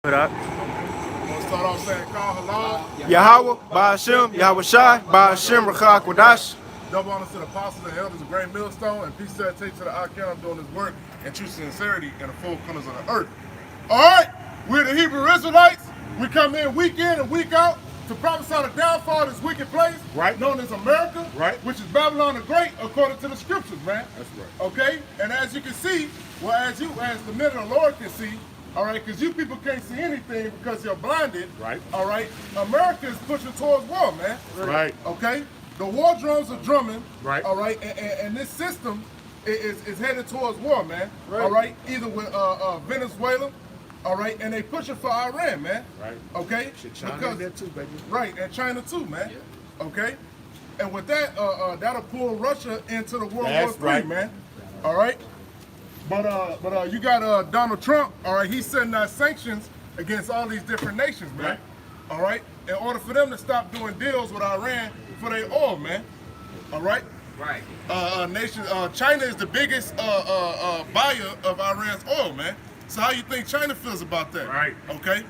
Put up. We'll start off saying Kal Halal. Yahweh, Ba'ashem, Yahweh Shai, Ba'ashem, Rachak Wadash. Double honors to the apostles and elders of Great Millstone, and peace to take to the Akim doing his work and true sincerity in the four corners of the earth. All right, we're the Hebrew Israelites. We come in and week out to prophesy the downfall of this wicked place, right, known as America, right, which is Babylon the Great, according to the scriptures, man. That's right. Okay, and as you can see, well, as the men of the Lord can see, all right, because you people can't see anything because you're blinded. Right. All right. America is pushing towards war, man. Right. Okay. The war drums are drumming. Right. All right. And this system is headed towards war, man. Right. All right. Either with Venezuela. All right. And they pushing for Iran, man. Right. Okay. China in there too, baby. Right. And China too, man. Yeah. Okay. And with that, that'll pull Russia into the World War III, man. All right. But you got Donald Trump, all right, he's setting out sanctions against all these different nations, man. Right. All right, in order for them to stop doing deals with Iran for their oil, man. All right. Right. China is the biggest buyer of Iran's oil, man. So how you think China feels about that? Right. Okay.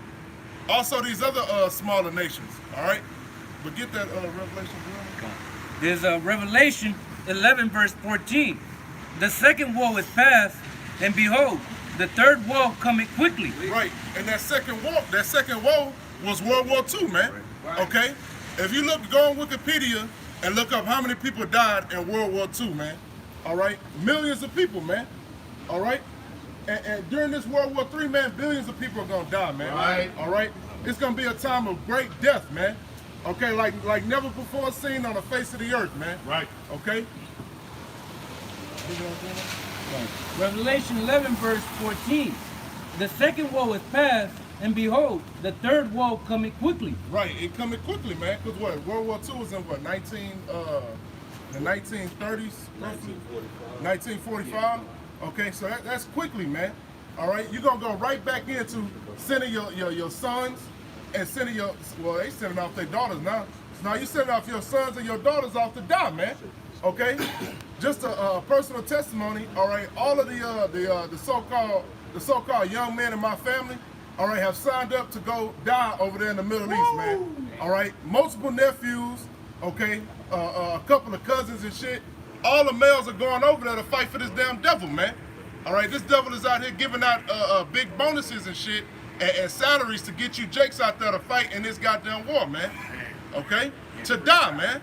Also, these other smaller nations. All right. But get that Revelation. There's a Revelation 11 verse 14. The second woe is past, and behold, the third woe cometh quickly. Right, and that second woe was World War II, man. Right. Okay, if you go on Wikipedia and look up how many people died in World War II, man. All right, millions of people, man. All right, and during this World War III, man, billions of people are gonna die, man. Right. All right, it's gonna be a time of great death, man. Okay, like never before seen on the face of the earth, man. Right. Okay. Revelation 11 verse 14. The second woe is past, and behold, the third woe cometh quickly. Right, it coming quickly, man. Cause what World War II was in what the 1930s, 1945. Okay, so that's quickly, man. All right, you're gonna go right back into sending your sons and sending they sending off their daughters now. So now you sending off your sons and your daughters off to die, man. Okay, just a personal testimony. All right, all of the so-called young men in my family, all right, have signed up to go die over there in the Middle East, man. All right, multiple nephews, okay, a couple of cousins and shit. All the males are going over there to fight for this damn devil, man. All right, this devil is out here giving out big bonuses and shit and salaries to get you jakes out there to fight in this goddamn war, man. Okay, to die, man.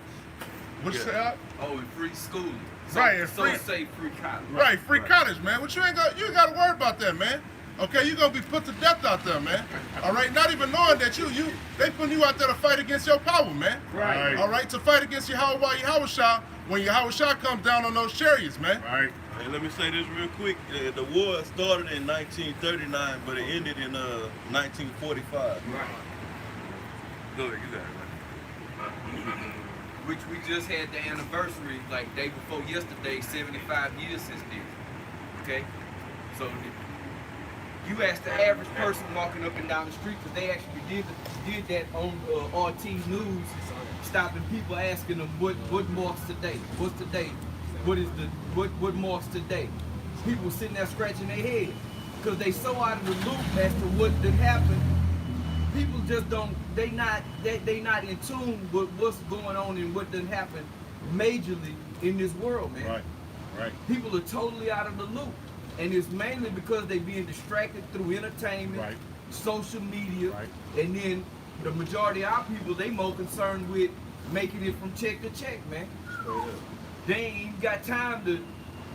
What you say? Oh, and free schooling. Right, and so say free college. Right, free college, man. What you ain't got to worry about that, man. Okay, you're gonna be put to death out there, man. All right, not even knowing that they putting you out there to fight against your power, man. Right. All right, to fight against Yahweh Shai when Yahweh Shai comes down on those chariots, man. Right. Hey, let me say this real quick. The war started in 1939, but it ended in 1945. Right. Go ahead, you got it, man. Which we just had the anniversary, like day before yesterday, 75 years since then. Okay? So you ask the average person walking up and down the street, because they actually did that on RT News, stopping people asking them what marks today? What's today? What marks today? People sitting there scratching their head because they so out of the loop as to what did happen. People just don't, they not in tune with what's going on and what done happened majorly in this world, man. Right, right. People are totally out of the loop. And it's mainly because they being distracted through entertainment, right, social media, right, and then the majority of our people, they more concerned with making it from check to check, man. They ain't even got time to,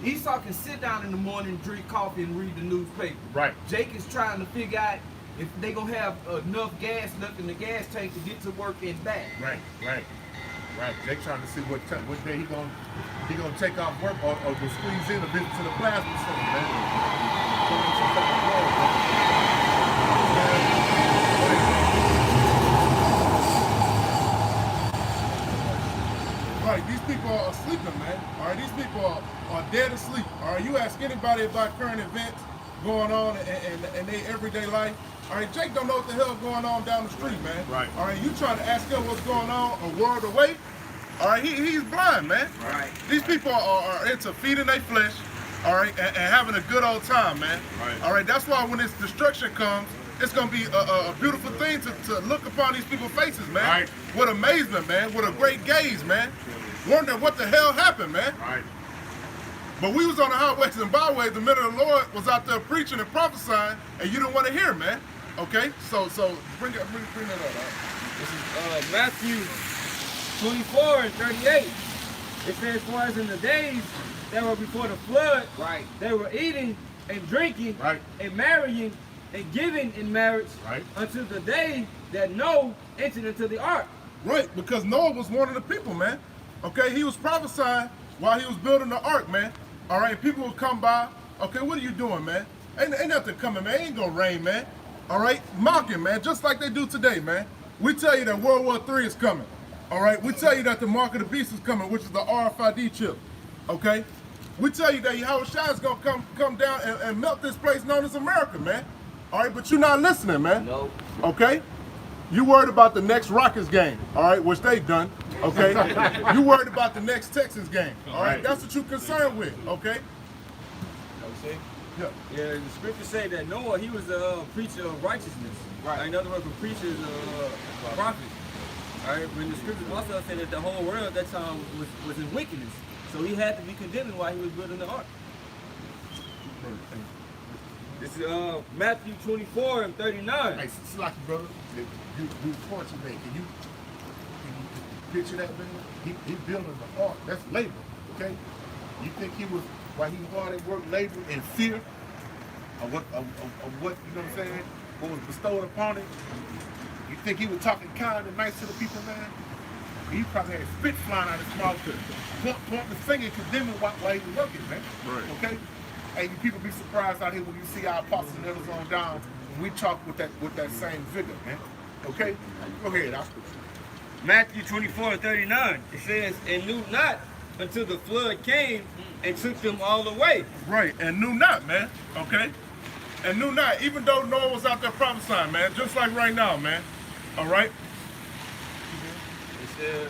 Esau can sit down in the morning, drink coffee, and read the newspaper. Right. Jake is trying to figure out if they gonna have enough gas left in the gas tank to get to work and back. Right, right, right. They trying to see what day he gonna take off work or to squeeze in a visit to the plasma center, man. Right, these people are sleeping, man. All right, these people are dead asleep. All right, you ask anybody about current events going on in their everyday life. All right, Jake don't know what the hell going on down the street, man. Right. All right, you trying to ask him what's going on a world away. All right, he's blind, man. Right. These people are into feeding their flesh, all right, and having a good old time, man. Right. All right, that's why when this destruction comes, it's gonna be a beautiful thing to look upon these people's faces, man. Right. With amazement, man. With a great gaze, man. Wondering what the hell happened, man. Right. But we was on the highways and byways. The minute the Lord was out there preaching and prophesying, and you didn't want to hear, man. Okay, so bring that up. This is Matthew 24 and 38. It says, for as in the days that were before the flood, Right. they were eating and drinking Right. and marrying and giving in marriage Right. until the day that Noah entered into the ark. Right, because Noah was one of the people, man. Okay, he was prophesying while he was building the ark, man. All right, people would come by. Okay, what are you doing, man? Ain't nothing coming, man. Ain't gonna rain, man. All right, mocking, man, just like they do today, man. We tell you that World War III is coming. All right, we tell you that the mark of the beast is coming, which is the RFID chip. Okay, we tell you that Yahushua is gonna come down and melt this place known as America, man. All right, but you're not listening, man. No. Okay, you worried about the next Rockets game, all right, which they've done. Okay, you worried about the next Texas game. All right, that's what you're concerned with. Okay. Yeah. Yeah, the scriptures say that Noah, he was a preacher of righteousness. Right. In other words, a preacher is a prophet. All right, when the scriptures also say that the whole world at that time was in wickedness. So he had to be condemned while he was building the ark. This is Matthew 24 and 39. Hey, Slocky, brother, you point you make. Can you picture that, man? He building the ark. That's labor, okay? You think he was, while he hard at work, labor in fear of what, you know what I'm saying, what was bestowed upon him? You think he was talking kind and nice to the people, man? He probably had spit flying out of his mouth to point the finger condemning while he was working, man. Right. Okay? Hey, you people be surprised out here when you see our apostles and elders on down. We talk with that same vigor, man. Okay? Go ahead, Oscar. Matthew 24 and 39. It says, and knew not until the flood came and took them all away. Right, and knew not, man. Okay, and knew not. Even though Noah was out there prophesying, man, just like right now, man. All right. It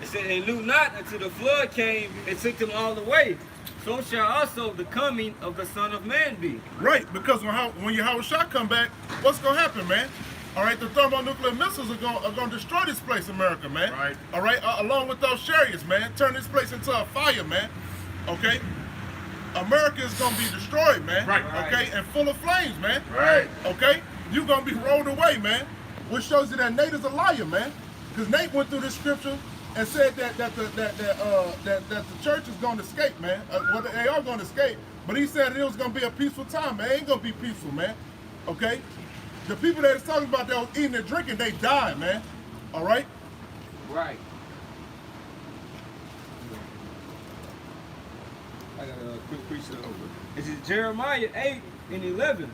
said, and knew not until the flood came and took them all away. So shall also the coming of the Son of Man be. Right, because when Yahushua come back, what's gonna happen, man? All right, the thermonuclear missiles are gonna destroy this place, America, man. Right. All right, along with those chariots, man, turn this place into a fire, man. Okay. America is gonna be destroyed, man. Right. Okay, and full of flames, man. Right. Okay, you gonna be rolled away, man. Which shows you that Nate is a liar, man. Because Nate went through this scripture and said that the church is gonna escape, man. Well, they are gonna escape, but he said it was gonna be a peaceful time, man. It ain't gonna be peaceful, man. Okay. The people that is talking about that was eating and drinking, they died, man. All right? Right. I got a quick preacher over. This is Jeremiah 8 and 11. It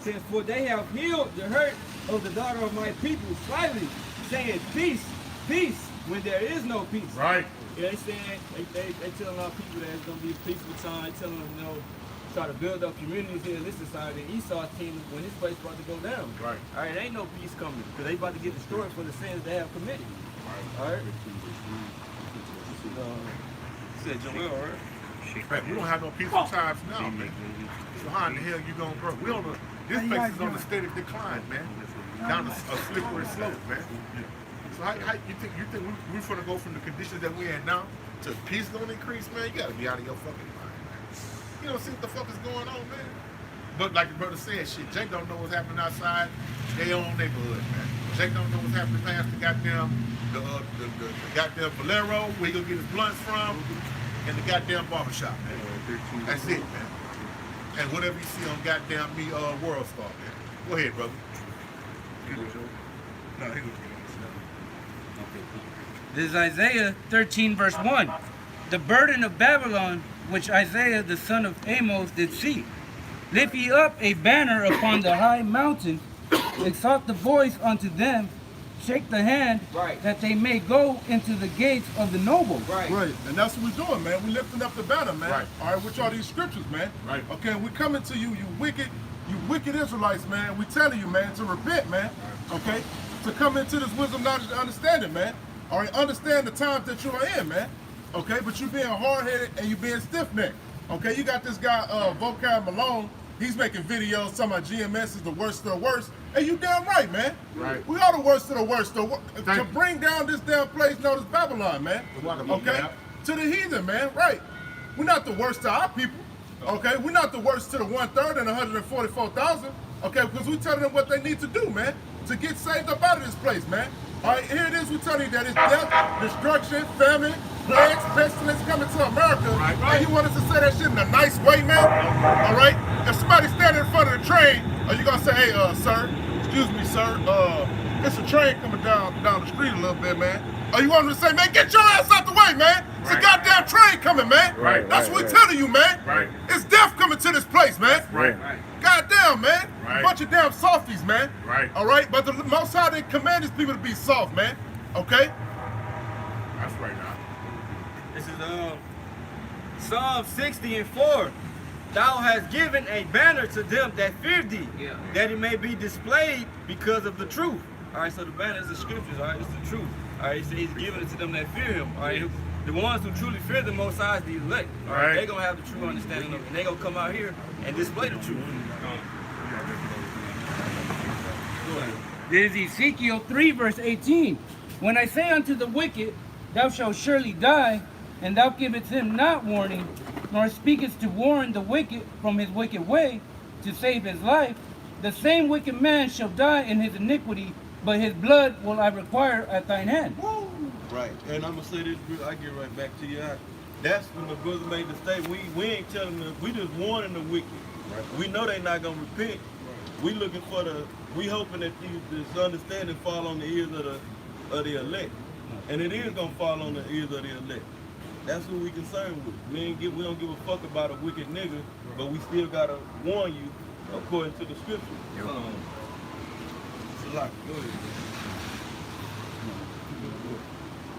says, for they have healed the hurt of the daughter of my people slightly, saying peace, peace, when there is no peace. Right. Yeah, they saying, they telling our people that it's going to be a peaceful time, telling them, you know, try to build up communities here in this society. Esau's kingdom, when this place about to go down. Right. All right, ain't no peace coming because they about to get destroyed for the sins they have committed. All right. Said Joel, right? Hey, we don't have no peaceful times now, man. So how in the hell you gonna grow? We on the, this place is on a steady decline, man. Down a slippery slope, man. So how you think we're gonna go from the conditions that we're in now to peace gonna increase, man? You gotta be out of your fucking mind, man. You don't see what the fuck is going on, man. But like the brother said, shit, Jake don't know what's happening outside their own neighborhood, man. Jake don't know what's happening past the goddamn the goddamn Bolero where he gonna get his blunts from, and the goddamn barbershop, man. That's it, man. And whatever you see on goddamn World Star, man. Go ahead, brother. No, he was This is Isaiah 13 verse 1. The burden of Babylon, which Isaiah the son of Amos did see. Lift ye up a banner upon the high mountain, exalt the voice unto them, shake the hand, Right. that they may go into the gates of the noble. Right. Right, and that's what we're doing, man. We're lifting up the banner, man. Right. All right, which are these scriptures, man. Right. Okay, we coming to you, you wicked Israelites, man. We telling you, man, to repent, man. Okay, to come into this wisdom, knowledge, and understanding, man. All right, understand the times that you are in, man. Okay, but you being hard-headed and you being stiff-necked. Okay, you got this guy, Vocab Malone, He's making videos talking about GMS is the worst of the worst. And you damn right, man. Right. We are the worst of the worst. To bring down this damn place known as Babylon, man. Okay? To the heathen, man. Right. We're not the worst to our people. Okay? We're not the worst to the 1/3 and 144,000. Okay? Because we telling them what they need to do, man, to get saved up out of this place, man. All right, here it is. We're telling you that it's death, destruction, famine, plagues, pestilence coming to America. And you want us to say that shit in a nice way, man? All right? If somebody's standing in front of the train, are you going to say, hey, sir, excuse me, sir, it's a train coming down the street a little bit, man. Or you want them to say, man, get your ass out the way, man. It's a goddamn train coming, man. That's what we're telling you, man. It's death coming to this place, man. Goddamn, man. Bunch of damn softies, man. All right? But the Most High didn't command these people to be soft, man. Okay? That's right now. This is Psalm 60:4. Thou hast given a banner to them that fear thee, that it may be displayed because of the truth. All right, so the banner is the scriptures. All right, it's the truth. All right, so he's giving it to them that fear him. All right, the ones who truly fear the Most High is the elect. All right, they're gonna have the true understanding of it, and they're gonna come out here and display the truth. This is Ezekiel 3, verse 18. When I say unto the wicked, thou shalt surely die, and thou givest him not warning, nor speakest to warn the wicked from his wicked way, to save his life, the same wicked man shall die in his iniquity, but his blood will I require at thine hand. Right, and I'm gonna say this, I get right back to you. That's when the brother made the statement. We ain't telling them, we just warning the wicked. We know they not gonna repent. We looking for we hoping that this understanding fall on the ears of the elect, and it is gonna fall on the ears of the elect. That's what we concerned with. We don't give a fuck about a wicked nigga, but we still gotta warn you according to the scripture. It's a lot.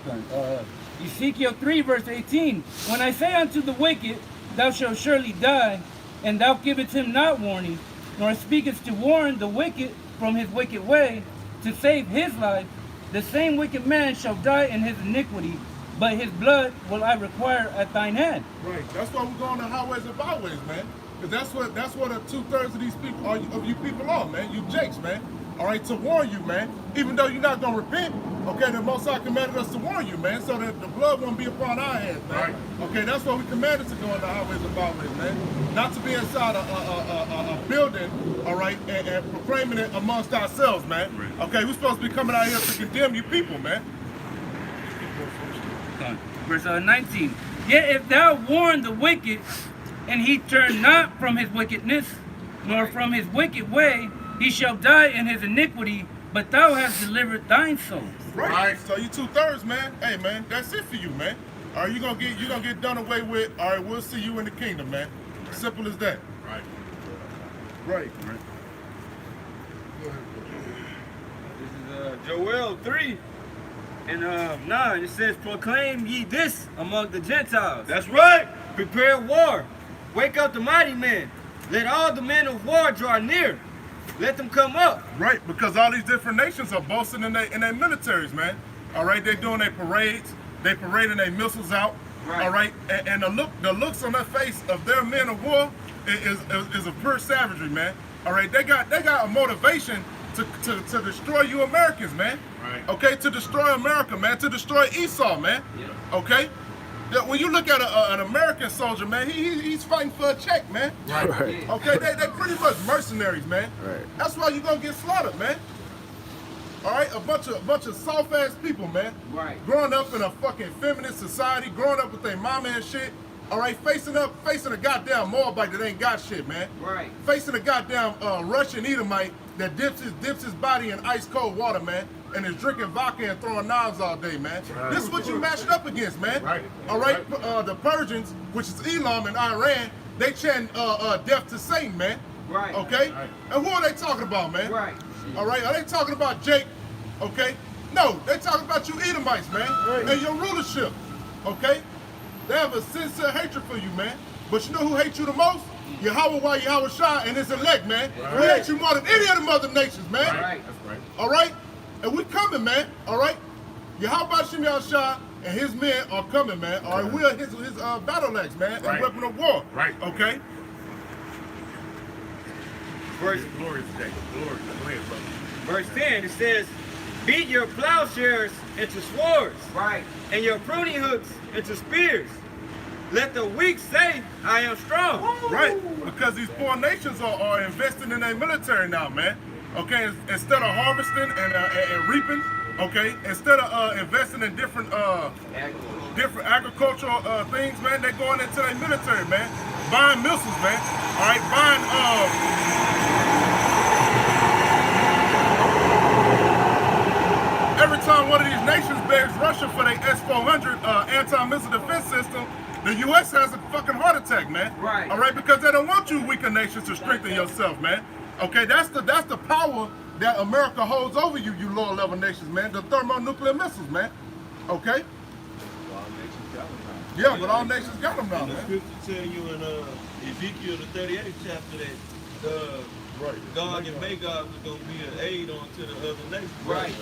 Go ahead. Ezekiel 3, verse 18. When I say unto the wicked, thou shalt surely die, and thou givest him not warning, nor speakest to warn the wicked from his wicked way, to save his life, the same wicked man shall die in his iniquity, but his blood will I require at thine hand. Right. That's why we're going to highways and byways, man. Because that's what 2/3 of these people of you people are, man. You jakes, man. All right, to warn you, man. Even though you're not gonna repent, okay, the Most High commanded us to warn you, man, so that the blood won't be upon our heads, man. Okay, that's why we commanded to go into highways and byways, man. Not to be inside a building, all right, and proclaiming it amongst ourselves, man. Okay, we're supposed to be coming out here to condemn you people, man. Verse 19. Yet if thou warn the wicked, and he turn not from his wickedness, nor from his wicked way, he shall die in his iniquity, but thou hast delivered thine soul. Right. So you 2/3, man. Hey, man, that's it for you, man. All right, you gonna get done away with. All right, we'll see you in the kingdom, man. Simple as that. Right. This is Joel 3 and 9. It says, proclaim ye this among the Gentiles. That's right. Prepare war. Wake up the mighty men. Let all the men of war draw near. Let them come up. Right, because all these different nations are boasting in their militaries, man. All right, they're doing their parades. They parading their missiles out. All right, and the looks on the face of their men of war is a pure savagery, man. All right, they got a motivation to destroy you Americans, man. Okay, to destroy America, man. To destroy Esau, man. Okay. When you look at an American soldier, man, he's fighting for a check, man. Okay, they pretty much mercenaries, man. That's why you're gonna get slaughtered, man. All right, a bunch of soft ass people, man. Growing up in a fucking feminist society, growing up with their mama and shit. All right, facing a goddamn Moabite that ain't got shit, man. Facing a goddamn Russian Edomite that dips his body in ice cold water, man, and is drinking vodka and throwing knives all day, man. This is what you matched up against, man. All right, the Persians, which is Elam and Iran, they chant death to Satan, man. Okay? And who are they talking about, man? All right, are they talking about Jake? Okay? No, they talking about you Edomites, man, and your rulership. Okay? They have a sincere hatred for you, man. But you know who hates you the most? Yahweh Yahweh Shai and his elect, man. We hate you more than any of the other nations, man. All right? And we coming, man. All right? Yahweh Shem Shai and his men are coming, man. All right? We are his battle axe, man, and weapon of war. Okay? Glorious day. Glorious. Go ahead, brother. Verse 10, it says, beat your plowshares into swords, Right. and your pruning hooks into spears. Let the weak say, I am strong. Right, because these poor nations are investing in their military now, man. Okay, instead of harvesting and reaping, okay, instead of investing in different agricultural things, man, they're going into their military, man. Buying missiles, man. All right, buying every time one of these nations begs Russia for their S-400 anti-missile defense system, the U.S. has a fucking heart attack, man. Right. All right, because they don't want you weaker nations to strengthen yourself, man. Okay, that's the power that America holds over you, you lower level nations, man. The thermonuclear missiles, man. Okay. Yeah, but all nations got them now, And the man. scripture tell you in Ezekiel the 38th chapter that Gog and Magog are going to be an aid on to the other nations. Right.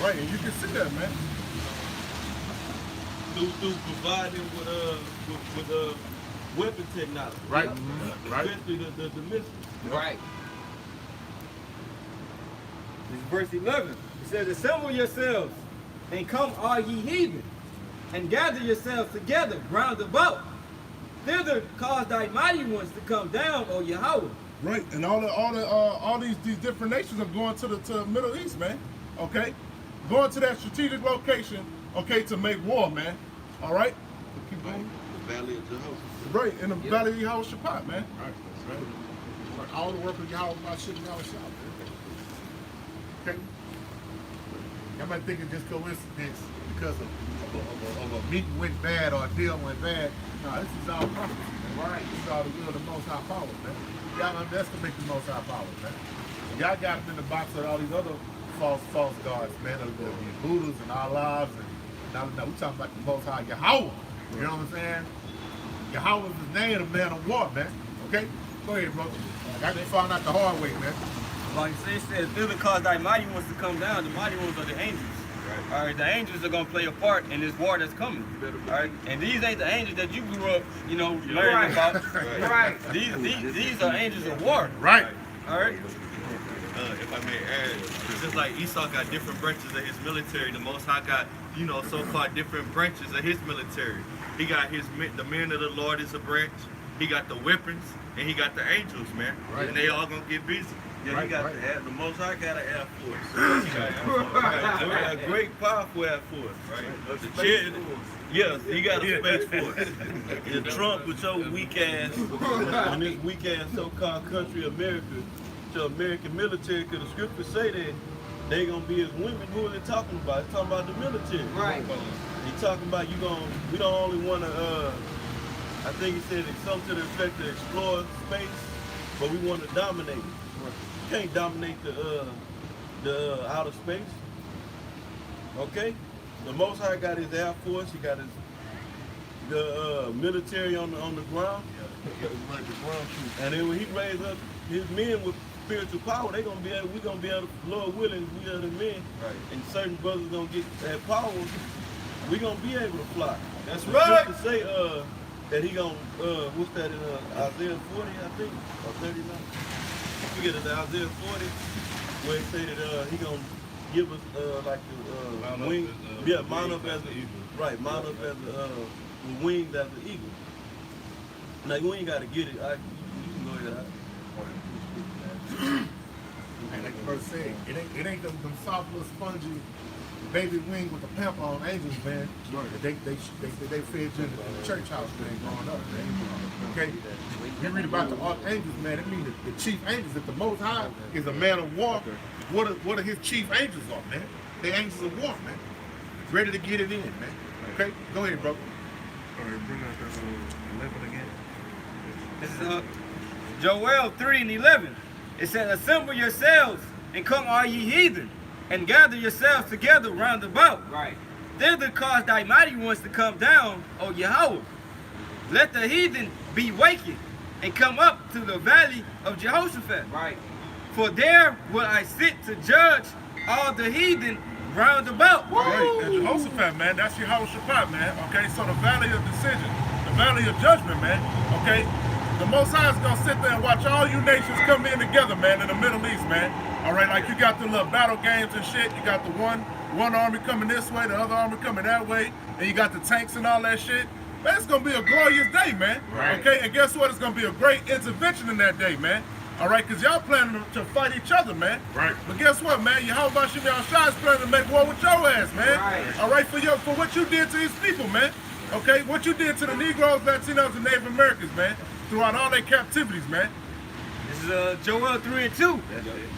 Right, and you can see that, man. Through providing with weapon technology. Right. Right. Especially the missiles. Right. This is verse 11. It says, assemble yourselves and come all ye heathen, and gather yourselves together round about. Thither cause thy mighty ones to come down, O Yahweh. Right, and all these different nations are going to the Middle East, man. Okay, going to that strategic location, okay, to make war, man. All right, keep going. The Valley of Jehoshaphat. Right, in the Valley of Yehoshaphat, man. Right. All the work of Yahweh about shitting y'all shop. Okay. Y'all might think it's just coincidence because of a meeting went bad or a deal went bad. No, this is all purpose, man. Right. This is all the will of the Most High Power, man. Y'all underestimate the Most High Power, man. Y'all got them in the box of all these other false gods, man. The Buddhas and Allahs and now we talking about the Most High Yahweh. You know what I'm saying? Yahweh is his name, the man of war, man. Okay? Go ahead, bro. I just found out the hard way, man. Like it says, thither cause thy mighty ones to come down. The mighty ones are the angels. Right. All right, the angels are going to play a part in this war that's coming. All right, and these ain't the angels that you grew up, learning Right. about. Right. These are angels of war. Right. All right. If I may add, it's just like Esau got different branches of his military, the Most High got, so-called different branches of his military. He got the men of the Lord is a branch, he got the weapons, and he got the angels, man. Right. And they all gonna get busy. Yeah, Right, he got right. the Most High got an Air Force. A great, powerful Air Force. Right. The chair, yes, he got a Space Force. And Trump with your weak ass, in this weak ass so-called country, America, your American military, because the scriptures say that they gonna be as women. Who are they talking about? It's talking about the military. Right. He talking about we don't only want to, I think he said it's something to the effect to explore space, but we want to dominate it. You can't dominate the outer space. Okay? The Most High got his Air Force, he got the military on the ground. And then when he raised up his men with spiritual power, we're gonna be able to, Lord willing, we are the men, Right. and certain brothers gonna get that power, we gonna be able to fly. That's The right. scripture say that he gonna what's that in Isaiah 40, I think, or 39? I forget it, Isaiah 40, where it say that he gonna give us like the wing, mount up as an eagle. Right, mount up as with wings as an eagle. Now you ain't gotta get it. You can go ahead. And like the verse said, it ain't them soft little spongy baby wing with the pamper on angels, man. They fed you in the church house thing growing up, man. Okay? You read about the archangels, man. It means the chief angels. If the Most High is a man of war, what are his chief angels are, man? They angels of war, man. Ready to get it in, man. Okay? Go ahead, bro. Bring out that 11 again. This is Joel 3:11. It says, assemble yourselves and come all ye heathen, and gather yourselves together round about. Right. Thither cause thy mighty ones to come down, O Yahweh. Let the heathen be wakened, and come up to the valley of Jehoshaphat. Right. For there will I sit to judge all the heathen round about. Right, and Jehoshaphat, man, that's Yehoshaphat, man. Okay, so the valley of decision, the valley of judgment, man. Okay, the Most High is gonna sit there and watch all you nations come in together, man, in the Middle East, man. All right, like you got the little battle games and shit. You got the one army coming this way, the other army coming that way, and you got the tanks and all that shit. Man, it's gonna be a glorious day, man. Right. Okay, and guess what? It's gonna be a great intervention in that day, man. All right, because y'all planning to fight each other, man. Right. But guess what, man? Yahweh Shem Yahushua is planning to make war with your ass, man. Right. All right, for what you did to these people, man. Okay, what you did to the Negroes, Latinos, and Native Americans, man, throughout all their captivities, man. This is Joel 3 and 2.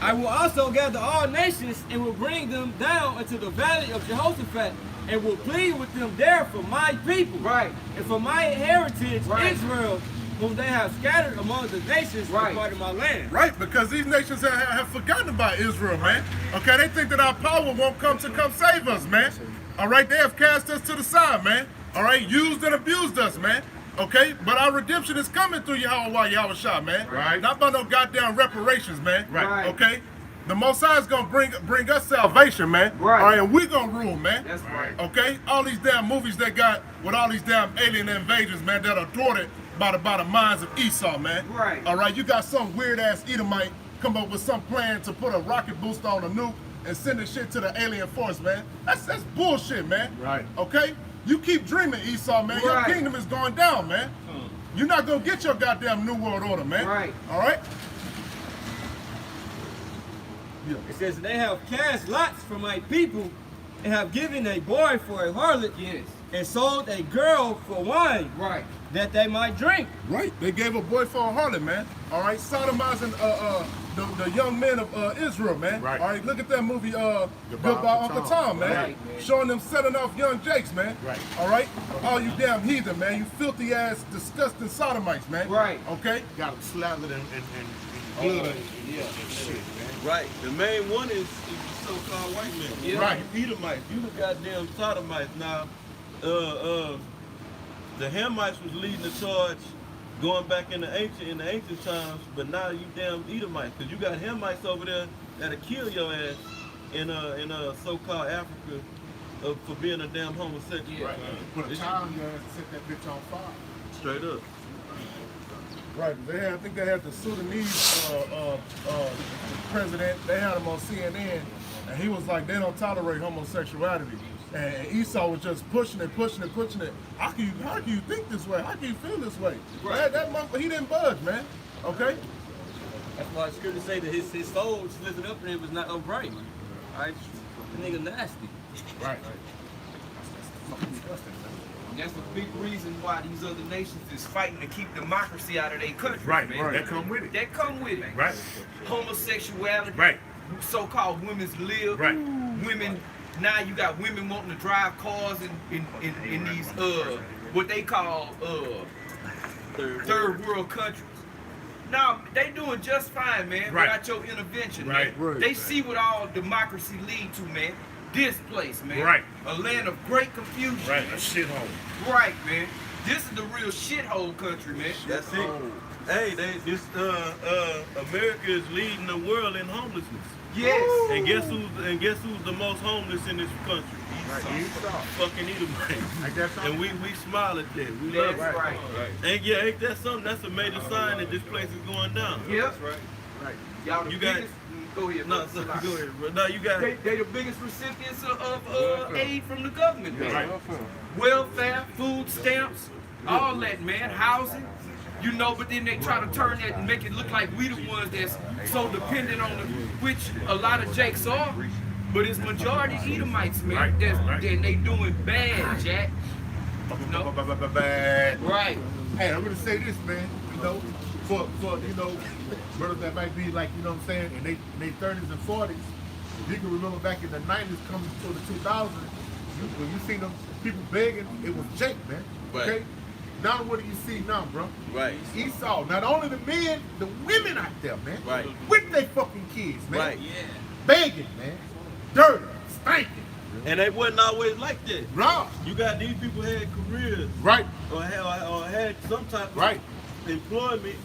I will also gather all nations and will bring them down into the valley of Jehoshaphat and will plead with them there for my people. Right. And for my heritage, Right. Israel, whom they have scattered among the nations, Right. part of my land. Right, because these nations have forgotten about Israel, man. Okay, they think that our power won't come save us, man. All right, they have cast us to the side, man. All right, used and abused us, man. Okay, but our redemption is coming through Yahweh Yahushua, man. Right. Not by no goddamn reparations, man. Right. Okay, the Most High is gonna bring us salvation, man. Right. All right, and we gonna rule, man. That's right. Okay, all these damn movies they got with all these damn alien invasions, man, that are thwarted by the minds of Esau, man. Right. All right, you got some weird ass Edomite come up with some plan to put a rocket booster on a nuke and send the shit to the alien force, man. That's bullshit, man. Right. Okay? You keep dreaming, Esau, man. Right. Your kingdom is going down, man. You're not gonna get your goddamn new world order, man. Right. All right? It says they have cast lots for my people and have given a boy for a harlot Yes. and sold a girl for wine Right. that they might drink. Right. They gave a boy for a harlot, man. All right, sodomizing the young men of Israel, man. Right. All right, look at that movie, Goodbye, Goodbye Uncle Tom, man. Right, man. Showing them setting off young Jakes, man. Right. All right, all you damn heathen, man. You filthy ass, disgusting sodomites, man. Right. Okay. Got them slathered in blood and shit, man. Right. The main one is the so-called white man. Yeah. Right. You Edomites. You the goddamn sodomites. Now, the Hamites was leading the charge going back in the ancient times, but now you damn Edomites, because you got Hamites over there that'll kill your ass in so-called Africa for being a damn homosexual. Yeah. Right. Put a child in your ass and set that bitch on fire. Straight up. Right. I think they had the Sudanese president. They had him on CNN, and he was like, they don't tolerate homosexuality. And Esau was just pushing it. How can you think this way? How can you feel this way? Right. That motherfucker, he didn't budge, man. Okay? That's why the scripture say that his soul lifted up and it was not upright. Alright? The nigga nasty. Right. And that's a big reason why these other nations is fighting to keep democracy out of their country. Right. Man. That come with it. That come with it. Right. Homosexuality. Right. So-called women's lib. Right. Women. Now you got women wanting to drive cars in these what they call third world countries. Now they doing just fine, man. Right. Without your intervention, Right. man. They see what all democracy lead to, man. This place, man. Right. A land of great confusion. Right. A man. shithole. Right, man. This is the real shithole country, man. That's it. Hey, America is leading the world in homelessness. Yes. And guess who's the most homeless in this country? Fucking Edomites. Like that And we smile at that. We love That's it. right. And yeah, ain't that something? That's a major sign that this place is going down. Yep. That's right. Right. Y'all the You got- biggest. Go ahead. No, brother. so, go ahead, bro. No, you got They the biggest recipients of aid from the government, man. Right. Welfare, food stamps, all that, man. Housing, you know. But then they try to turn that and make it look like we the ones that's so dependent on them, which a lot of Jakes are. But it's majority Edomites, man. Right, That's right. and they doing bad, Jack. No. Bad. Right. Hey, I'm gonna say this, man. You know, for you know, brothers that might be like, you know what I'm saying, in they 30s and 40s. If you can remember back in the 90s, coming to the 2000s, when you seen them people begging, it was Jake, man. Right. Okay. Now what do you see now, bro? right. Esau. Not only the men, the women out there, man. Right. With their fucking kids, man. Right. Begging, man. Dirty, stinking. And they wasn't always like that. Raw. You got these people had careers Right. or had some type of Right. employment.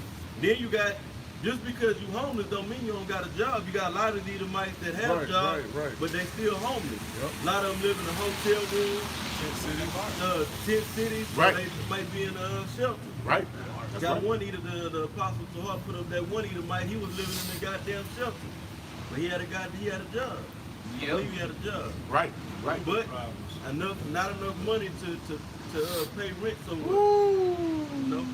Then you got, just because you homeless don't mean you don't got a job. You got a lot of these Edomites that have Right, jobs, right. but they still homeless. Yep. A lot of them live in a hotel room, tent cities, Right. or they might be in a shelter. Right. Got one eater, the apostle to heart put up that one eater, Mike. He was living in the goddamn shelter, but he had a job. I believe he had a job. Right. But not enough money to pay rent somewhere. No.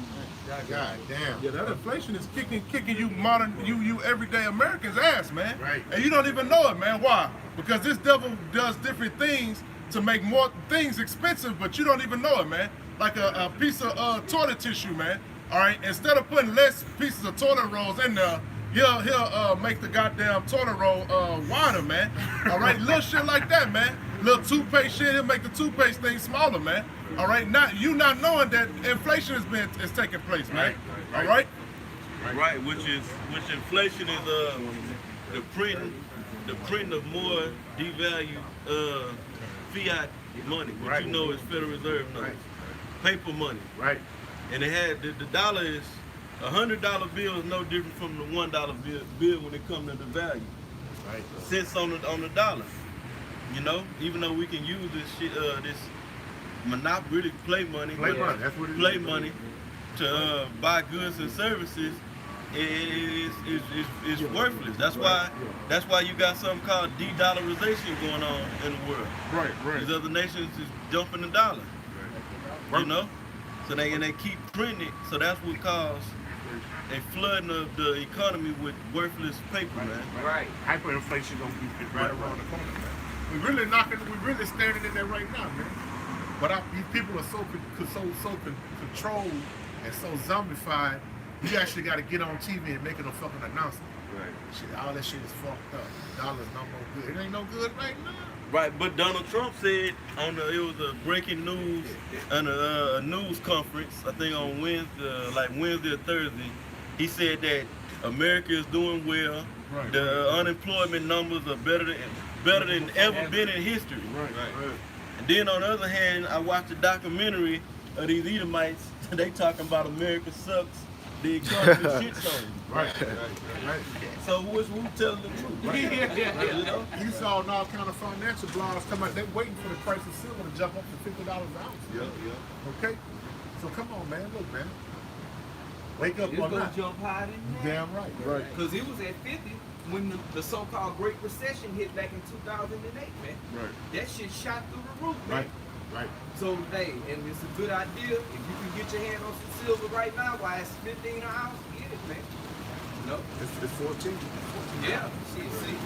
God damn. Yeah, that inflation is kicking you everyday Americans' ass, man. Right. And you don't even know it, man. Why? Because this devil does different things to make more things expensive, but you don't even know it, man. Like a piece of toilet tissue, man. All right. Instead of putting less pieces of toilet rolls in there, he'll make the goddamn toilet roll wider, man. All right. Little shit like that, man. Little toothpaste shit, he'll make the toothpaste thing smaller, man. All right. Not knowing that inflation is taking place, man. All right. Right, which inflation is the printing of more devalued fiat money, which you know is Federal Reserve notes, paper money. Right. And they had the dollar is $100 bill is no different from the $1 bill when it comes to the value. Right. Cents on the dollar. You know, even though we can use this shit, this monopoly, play money. That's what it is. Play money to buy goods and services. It's worthless. That's why you got something called de-dollarization going on in the world. Right. These other nations is dumping the dollar. You know? So they keep printing it, so that's what caused a flooding of the economy with worthless paper, man. Right. Hyperinflation gonna be right around the corner, man. We're really standing in there right now, man. But these people are so controlled and so zombified. You actually got to get on TV and make it a fucking announcement. Right. Shit, all that shit is fucked up. Dollar's no more good. It ain't no good right now. Right, but Donald Trump said it was a breaking news on a news conference, I think on Wednesday or Thursday. He said that America is doing well. Right. The unemployment numbers are better than ever been in history. Right. And then on the other hand, I watched a documentary of these Edomites. They talking about America sucks. The economy shit show. Right. So who's telling the truth? Right. You know? You saw all kind of financial blogs come out. They're waiting for the price of silver to jump up to $50 an ounce. Yeah. Okay? So come on, man. Look, man. Wake up It's on gonna that. jump higher than You that. damn right. Right. Because it was at 50 when the so-called Great Recession hit back in 2008, man. Right. That shit shot through the roof, man. Right. So, hey, and it's a good idea. If you can get your hand on some silver right now, why it's 15 an ounce, get it, man. You know? It's 14. Yeah. Shit, see?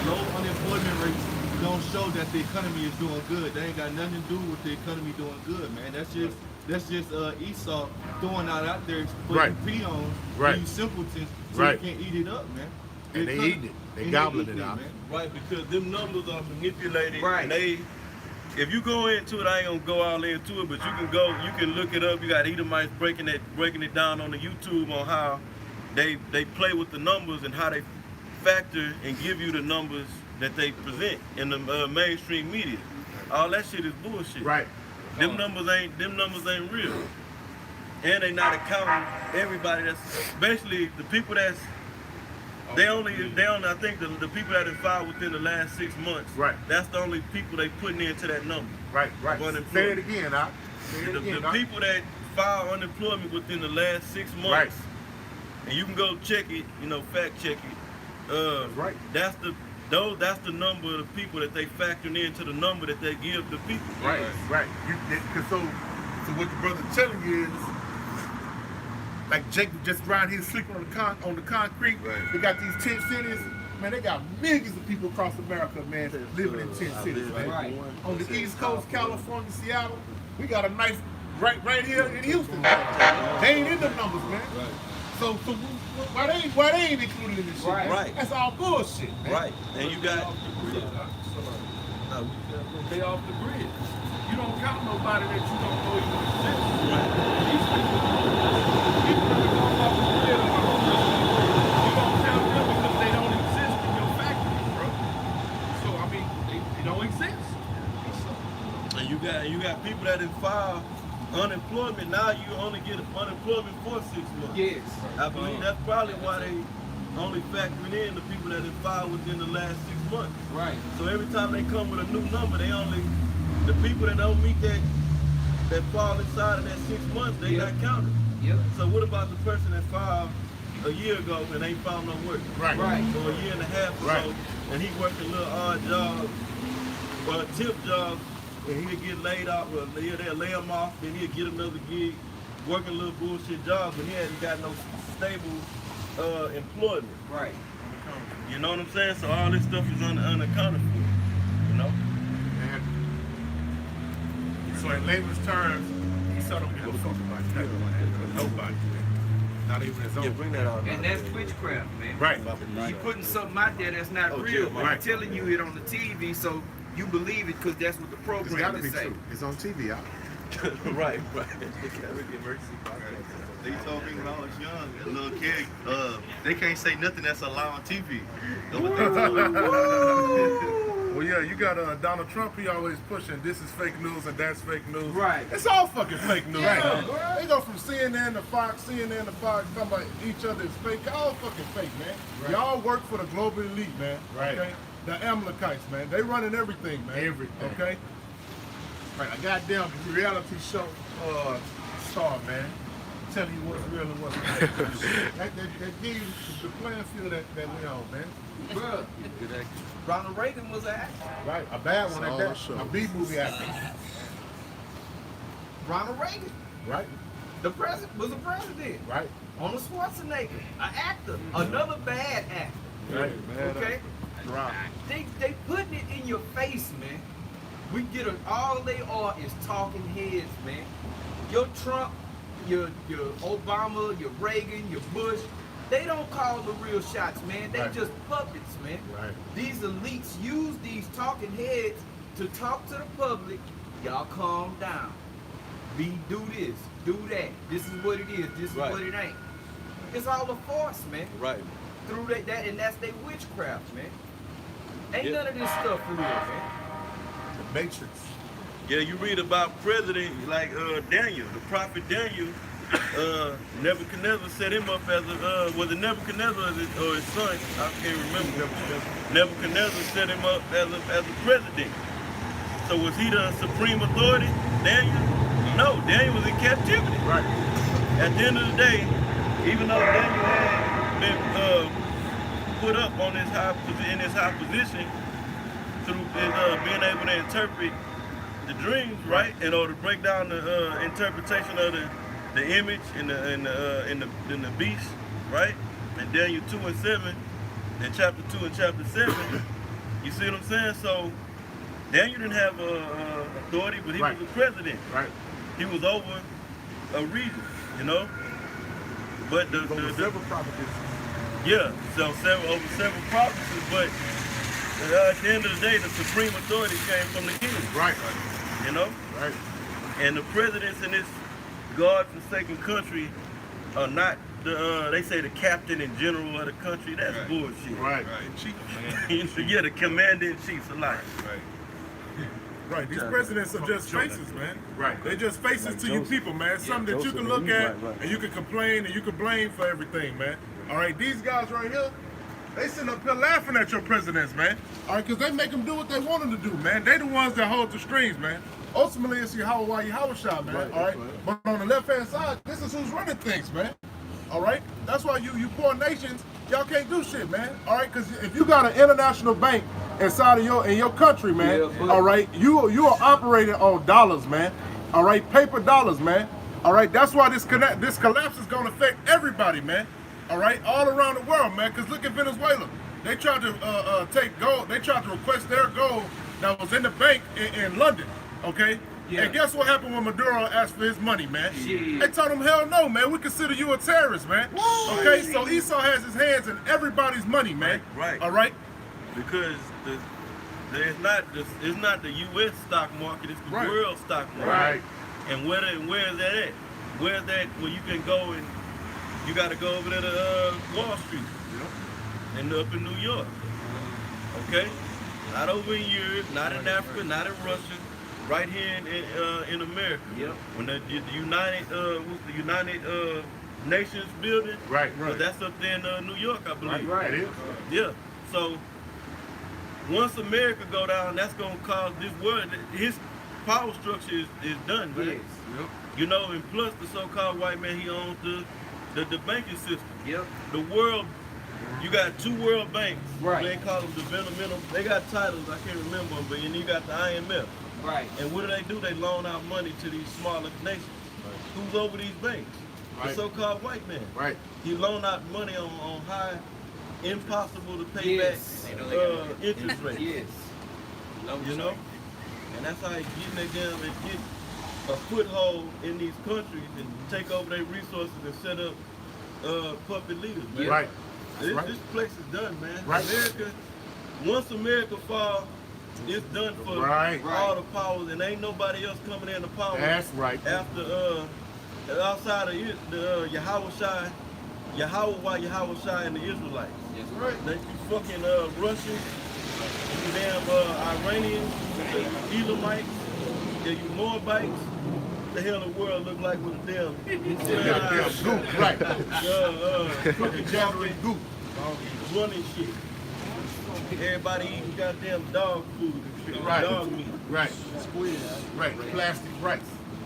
Low unemployment rates don't show that the economy is doing good. They ain't got nothing to do with the economy doing good, man. That's just Esau throwing out there for Right. you peons, Right. for you simpletons, so Right. you can't eat it up, man. And they eating it. They gobbling it out. man. Right, because them numbers are manipulated. Right. And if you go into it, I ain't gonna go all into it, but you can look it up. You got Edomites breaking it down on the YouTube on how they play with the numbers and how they factor and give you the numbers that they present in the mainstream media. All that shit is bullshit. Right. Them numbers ain't real. And they not accounting everybody that's basically the people that's they only I think the people that have filed within the last 6 months. Right. That's the only people they putting into that number. Right. of unemployment. Say it again, Doc. Say it The again, Doc. people that file unemployment within the last 6 months, Right. and you can go check it, fact check it. Right. That's the number of the people that they factoring into the number that they give the people. Right. So what the brother's telling you is, like Jacob just around here sleeping on the concrete. Right. They got these 10 cities. Man, they got millions of people across America, man, living in 10 cities, man. Right. On the East Coast, California, Seattle, we got a nice right here in Houston. Man. They ain't in the numbers, man. Right. So why they ain't included in this shit? Right. Man? Right. That's all bullshit, man. Right. And you got They off the grid. You don't count nobody that you don't know even exists. These people that are going off the grid are you don't count them because they don't exist in your factory, bro. So I mean, they don't exist. and you got people that have filed unemployment. Now you only get unemployment for 6 months. Yes. I believe that's probably why they only factoring in the people that have filed within the last 6 months. Right. So every time they come with a new number, the people that don't meet that that fall inside of that 6 months, they not counted. Yep. So what about the person that filed a year ago and ain't found no work? Right. Right. So a year and a half Right. ago, and he worked a little odd job, or a tip job, and he'll get laid out, well, they'll lay him off, then he'll get another gig, working little bullshit jobs, but he hadn't got no stable employment. Right. You know what I'm saying? So all this stuff is unaccounted for, you know? And so in layman's terms, Esau don't give a fuck about nothing. Nobody. Not even his own. Bring that out. And that's witchcraft, man. Right. You putting something out there that's not real, but right. telling you it on the TV, so you believe it because that's what the It's program gotta is be saying. true. It's on TV, y'all. Right. They told me when I was young, a little kid, they can't say nothing that's allowed on TV. Well, yeah, you got Donald Trump. He always pushing this is fake news and that's fake news. Right. It's all fucking fake news. Right. Man. They go from CNN to Fox, talking about each other is fake. All fucking fake, man. Right. Y'all work for the global elite, man. Right. Okay. The Amalekites, man. They running everything, man. Everything. Okay. Right, a goddamn reality show star, man. Telling you what's real and what's fake. that gives you the playing field that we on, man. Bruh, Ronald Reagan was an actor. Right, a bad one at all that. show. A B movie actor. Ronald Reagan, Right, the president, was a president. right, Arnold Schwarzenegger, an actor, another bad actor. right. Okay? Right. They putting it in your face, man. We get all they are is talking heads, man. Your Trump, your Obama, your Reagan, your Bush, they don't call the real shots, man. They Right. just puppets, man. Right. These elites use these talking heads to talk to the public. Y'all calm down. Do this, do that. This is what it is. This is Right. what it ain't. It's all a farce, man. Right. Through that, and that's their witchcraft, man. Ain't Yeah. none of this stuff real, man. The Matrix. Yeah, you read about president like Daniel, the prophet Daniel. Nebuchadnezzar set him up as a was it Nebuchadnezzar or his son? I can't remember. Nebuchadnezzar set him up as a president. So was he the supreme authority? Daniel? No, Daniel was in captivity. Right. At the end of the day, even though Daniel had been put up on his high position through his, being able to interpret the dreams, right, in order to break down the interpretation of the image in the beast, right, in Daniel 2 and 7, in chapter 2 and chapter 7. You see what I'm saying? So Daniel didn't have authority, but he Right. was the president. Right. He was over a region, you know. But the several properties. yeah, so over several provinces, but at the end of the day, the supreme authority came from the king. Right. You know? Right. And the presidents in this God-forsaken country are not they say the captain and general of the country. That's bullshit. Right. Yeah, the commander-in-chief's a lie. Right, these presidents are just faces, man. Right. They're just faces to you people, man. Something that you can look at and you can complain and you can blame for everything, man. All right, these guys right here, they sitting up here laughing at your presidents, man. All right, because they make them do what they want them to do, man. They the ones that hold the strings, man. Ultimately, it's Yahweh Yahushua, man. All right, but on the left-hand side, this is who's running things, man. All right, that's why you poor nations, y'all can't do shit, man. All right, because if you got an international bank inside of your country, man, all right, you are operating on dollars, man. All right, paper dollars, man. All right, that's why this collapse is gonna affect everybody, man. All right, all around the world, man. Because look at Venezuela. They tried to take gold. They tried to request their gold that was in the bank in London. Okay. Yeah. And guess what happened when Maduro asked for his money, man? Shit. They told him, hell no, man. We consider you a terrorist, man. Okay, so Esau has his hands in everybody's money, man. Right. All right. Because it's not the U.S. stock market, it's the Right. world stock market. Right. And where is that at? Where's that where you can go and you got to go over there to Wall Street and up in New York? Okay, not over in Europe, not in Africa, not in Russia, right here in America. Yep. When the United Nations building, Right. so that's up there in New York, I believe. Right. It is. Yeah. So once America go down, that's gonna cause this world, his power structure is done, man. Yes. You know, and plus the so-called white man, he owns the banking system. Yep. The world, you got 2 world banks. Right. They call them developmental. They got titles, I can't remember them, but then you got the IMF. Right. And what do? They loan out money to these smaller nations. Who's over these banks? Right. The so-called white man. Right. He loan out money on high, impossible to pay Yes. back interest rates. Yes. You know? And that's how he get a foothold in these countries and take over their resources and set up puppet leaders, man. Right. This place is done, man. Right. America, once America falls, it's done for Right. all the powers, and ain't nobody else coming into power. That's right. After outside of Yahweh Shai and the Israelites. Yes. Right. They you fucking Russians, you damn Iranians, Elamites, you Moabites. The hell the world look like with a damn Damn goop. Right. fucking gathering goop running shit. Everybody eating goddamn dog food and shit. Right. Dog meat. Right. Right. Plastic rice.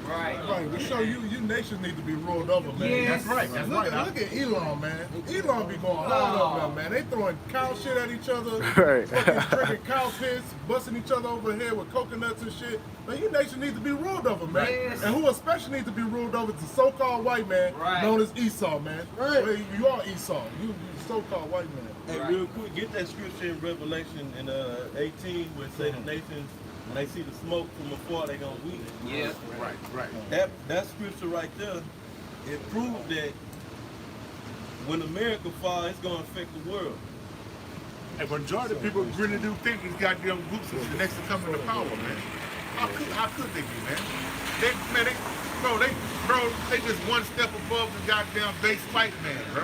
Right. Right, we show you nations need to be ruled over, man. Yes. That's right. That's Look, right. look at Elon, man. Elon be going hard over there, man. They throwing cow shit at each other, Right. fucking drinking cow piss, busting each other over the head with coconuts and shit. Man, you nation need to be ruled over, man. Yes. And who especially needs to be ruled over is the so-called white man Right. known as Esau, man. Right. Well, you are Esau. You so-called white man. Hey, Right. real quick, get that scripture in Revelation in 18 where it say the nations, when they see the smoke from afar, they gonna weep. Yeah. Right. Right. That scripture right there, it proved that when America falls, it's gonna affect the world. And majority of people really do think these goddamn groups is the next to come into power, man. How could they be, man? They just one step above the goddamn base white man, bro.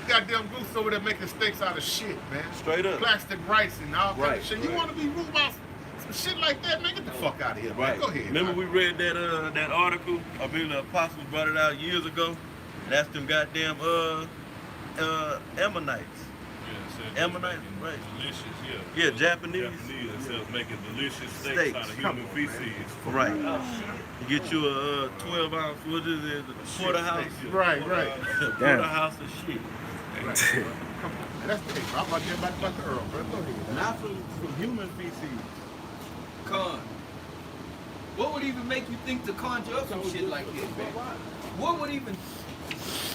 Goddamn goose over there making steaks out of shit, man. Straight up. Plastic rice and all kind Right, of shit. You want to be ruled by some shit like that, man? Get the fuck out of here, man. Right. Go ahead. Remember man. we read that article? I believe the apostles brought it out years ago. That's them goddamn Ammonites. Ammonites, right? Delicious, Yeah, Japanese. themselves making delicious Steaks. out of human feces. Right. You get you a 12-ounce, what is it? Porterhouse. Right. Porterhouse of shit. That's the thing. I'm about to get back to Earl, bro. Go ahead. Not from human feces. Con. What would even make you think to conjure up some shit like this, man? What would even,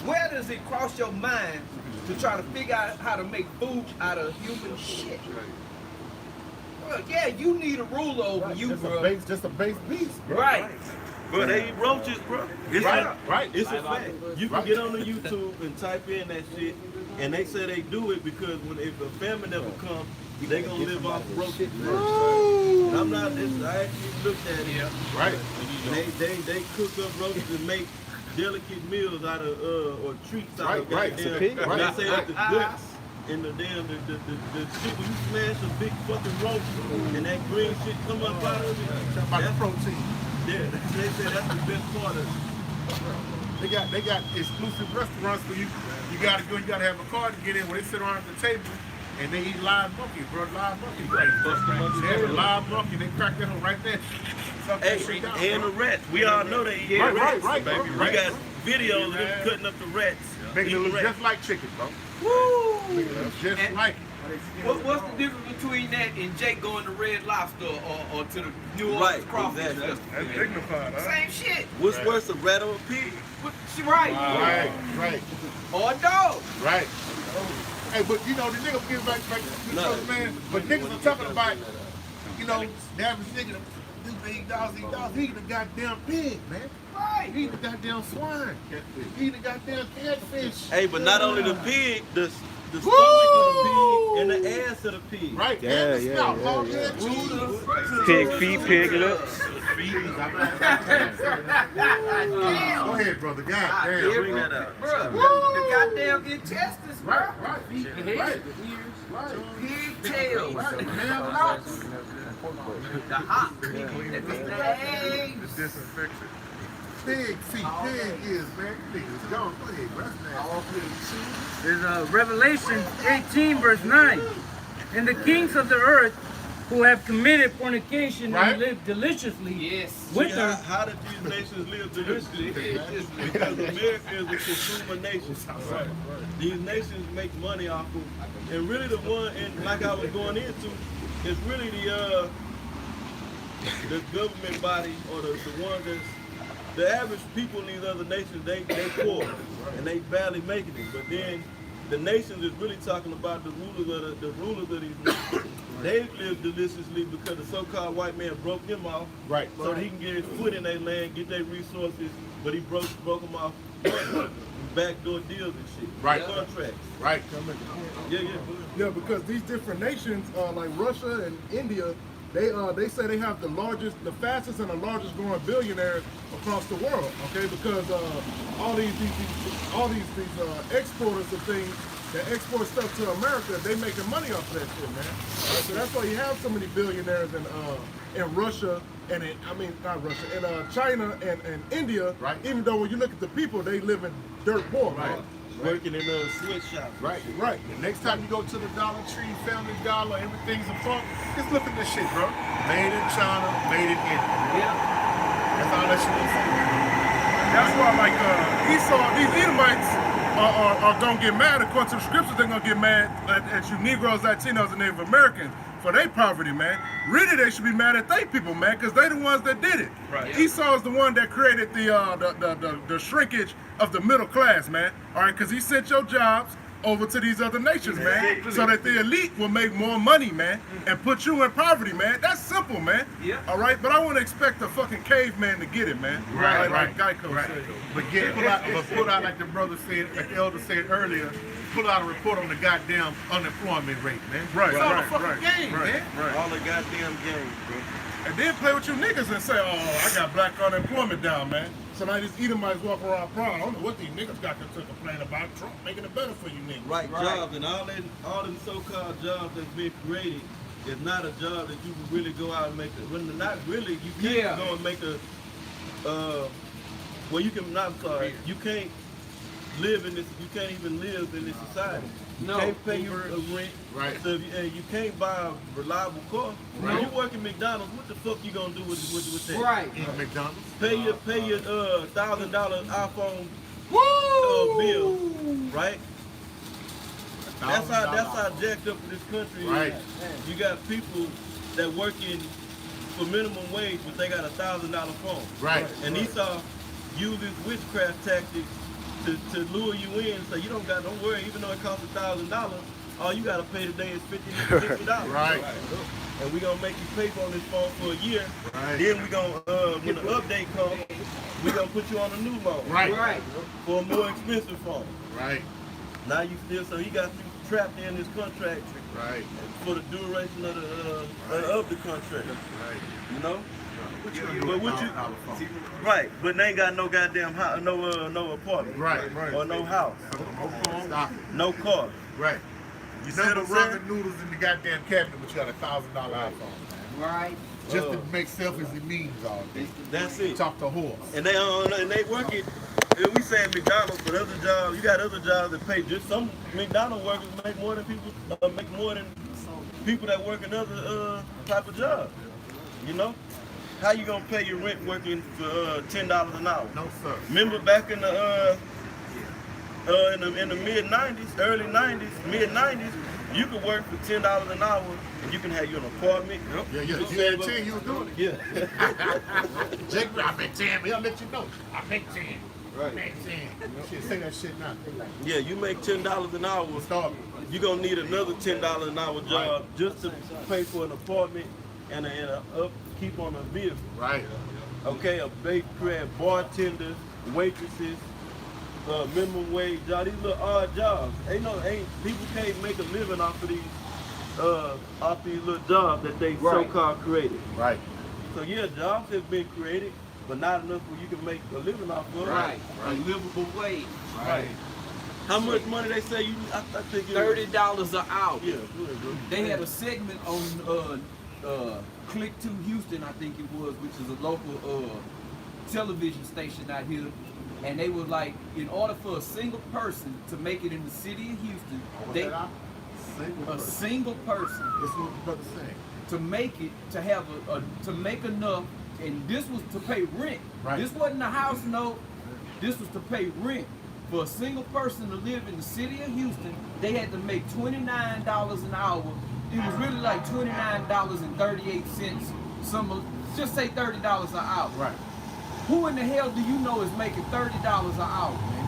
where does it cross your mind to try to figure out how to make food out of human shit? Well, yeah, you need a ruler over you, bro. Just a base beast, bro. Right. Bro, they eat roaches, bro. It's Right. It's a fact. You can get on the YouTube and type in that shit, and they say they do it because if a famine ever comes, they gonna live off roaches. And I'm not. I actually looked at it. Right. They cook up roaches and make delicate meals out of or treats out of Right. goddamn. It's a pig. They Right. say that the guts and the damn the shit when you smash a big fucking roach and that green shit come up out of it. Talk about the That's- protein. Yeah, they say that's the best part of it. They got exclusive restaurants where you gotta go, you gotta have a card to get in where they sit around at the table and they eat live monkey, bro. Live monkey. They have a live monkey, they crack that one right there. Hey, and the rats. We all know they eat rats. Right, Baby. bro. We got videos of them cutting up the rats. Making it eating look rats. just like chicken, bro. Woo! Just And- like. What's the difference between that and Jake going to Red Lobster or to the New Orleans Right, Crawfish exactly. Festival? That's dignified, huh? Same shit. What's worse, a rat or a pig? She right. Right. Or a dog. Right. Hey, but you know, the niggas get back to the show, man. But niggas are talking about, you know, the average nigga, this eat dogs, he eat the goddamn pig, man. Right. He eat the goddamn swine. He eat the goddamn catfish. Hey, but not only the pig, the stomach of the pig and the ass of the pig. Right, and the snout, long head cheese. Pig feet, pig lips. Go ahead, brother. God damn. Bring that out. Bruh, the goddamn intestines, bro. Right. Pigtails. The hot. The eggs. Disinfection. Pig feet, pig ears, man. Niggas gone. Go ahead, bro. That's nasty. There's Revelation 18, verse 9. And the kings of the earth who have committed fornication Right. and lived deliciously Yes. with See, her. how did these nations live deliciously? Because America is a consumer nation. These nations make money off of, and really the one, and like I was going into, is really the government body or the one that's the average people in these other nations. They poor and they barely making it. But then the nations is really talking about the rulers of these nations. They live deliciously because the so-called white man broke them off, Right. so that he can get his foot in their land, get their resources, but he broke them off backdoor deals and shit. Right. Contracts. Right. Yeah. Yeah, because these different nations, like Russia and India, they say they have the fastest and the largest growing billionaires across the world. Okay, because all these exporters of things that export stuff to America, they making money off of that shit, man. So that's why you have so many billionaires in Russia and not Russia, in China and India. Right. Even though when you look at the people, they live in dirt poor. Right. Working in a sweatshop. Right. Right. The next time you go to the Dollar Tree, Family Dollar, everything's a funk. Just look at this shit, bro. Made in China, made in India. Yeah. That's all that shit is. That's why, like Esau, these Edomites are gonna get mad. According to the scriptures, they're gonna get mad at you Negroes, Latinos, and Native Americans for their poverty, man. Really, they should be mad at they people, man, because they the ones that did it. Right. Esau is the one that created the shrinkage of the middle class, man. All right, because he sent your jobs over to these other nations, man, so that the elite will make more money, man, and put you in poverty, man. That's simple, man. Yeah. All right, but I wouldn't expect a fucking caveman to get it, man. Right, Like right. Geico Right. said. But pull out like the brother said, like the elder said earlier, pull out a report on the goddamn unemployment rate, man. Right, It's all right, a fucking right, game, right, man. right. All the goddamn games, bro. And then play with you niggas and say, oh, I got black unemployment down, man. So now these Edomites walk around proud. I don't know what these niggas got to complain about. Trump making it better for you niggas. Right, jobs and all them so-called jobs that's been created is not a job that you can really go out and make it. When not really, you can't go and make a. Well, you can. Not sorry, you can't live in this. You can't even live in this society. You can't pay your rent. Right. So you can't buy a reliable car. When you work at McDonald's, what the fuck you gonna do with that? Right. Eat McDonald's. Pay your $1,000 iPhone bill, right? That's how jacked up this country is. Right. You got people that working for minimum wage, but they got $1,000 phone. Right. And Esau use this witchcraft tactic to lure you in. So you don't worry, even though it costs $1,000, all you gotta pay today is $50. Right. And we gonna make you pay for this phone for a year. Right. Then we gonna when the update comes, we gonna put you on a new phone. Right. Right. For a more expensive phone. Right. Now you so he got you trapped in this contract Right. for the duration of the contract. Right. You know? What you gonna do But with what you $1,000 phone? right, but they ain't got no goddamn house, no apartment. Right. Or no house. Stop it. No car. Right. You see what never I'm run saying? the noodles in the goddamn cabinet, but you got $1,000 iPhone, man. Right. Just to make selfies and memes all day. That's it. Talk to horse. And they work it. And we saying McDonald's, but other jobs, you got other jobs that pay just some McDonald's workers make more than people that work in other type of jobs. You know? How you gonna pay your rent working for $10 an hour? No, sir. Remember back in the mid-90s, early 90s, mid-90s, you could work for $10 an hour and you can have you an apartment. Yeah. You had 10, you was doing it. Yeah. Jake, I make 10, he'll let you know. I make 10. Right. I make 10. Shit, say that shit now. Yeah, you make $10 an hour. Start. You're gonna need another $10 an hour job just to pay for an apartment and a upkeep on a vehicle. Right. Okay, a bakery, bartenders, waitresses, minimum wage job. These little odd jobs. People can't make a living off of these little jobs that they so-called created. Right. So yeah, jobs have been created, but not enough where you can make a living off of. Right. A livable wage. Right. How much money they say you? I think $30 an hour. Yeah, good, bro. They had a segment on Click 2 Houston, I think it was, which is a local television station out here. And they were like, in order for a single person to make it in the city of Houston, a single person. This is what the brother saying. to make it, to have to make enough, and this was to pay rent. Right. This wasn't a house note. This was to pay rent. For a single person to live in the city of Houston, they had to make $29 an hour. It was really like $29.38. Just say $30 an hour. Right. Who in the hell do you know is making $30 an hour, man?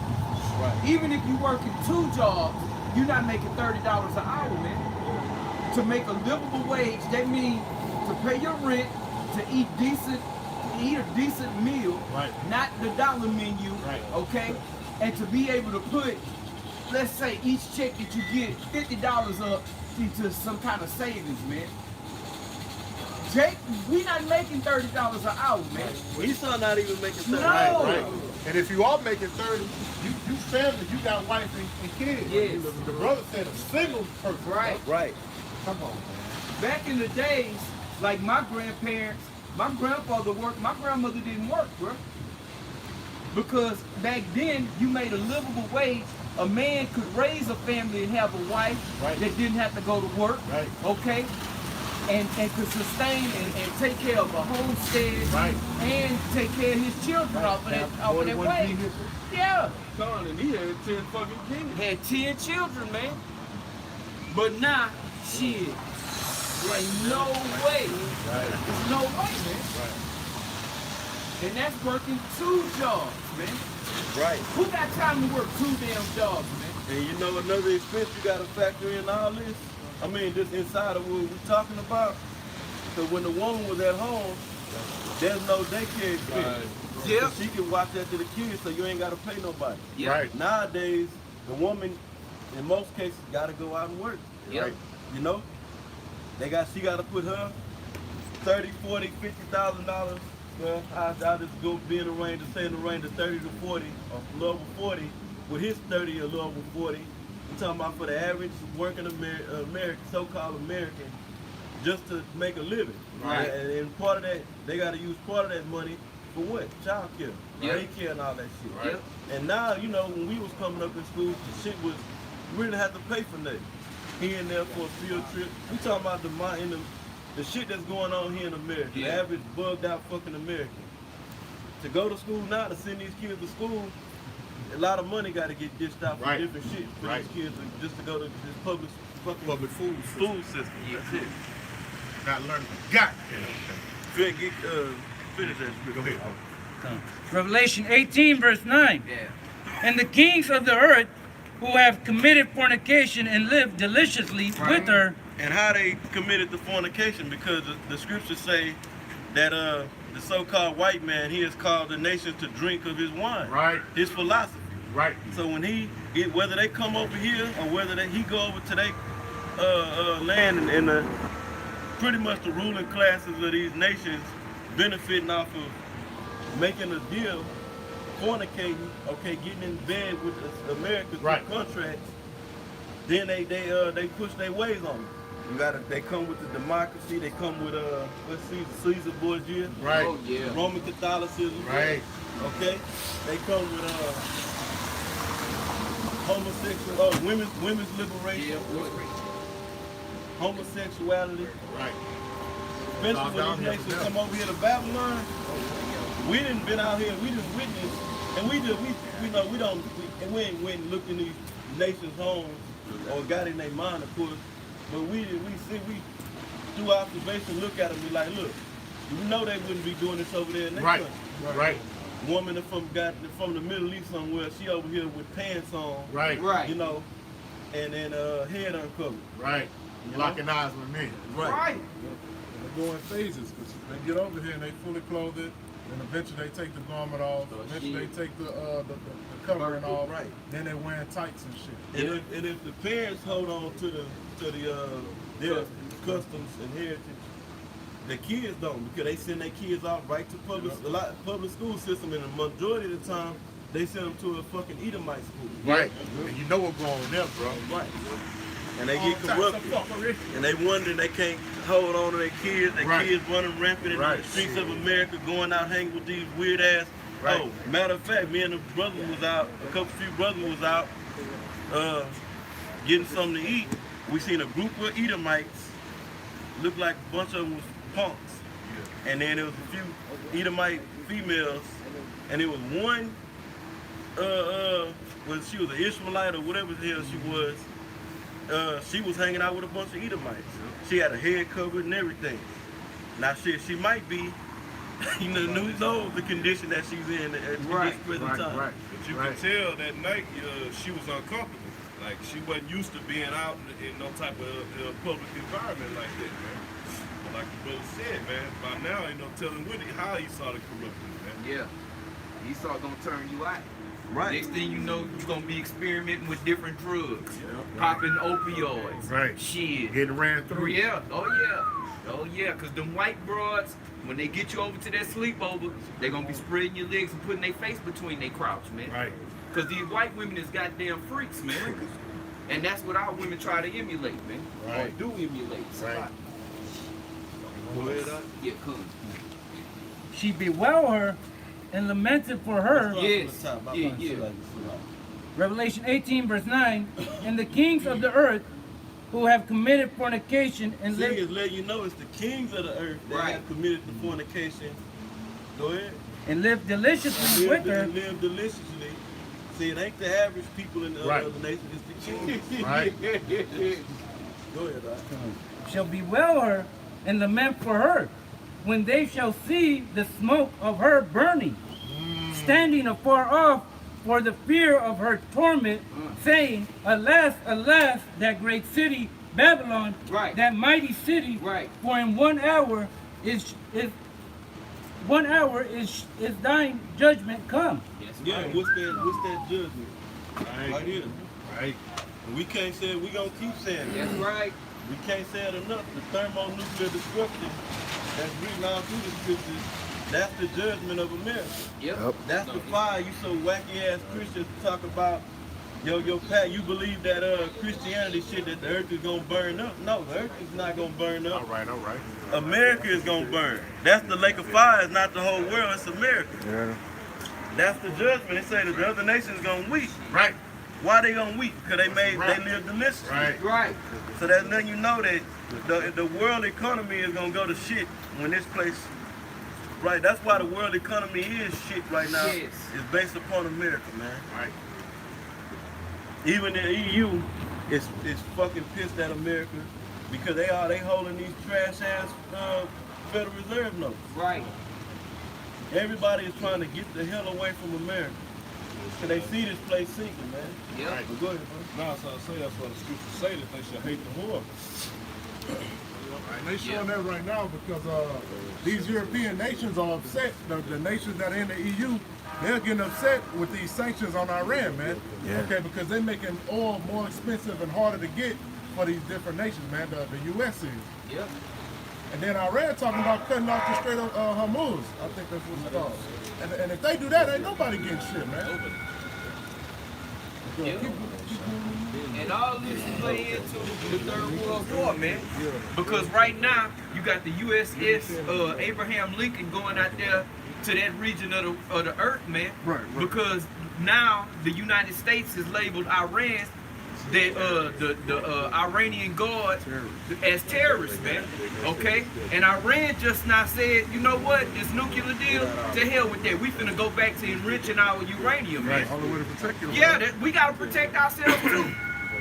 Right. Even if you working 2 jobs, you're not making $30 an hour, man. To make a livable wage, that means to pay your rent, to eat a decent meal, right, not the dollar menu, right, okay? And to be able to put, let's say each check that you get, $50 up into some kind of savings, man. Jake, we not making $30 an hour, man. Esau not even making 30. No. Right. And if you are making 30, you family, you got wife and kids. Yes. The brother said a single person. Right. Right. Come on, man. Back in the days, like my grandparents, my grandfather worked, my grandmother didn't work, bro. Because back then, you made a livable wage. A man could raise a family and have a wife right, that didn't have to go to work, right, okay? And could sustain and take care of a homestead, right, and take care of his children off of that wage. Yeah. Con, and he had 10 fucking kids. Had 10 children, man. But now, shit, like no way. right. There's no way, man. Right. And that's working 2 jobs, man. Right. Who got time to work 2 damn jobs, man? And you know another expense you got to factor in all this? I mean, just inside of what we're talking about. So when the woman was at home, there's no daycare expense. Yeah. So she can watch after the kids, so you ain't got to pay nobody. Yeah. Right. Nowadays, the woman, in most cases, got to go out and work. Yeah. Right? You know? She got to put her $30,000, $40,000, $50,000. Well, I'll just go be in the range, say in the range of 30 to 40, or a little over 40, with his 30 or a little over 40. I'm talking about for the average working American, so-called American, just to make a living. Right. And part of that, they got to use part of that money for what? Child care, Yeah. daycare, and all that shit. Right. And now, you know, when we was coming up in school, the shit was, we didn't have to pay for nothing. Here and there for a field trip. We talking about the shit that's going on here in America, the average bugged out fucking American. To go to school now, to send these kids to school, a lot of money got to get dished out for Right. different shit for Right. these kids just to go to this public food system. That's it. Not learning. Got Finish that. Go ahead. Revelation 18, verse 9. Yeah. And the kings of the earth who have committed fornication and lived deliciously with her. And how they committed the fornication, because the scriptures say that the so-called white man, he has called the nation to drink of his wine. Right. His philosophy. Right. So when whether they come over here or whether he go over to their land and pretty much the ruling classes of these nations benefiting off of making a deal, fornicating, okay, getting in bed with America through contracts, then they push their ways on them. They come with the democracy, they come with Caesar Borgia, right? Oh, yeah. Roman Catholicism, right? Okay, they come with homosexual, women's liberation, homosexuality, right? Especially when these nations come over here to Babylon, we didn't been out here, we just witnessed, and we ain't went and looked in these nations' homes or got in their mind, of course. But we through observation look at them and be like, look, we know they wouldn't be doing this over there in their country. Right. Woman from the Middle East somewhere, she over here with pants on. Right. You know, and then head uncovered. Right. Locking eyes with me. Right. They go in phases, because they get over here and they fully clothed, and eventually they take the garment off. Eventually they take the covering off. Right. Then they're wearing tights and shit. And if the parents hold on to their customs and heritage, the kids don't, because they send their kids off right to public school system, and the majority of the time they send them to a fucking Edomite school. Right. And you know what's going on there, bro. Right. And they get corrupted. And they wonder they can't hold on to their kids. Their kids running rampant in the streets of America, going out hanging with these weird ass. Right. Oh, matter of fact, me and the brother was out, few brothers was out getting something to eat. We seen a group of Edomites looked like a bunch of them was punks. And then there was a few Edomite females, and it was one, well, she was an Ishmaelite or whatever the hell she was. She was hanging out with a bunch of Edomites. She had a head covered and everything. Now shit, she might be, you know, who knows the condition that she's in at this present time. But you could tell that night she was uncomfortable. Like she wasn't used to being out in no type of public environment like that, man. But like the brother said, man, by now ain't no telling how he saw the corruption, man. Yeah. Esau gonna turn you out. Right. Next thing you know, you're gonna be experimenting with different drugs, popping opioids, shit, Getting ran through. Yeah, oh yeah, cause them white broads, when they get you over to that sleepover, they gonna be spreading your legs and putting their face between their crotch, man. Right. Cause these white women is goddamn freaks, man. And that's what our women try to emulate, man. Right. Or do emulate. Right. Go ahead, Yeah, come. She bewailed her and lamented for her. Yes. Yeah. Revelation 18 verse 9. And the kings of the earth who have committed fornication and See, lived. it's letting you know it's the kings of the earth that have committed the fornication. Go ahead. And lived deliciously with her. And live deliciously. See, it ain't the average people in the other nations, it's the kings. Right. Go ahead, Doc. Shall bewail her and lament for her, when they shall see the smoke of her burning, standing afar off for the fear of her torment, saying, Alas, alas, that great city, Babylon, that mighty city, for in 1 hour is thine judgment come. Yeah, what's that judgment? Right here. Right. And we can't say it, we gonna keep saying it. That's right. We can't say it enough. The thermonuclear destruction that's written all through the scriptures, that's the judgment of America. Yep. That's the fire you so wacky ass Christians talk about. Yo, Pat, you believe that Christianity shit that the earth is gonna burn up? No, the earth is not gonna burn up. All right. America is gonna burn. That's the lake of fire. It's not the whole world. It's America. Yeah. That's the judgment. They say that the other nations gonna weep. Right. Why they gonna weep? Because they live deliciously. Right. So that's letting you know that the world economy is gonna go to shit when this place. Right. That's why the world economy is shit right now. Yes. It's based upon America, man. Right. Even the EU is fucking pissed at America because they holding these trash ass Federal Reserve notes. Right. Everybody is trying to get the hell away from America. Cause they see this place sinking, man. Yeah. Right. But go ahead, bro. No, so I say that's why the scriptures say that they should hate the whore. And they showing that right now because these European nations are upset. The nations that are in the EU, they're getting upset with these sanctions on Iran, man. Yeah. Okay, because they're making oil more expensive and harder to get for these different nations, man. The U.S. is. Yep. And then Iran talking about cutting off the Strait of Hormuz. I think that's what it's called. And if they do that, ain't nobody getting shit, man. Yep. And all this play into the Third World War, man. Because right now, you got the USS Abraham Lincoln going out there to that region of the earth, man. Right. Because now the United States is labeled Iran, the Iranian Guard, as terrorists, man. Okay? And Iran just now said, you know what, this nuclear deal, to hell with that. We finna go back to enriching our uranium, man. Only way to protect you. Yeah, we gotta protect ourselves too.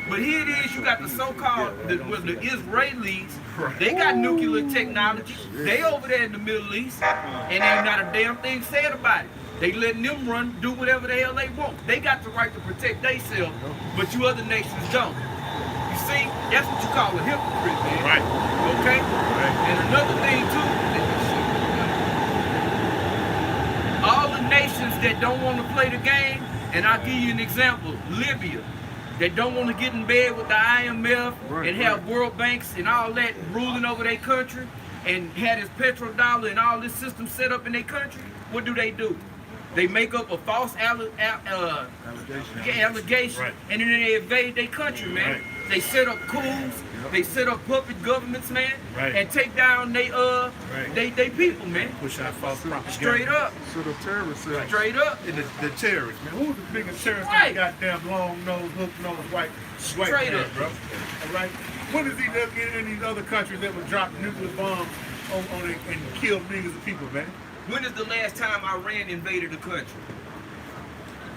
But here it is, you got the so-called, the Israelis, they got nuclear technology. They over there in the Middle East, and ain't not a damn thing said about it. They letting them do whatever the hell they want. They got the right to protect themselves, but you other nations don't. You see, that's what you call a hypocrite, man. Right. Okay? Right. And another thing too, all the nations that don't want to play the game, and I'll give you an example, Libya. They don't want to get in bed with the IMF and have world banks and all that ruling over their country and have this petrodollar and all this system set up in their country. What do? They make up a false allegation, Right. and then they invade their country, man. Right. They set up coups, they set up puppet governments, man, Right. and take down they people, man. Push out false propaganda. Straight up. So the terrorists say, Straight up. And the terrorists, man. Who's the biggest terrorist? Right. Goddamn long nose, hook nose, white Straight man, up. bro. All right. When is he in these other countries that would drop nuclear bombs on it and kill millions of people, man? When is the last time Iran invaded a country?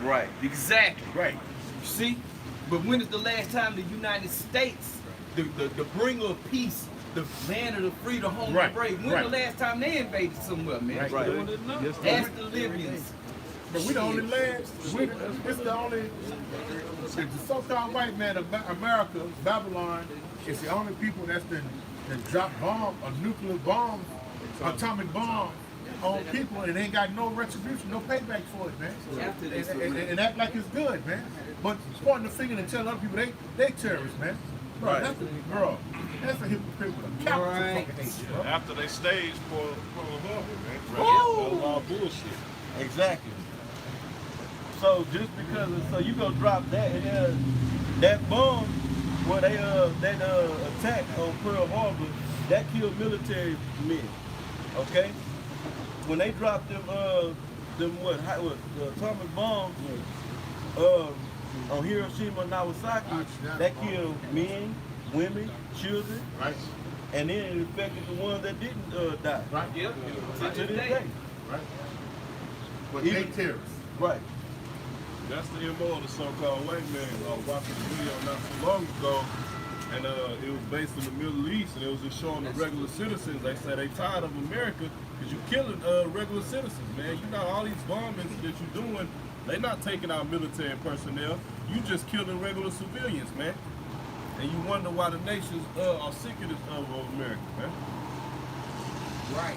Right. Exactly. Right. You see? But when is the last time the United States, the bringer of peace, the land of the free, the home of the brave, when the last time they invaded somewhere, man? Right. Ask the Libyans. But we the only land, it's the only, the so-called white man of America, Babylon, is the only people that's been dropped a nuclear bomb, atomic bomb on people, and they ain't got no retribution, no payback for it, man. And act like it's good, man. But pointing the finger and telling other people they terrorists, man. Bro, that's a hypocrite with a capital fucking hate, bro. After they staged Pearl Harbor, man. Woo! All bullshit. Exactly. So just because so you gonna drop that and that bomb where they that attack on Pearl Harbor, that killed military men. Okay? When they dropped them atomic bombs on Hiroshima and Nagasaki, that killed men, women, children, Right. and then it affected the ones that didn't die. Right. Yep. To this day. Right. But they terrorists. Right. That's the MO of the so-called white man. I was watching a video not so long ago, and it was based in the Middle East, and it was just showing the regular citizens. They say they tired of America because you're killing regular citizens, man. You know, all these bombings that you're doing, they not taking out military personnel. You just killing regular civilians, man. And you wonder why the nations are sick of this of America, man. Right.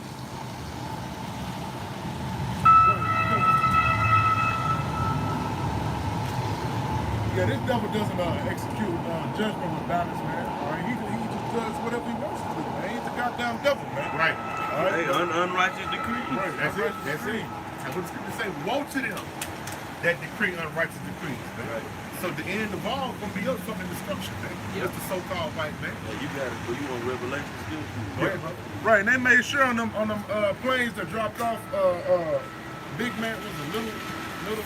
Yeah, this devil doesn't execute judgment with balance, man. All right, he just does whatever he wants to do, man. He's a goddamn devil, man. Right. All right, Unrighteous decree. right. That's it. That's it. And what the scripture say, woe to them that decree unrighteous decrees, man. Right. So the end of all is gonna be up from the destruction, man. That's the so-called white man. Yeah, you got it. You want Revelation still? Yeah, bro. Right, and they made sure on them planes that dropped off, big man was a little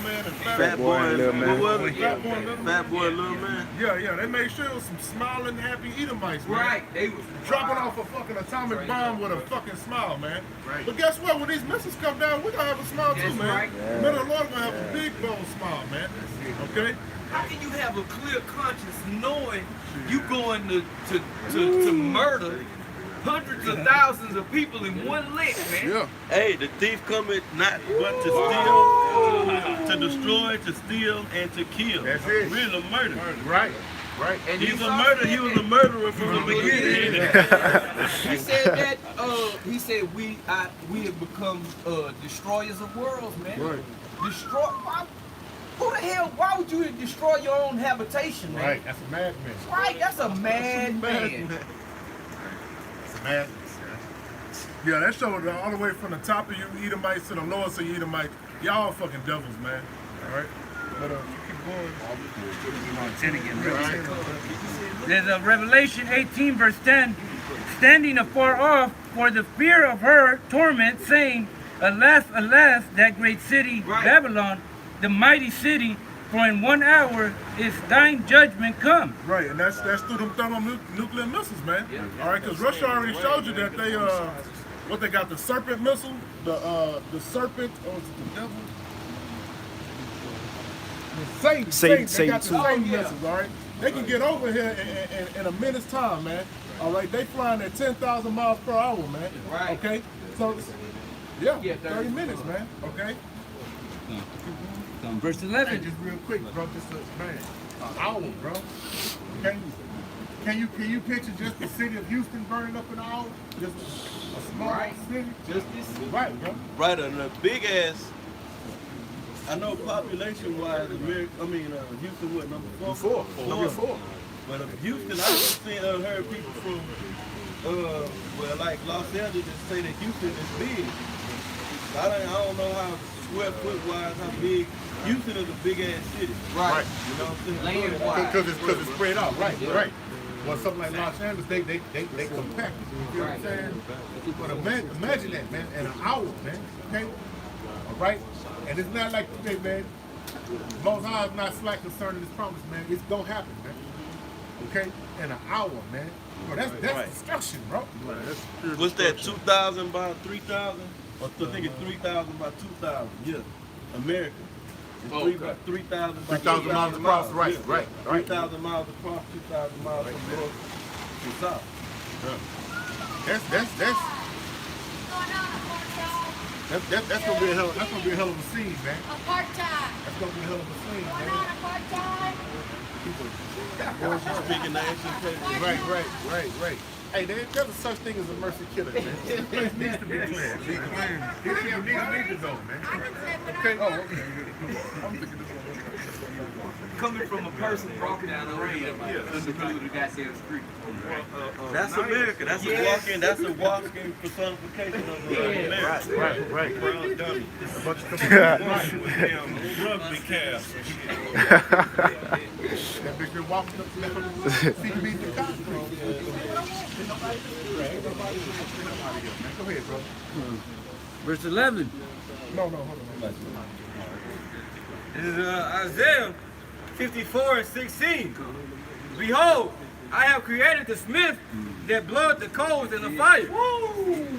man and Fat boy and little man. What was it? Fat boy and little man. Fat boy, little man. Yeah, they made sure it was some smiling, happy Edomites, man. Right. They was Dropping off a fucking atomic bomb with a fucking smile, man. Right. But guess what? When these missiles come down, we're gonna have a smile too, That's man. right. The middle of the Lord gonna have a big bold smile, man. Okay? How can you have a clear conscience knowing you going to murder hundreds of thousands of people in one lick, man? Yeah. Hey, the thief cometh not but to steal, to destroy, to steal, and to kill. That's it. Really murder. Right. Right. And He's a Esau murderer. said He was that. a murderer from the beginning. He said that. He said we have become destroyers of worlds, man. Right. Destroy. Who the hell? Why would you destroy your own habitation, man? Right. That's a madman. Right. That's a madman. It's madness, man. Yeah, that showed all the way from the top of you Edomites to the lowest of you Edomites. Y'all fucking devils, man. All right? But keep going. There's a Revelation 18 verse 10, standing afar off for the fear of her torment, saying, Alas, alas, that great city, Right. Babylon, the mighty city, for in 1 hour is thine judgment come. Right, and that's through them thermonuclear missiles, man. Yeah. All right, because Russia already showed you that they what they got, the serpent missile, the serpent, or is it the devil? The Satan. They got the Satan missiles, all right? They can get over here in a minute's time, man. All right, they flying at 10,000 miles per hour, man. Right. Okay, so yeah, Yeah, 30 minutes, man. Okay. Verse Hey, 11. just real quick, bro. Just man, an hour, bro. Can you picture just the city of Houston burning up in an hour? Just a small Right. city. Just this. Right, bro. Right, and a big ass. I know population-wise, Houston what, number 4? Number four. But Houston, I've heard people from, like Los Angeles say that Houston is big. I don't know how square foot wise, how big. Houston is a big ass city. Right. You know what I'm saying? Land-wide. Because it's spread out. Right. Yeah. Right. Well, something like Los Angeles, they compact. You feel what I'm saying? But imagine that, man, in an hour, man. Okay? All right? And it's not like today, man. Most High is not slack concerning this promise, man. It's gonna happen, man. okay, in an hour, man. Bro, that's Right. destruction, bro. What's that? 2,000 by 3,000, or I think it's 3,000 by 2,000. Yeah, America. It's Oh, 3,000 by 3,000 miles across, right, Yeah. right, right. 3,000 miles across, 2,000 miles from north to south. That's gonna be a hell. That's gonna be a hell of a scene, man. Apartheid. That's gonna be a hell of a scene, Going man. on apartheid. Speaking the ancient paper. Right. Hey, there's a such thing as a mercy killer, man. This place needs to be cleared. These people need to go, man. Okay. Oh, okay. I'm thinking this one. Coming from a person walking down the lane in the middle of the goddamn street. That's America. That's a walk-in. That's a walk-in personification of America. Right. Brown dummy. A bunch of Rugby calves. that bitch been walking up to that CB the cops, bro. Go ahead, bro. Verse 11. No, hold on. This is Isaiah 54:16. Behold, I have created the smith that bloweth the coals in the fire,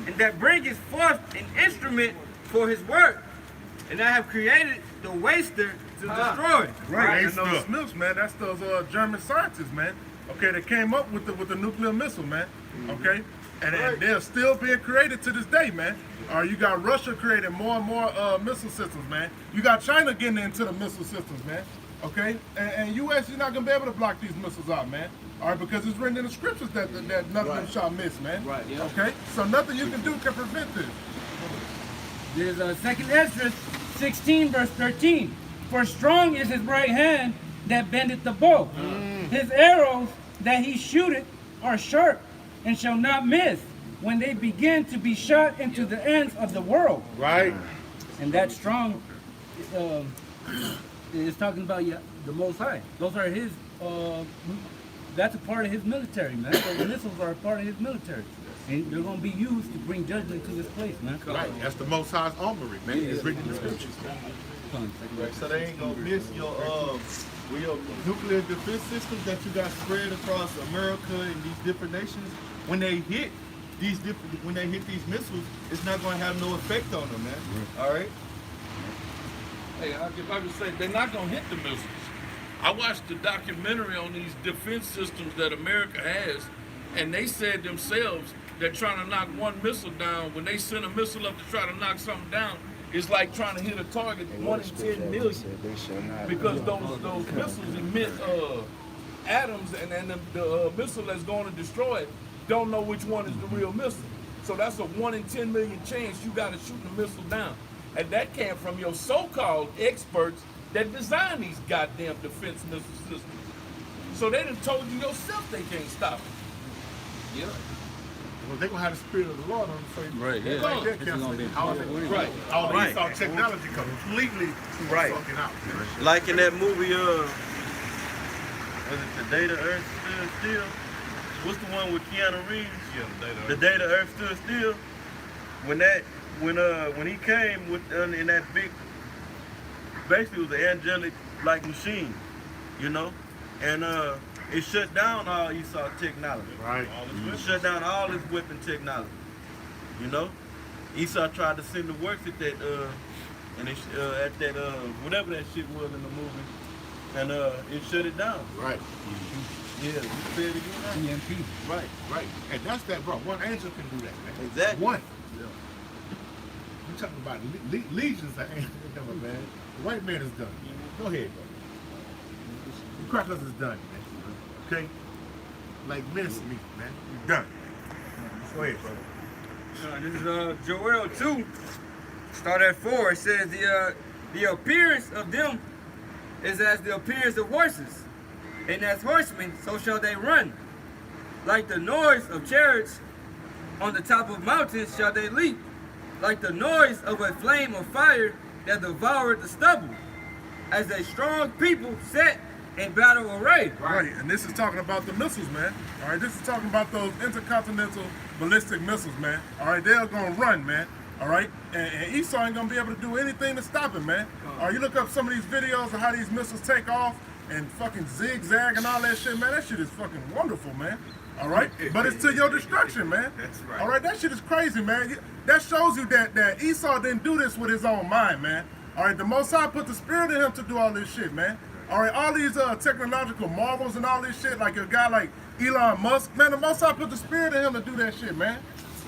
and that bringeth forth an instrument for his work. And I have created the waster to destroy. Right, and those Smiths, man, that's those German scientists, man. Okay, that came up with the nuclear missile, man. Okay, and they're still being created to this day, man. You got Russia creating more and more missile systems, man. You got China getting into the missile systems, man. Okay, and U.S. you're not gonna be able to block these missiles out, man. All right, because it's written in the scriptures that none of them shall miss, man. Right, yeah. Okay, so nothing you can do can prevent this. There's 2nd Esdras 16 verse 13. For strong is his right hand that bendeth the bow. His arrows that he shooteth are sharp and shall not miss when they begin to be shot into the ends of the world. Right. And that strong is talking about the Most High. Those are his, that's a part of his military, man. Those missiles are a part of his military. And they're going to be used to bring judgment to this place, man. Right, that's the Most High's armory, man. It's written in the scriptures. So they ain't gonna miss your nuclear defense systems that you got spread across America and these different nations. When they hit these missiles, it's not gonna have no effect on them, man. All right. Hey, if I could say, they're not going to hit the missiles. I watched the documentary on these defense systems that America has, and they said themselves that trying to knock one missile down, when they send a missile up to try to knock something down, it's like trying to hit a target 1 in 10 million. Because those missiles emit atoms, and then the missile that's going to destroy it don't know which one is the real missile. So that's a 1 in 10 million chance you got to shoot the missile down. And that came from your so-called experts that designed these goddamn defense missile systems. So they done told you yourself they can't stop it. Yeah. Well, they're going to have the spirit of the Lord on them. So Right, yeah. Like that cancel Right. All the Right. Esau technology completely fucking out. Like in that movie, was it The Day the Earth Stood Still? What's the one with Keanu Reeves? Yeah, The Day the Earth Stood Still. When he came with in that big, basically it was an angelic like machine, you know, and it shut down all Esau technology. Right. It shut down all his weapon technology. You know, Esau tried to send the works at that whatever that shit was in the movie, and it shut it down. Right. Yeah, you said it again. EMP. Right. And that's that, bro. One angel can do that, man. Exactly. One. We're talking about legions of angels, man. The white man is done. Go ahead, bro. The crackers is done, man. Okay? Like mince meat, man. You're done. Go ahead, bro. This is Joel 2. Start at 4. It says the appearance of them is as the appearance of horses, and as horsemen, so shall they run. Like the noise of chariots on the top of mountains shall they leap. Like the noise of a flame of fire that devoured the stubble. As a strong people set in battle array. Right, and this is talking about the missiles, man. All right, this is talking about those intercontinental ballistic missiles, man. All right, they're gonna run, man. All right, and Esau ain't gonna be able to do anything to stop it, man. You look up some of these videos of how these missiles take off. and fucking zigzag and all that shit, man. That shit is fucking wonderful, man. All right, but it's to your destruction, man. That's right. All right, that shit is crazy, man. That shows you that Esau didn't do this with his own mind, man. All right, the Most High put the spirit in him to do all this shit, man. All right, all these technological marvels and all this shit, like a guy like Elon Musk, man, the Most High put the spirit in him to do that shit, man.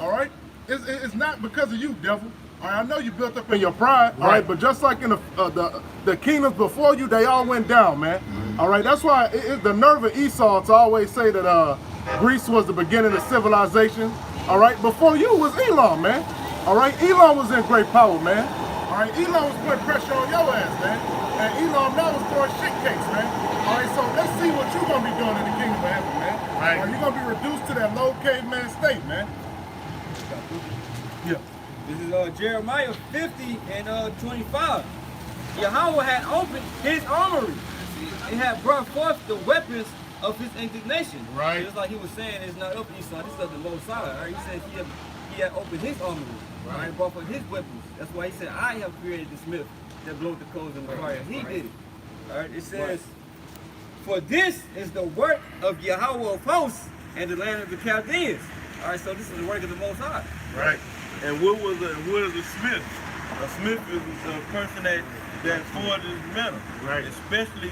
All right, it's not because of you, devil. All right, I know you built up in your pride, all right, but just like in the kingdoms before you, they all went down, man. All right, that's why it's the nerve of Esau to always say that Greece was the beginning of civilization. All right, before you was Elon, man. All right, Elon was in great power, man. All right, Elon was putting pressure on your ass, man. And Elon now was throwing shit cakes, man. All right, so let's see what you're gonna be doing in the kingdom of heaven, man. Right. All right, you're gonna be reduced to that low caveman state, man. Yeah. This is Jeremiah 50 and 25. Yahweh had opened his armory. It had brought forth the weapons of his indignation. Right. Just like he was saying, it's not up to Esau, this is of the Most High. Right? He said he had opened his armory. Right. And brought forth his weapons. That's why he said, I have created the smith that blowed the coals in the fire. He did it. All right. It says, for this is the work of Yahweh of hosts and the land of the Chaldeans. All right. So this is the work of the Most High. Right. And what is a smith? A smith is a person that forges metal. Right. Especially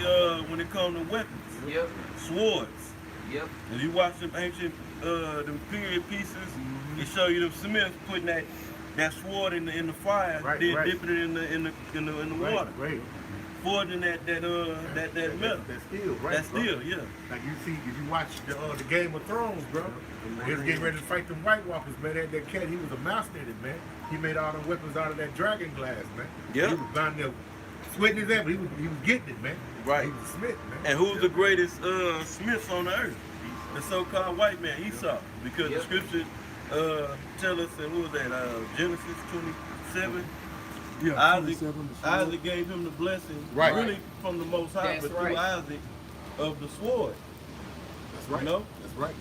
when it comes to weapons. Yep. Swords. Yep. If you watch them ancient them period pieces, it show you the smith putting that sword in the fire, Right, then right. dipping it in the water. Right. Forging that metal. That's steel, right? That's bro? steel, yeah. Like you see, if you watch the Game of Thrones, bro, they was getting ready to fight them White Walkers, man. That cat, he was a master at it, man. He made all the weapons out of that dragon glass, man. Yeah. He was down there sweating his ass, but he was getting it, man. Right. He was a smith, man. And who's the greatest smiths on the earth? The so-called white man, Esau. Because the scripture tell us, and what was that, Genesis 27? Yeah, Isaac gave him the blessing, Right. really from the Most High, That's but through Isaac of the sword. That's right. You know? That's right.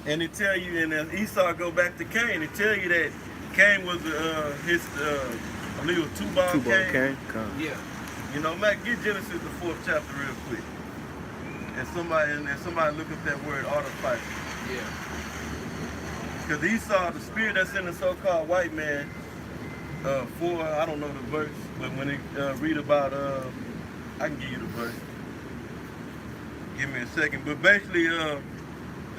And it tell you, and as Esau go back to Cain, it tell you that Cain was his, I believe it was Tubal Cain. Yeah. You know, Matt, get Genesis the 4th chapter real quick. And somebody look up that word artificer. Yeah. Because Esau, the spirit that's in the so-called white man, I don't know the verse, but when they read about, I can give you the verse. Give me a second. But basically, the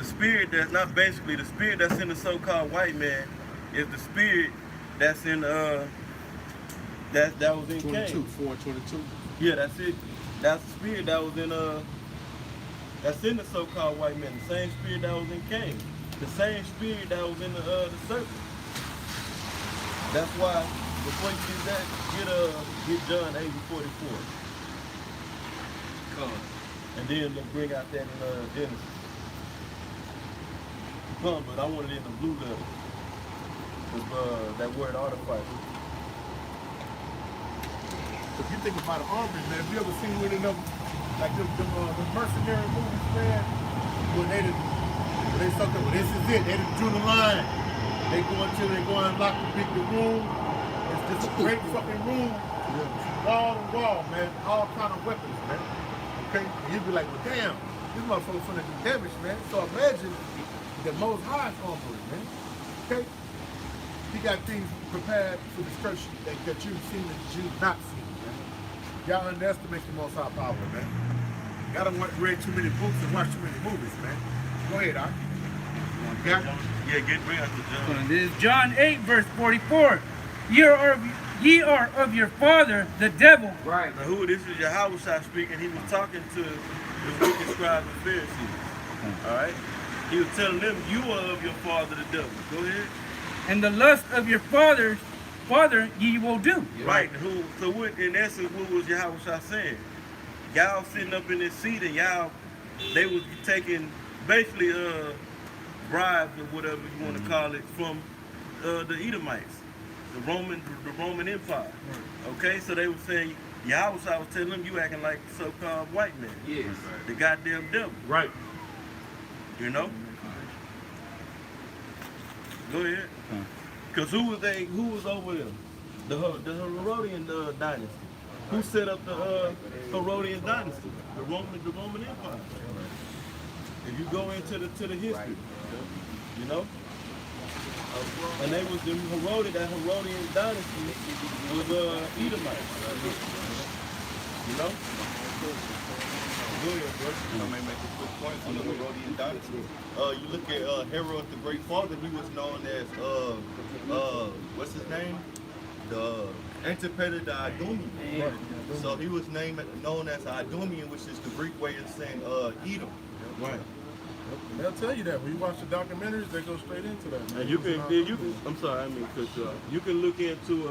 spirit the spirit that's in the so-called white man is the spirit that's in, that was in 22, Cain. 422. Yeah, that's it. That's the spirit that was in, that's in the so-called white man. The same spirit that was in Cain. The same spirit that was in the serpent. That's why, before you get that, get John 8:44. Come. And then let's bring out that in Genesis. Come, but I want it in the blue letter. With that word artificer. If you think about an army, man, have you ever seen one of them, like the mercenary movies, man? When they something, well, this is it. They done drew the line. They go and lock the room. It's just a great fucking room. Wall to wall, man. All kind of weapons, man. Okay? And you'd be like, well, damn, this motherfucker's finna do damage, man. So imagine the Most High's armory, man. Okay? He got things prepared for destruction that you've seen that you've not seen, man. Y'all underestimate the Most High power, man. Y'all don't read too many books and watch too many movies, man. Go ahead, Doc. Yeah, bring out the John. This is John 8, verse 44. Ye are of your father, the devil. Right. Now, this is Yahweh speaking. He was talking to the wicked scribes and Pharisees. All right? He was telling them, you are of your father, the devil. Go ahead. And the lust of your father ye will do. Right. So what, in essence, what was Yahweh saying? Y'all sitting up in this seat and they was taking basically bribes or whatever you want to call it from the Edomites, the Roman Empire. Okay, so they were saying, Yahweh was telling them, you acting like the so-called white man. Yes. The goddamn devil. Right. You know? Go ahead. Because who was over them? The Herodian dynasty. who set up the Herodian dynasty, the Roman Empire. If you go into the history, you know, and they was the Herodian dynasty was Edomites, you know. Go ahead, bro. I may make a quick point on the Herodian dynasty. You look at Herod the Great Father, he was known as what's his name? The Antipater the Idumean. Right. So he was known as Idumean, which is the Greek way of saying Edom. Right. They'll tell you that when you watch the documentaries, they go straight into that. And you can, I'm sorry, I mean, cause you can look into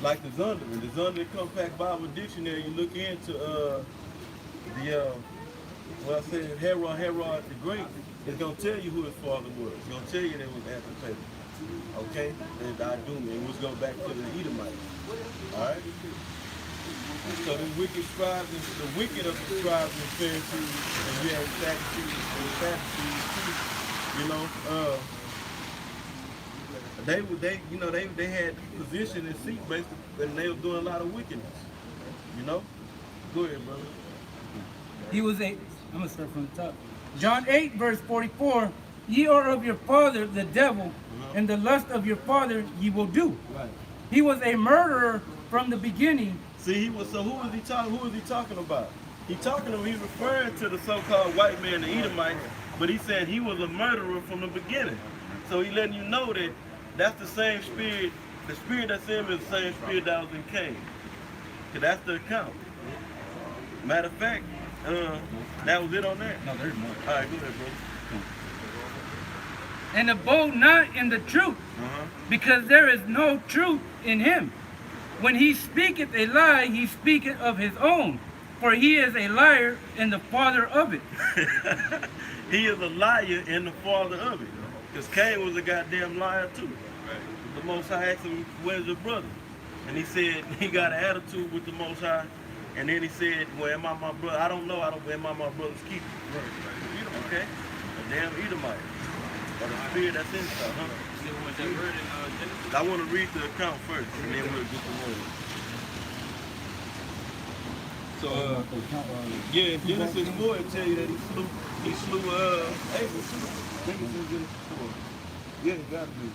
like the Zunder. When the Zunder Compact Bible Dictionary, you look into Herod the Great. It's gonna tell you who his father was. It's gonna tell you that it was Antipater. Okay, and Idumean, and let's go back to the Edomites. All right. So the wicked scribes, the wicked of the scribes and Pharisees, and you have Sadducees too. You know, they had position and seat based, and they were doing a lot of wickedness. You know. Go ahead, brother. He was I'm gonna start from the top. John 8, verse 44. Ye are of your father the devil, and the lust of your father ye will do. Right. He was a murderer from the beginning. See, who was he talking? Who was he talking about? He's referring to the so-called white man, the Edomites, but he said he was a murderer from the beginning. So he letting you know that that's the same spirit. The spirit that's in him is the same spirit that was in Cain. Cause that's the account. Matter of fact, that was it on that. No, there's more. All right, go ahead, bro. And abode not in the truth, because there is no truth in him. When he speaketh a lie, he speaketh of his own, for he is a liar and the father of it. He is a liar and the father of it. Because Cain was a goddamn liar too. Right. The Most High asked him, where's your brother? And he said he got an attitude with the Most High. And then he said, well, am I my brother? I don't know. Am I my brother's keeper? Right. Okay? A damn Edomite. Or the spirit that's inside, huh? I want to read the account first, and then we'll get the word. So, yeah, in Genesis 4, it tell you that he slew Abel. I think it's in Genesis 4. Yeah, it got to be.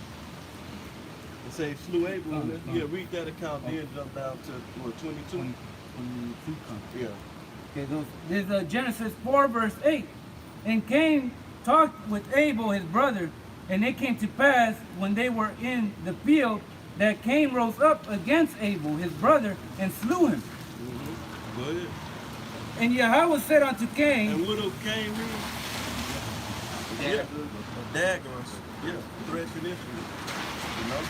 It say he slew Abel. Yeah, read that account, then jump down to what, 22? Yeah. Okay, there's Genesis 4, verse 8. And Cain talked with Abel, his brother, and it came to pass, when they were in the field, that Cain rose up against Abel, his brother, and slew him. Mm-hmm. Go ahead. And Yahweh said unto Cain, and what do Cain mean? Yeah, dagger. Yeah, threshing instrument. You know?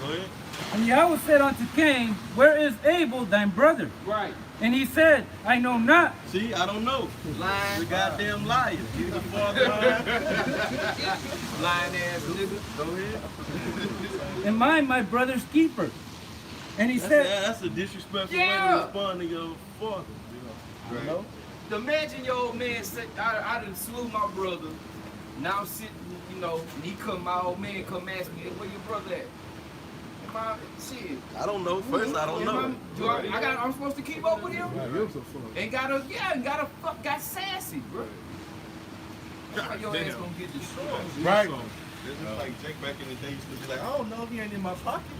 Go ahead. And Yahweh said unto Cain, where is Abel, thine brother? Right. And he said, I know not. See, I don't know. Lying. The goddamn liar. He's the father lying. Lying ass nigga. Go ahead. Am I my brother's keeper? And he said, that's a disrespectful way to respond to your father. You know? Imagine your old man say, I done slew my brother. Now I'm sitting, you know, and my old man come ask me, where your brother at? Shit. I don't know. First, I don't know. I'm supposed to keep up with him? And got sassy, bro. Your ass gonna get destroyed. Right. This is like Jake back in the day used to be like, I don't know, he ain't in my pocket.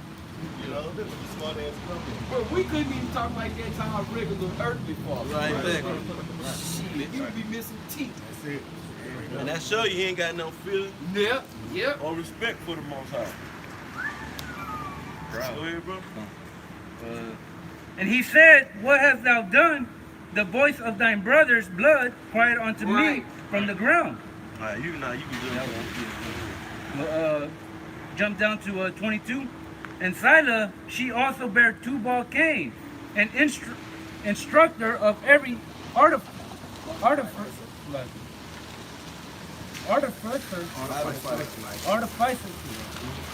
You know, this was a smart ass company. Bro, we couldn't even talk like that to our regular earthly father. Right, exactly. Shit, you would be missing teeth. That's it. And that show you he ain't got no feeling Yep. or respect for the Most High. Go ahead, bro. and he said, what hast thou done? The voice of thine brother's blood cried unto me from the ground. All right, you can do that. Jump down to 22. And Sila, she also bare Tubal Cain, an instructor of every artificer,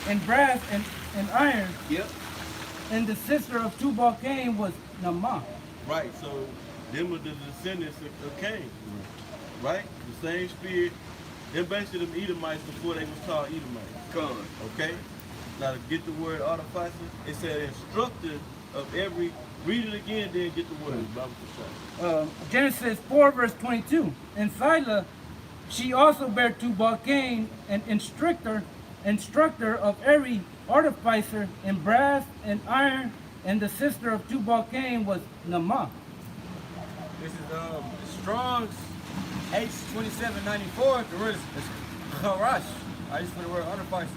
and brass and iron. Yep. And the sister of Tubal Cain was Naamah. Right, so them were the descendants of Cain. Right? The same spirit. They're basically them Edomites before they was called Edomites. Come. Okay? Now to get the word artificer, it said instructor of every. Read it again, then get the word. Genesis 4 verse 22. And Sila, she also bare Tubal Cain, an instructor of every artificer in brass and iron, and the sister of Tubal Cain was Naamah. This is Strong's H2794. The word is Kharash. I just put the word artificer.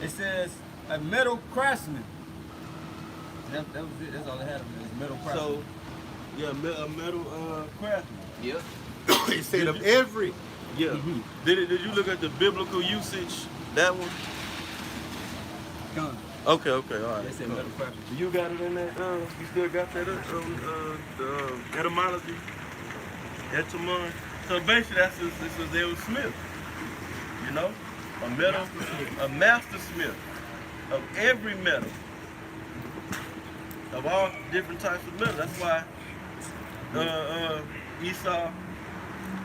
It says a metal craftsman. That was it. That's all they had. Was metal craftsman. So, yeah, a metal craftsman. Yep. He said of every. Yeah. Did you look at the biblical usage? That one. Gun. Okay, all right. They said metal craftsman. You got it in that? You still got that the etymology? Etymon. So basically, that's this was Edward Smith. You know, a master smith of every metal, of all different types of metal. That's why Esau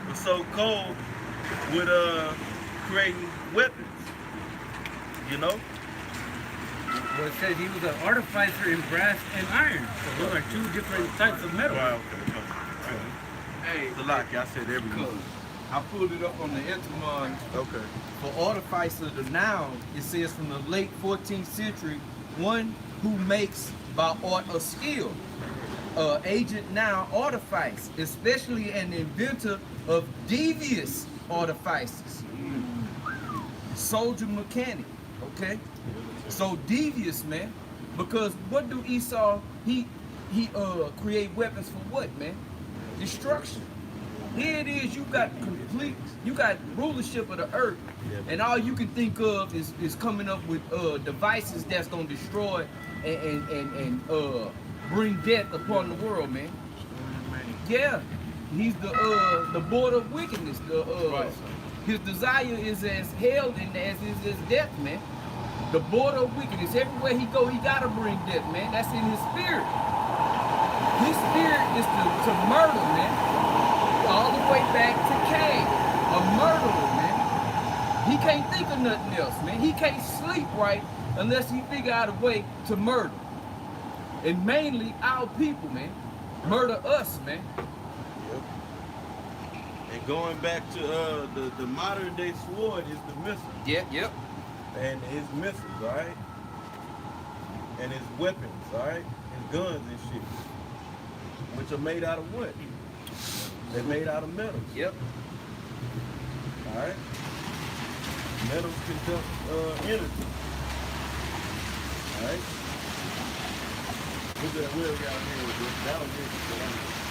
was so cold with creating weapons. You know. Well, it says he was an artificer in brass and iron. So those are two different types of metal. Wow, Hey, The lock, I said every. I pulled it up on the Etymon. Okay. For artificer, the noun, it says from the late 14th century, one who makes by art or skill. Agent noun, artifice, especially an inventor of devious artifices. Soldier mechanic, okay? So devious, man, because what do Esau, he create weapons for what, man? Destruction. Here it is, you got rulership of the earth, and all you can think of is coming up with devices that's gonna destroy and bring death upon the world, man. Yeah, he's the border of wickedness. His desire is as hell and as is his death, man. The border of wickedness. Everywhere he go, he gotta bring death, man. That's in his spirit. His spirit is to murder, man. All the way back to Cain, a murderer, man. He can't think of nothing else, man. He can't sleep right unless he figure out a way to murder. And mainly our people, man. Murder us, man. Yep. And going back to the modern day sword is the missile. Yep. And his missiles, alright? And his weapons, alright? His guns and shit. Which are made out of what? They're made out of metals. Yep. Alright? Metals conduct energy. Alright? Look at that wheel down here with this. That'll make it.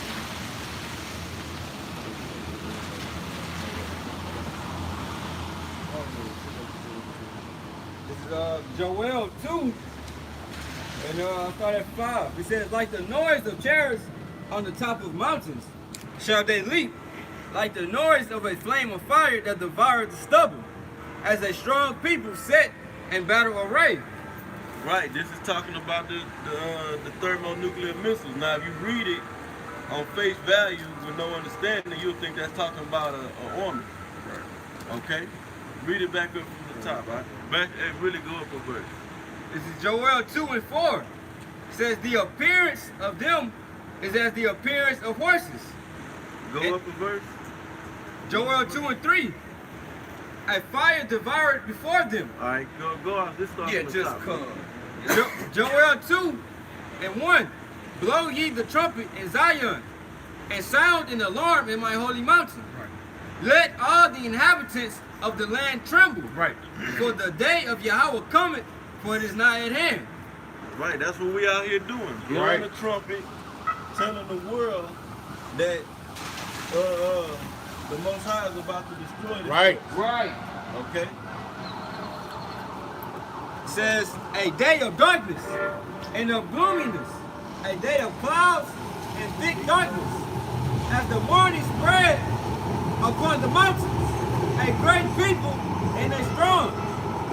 This is Joel 2, and I start at 5. It says, like the noise of chariots on the top of mountains shall they leap, like the noise of a flame of fire that devours the stubble, as a strong people set in battle array. Right, this is talking about the thermonuclear missiles. Now, if you read it on face value with no understanding, you'll think that's talking about an army. Right. Okay? Read it back up from the top, right? Back and really go up a verse. This is Joel 2 and 4. It says, the appearance of them is as the appearance of horses. Go up a verse. Joel 2 and 3. A fire devoured before them. All right, go on. This starts Yeah, from the just top. come. Joel 2 and 1. Blow ye the trumpet in Zion, and sound an alarm in my holy mountain. Right. Let all the inhabitants of the land tremble. Right. For the day of Yahweh cometh, for it is nigh at hand. Right, that's what we out here doing. Blowing Right. the trumpet, telling the world that the Most High is about to destroy this. Right. Right. Okay? It says, a day of darkness and of gloominess, a day of clouds and thick darkness, as the morning spread upon the mountains, a great people and a strong.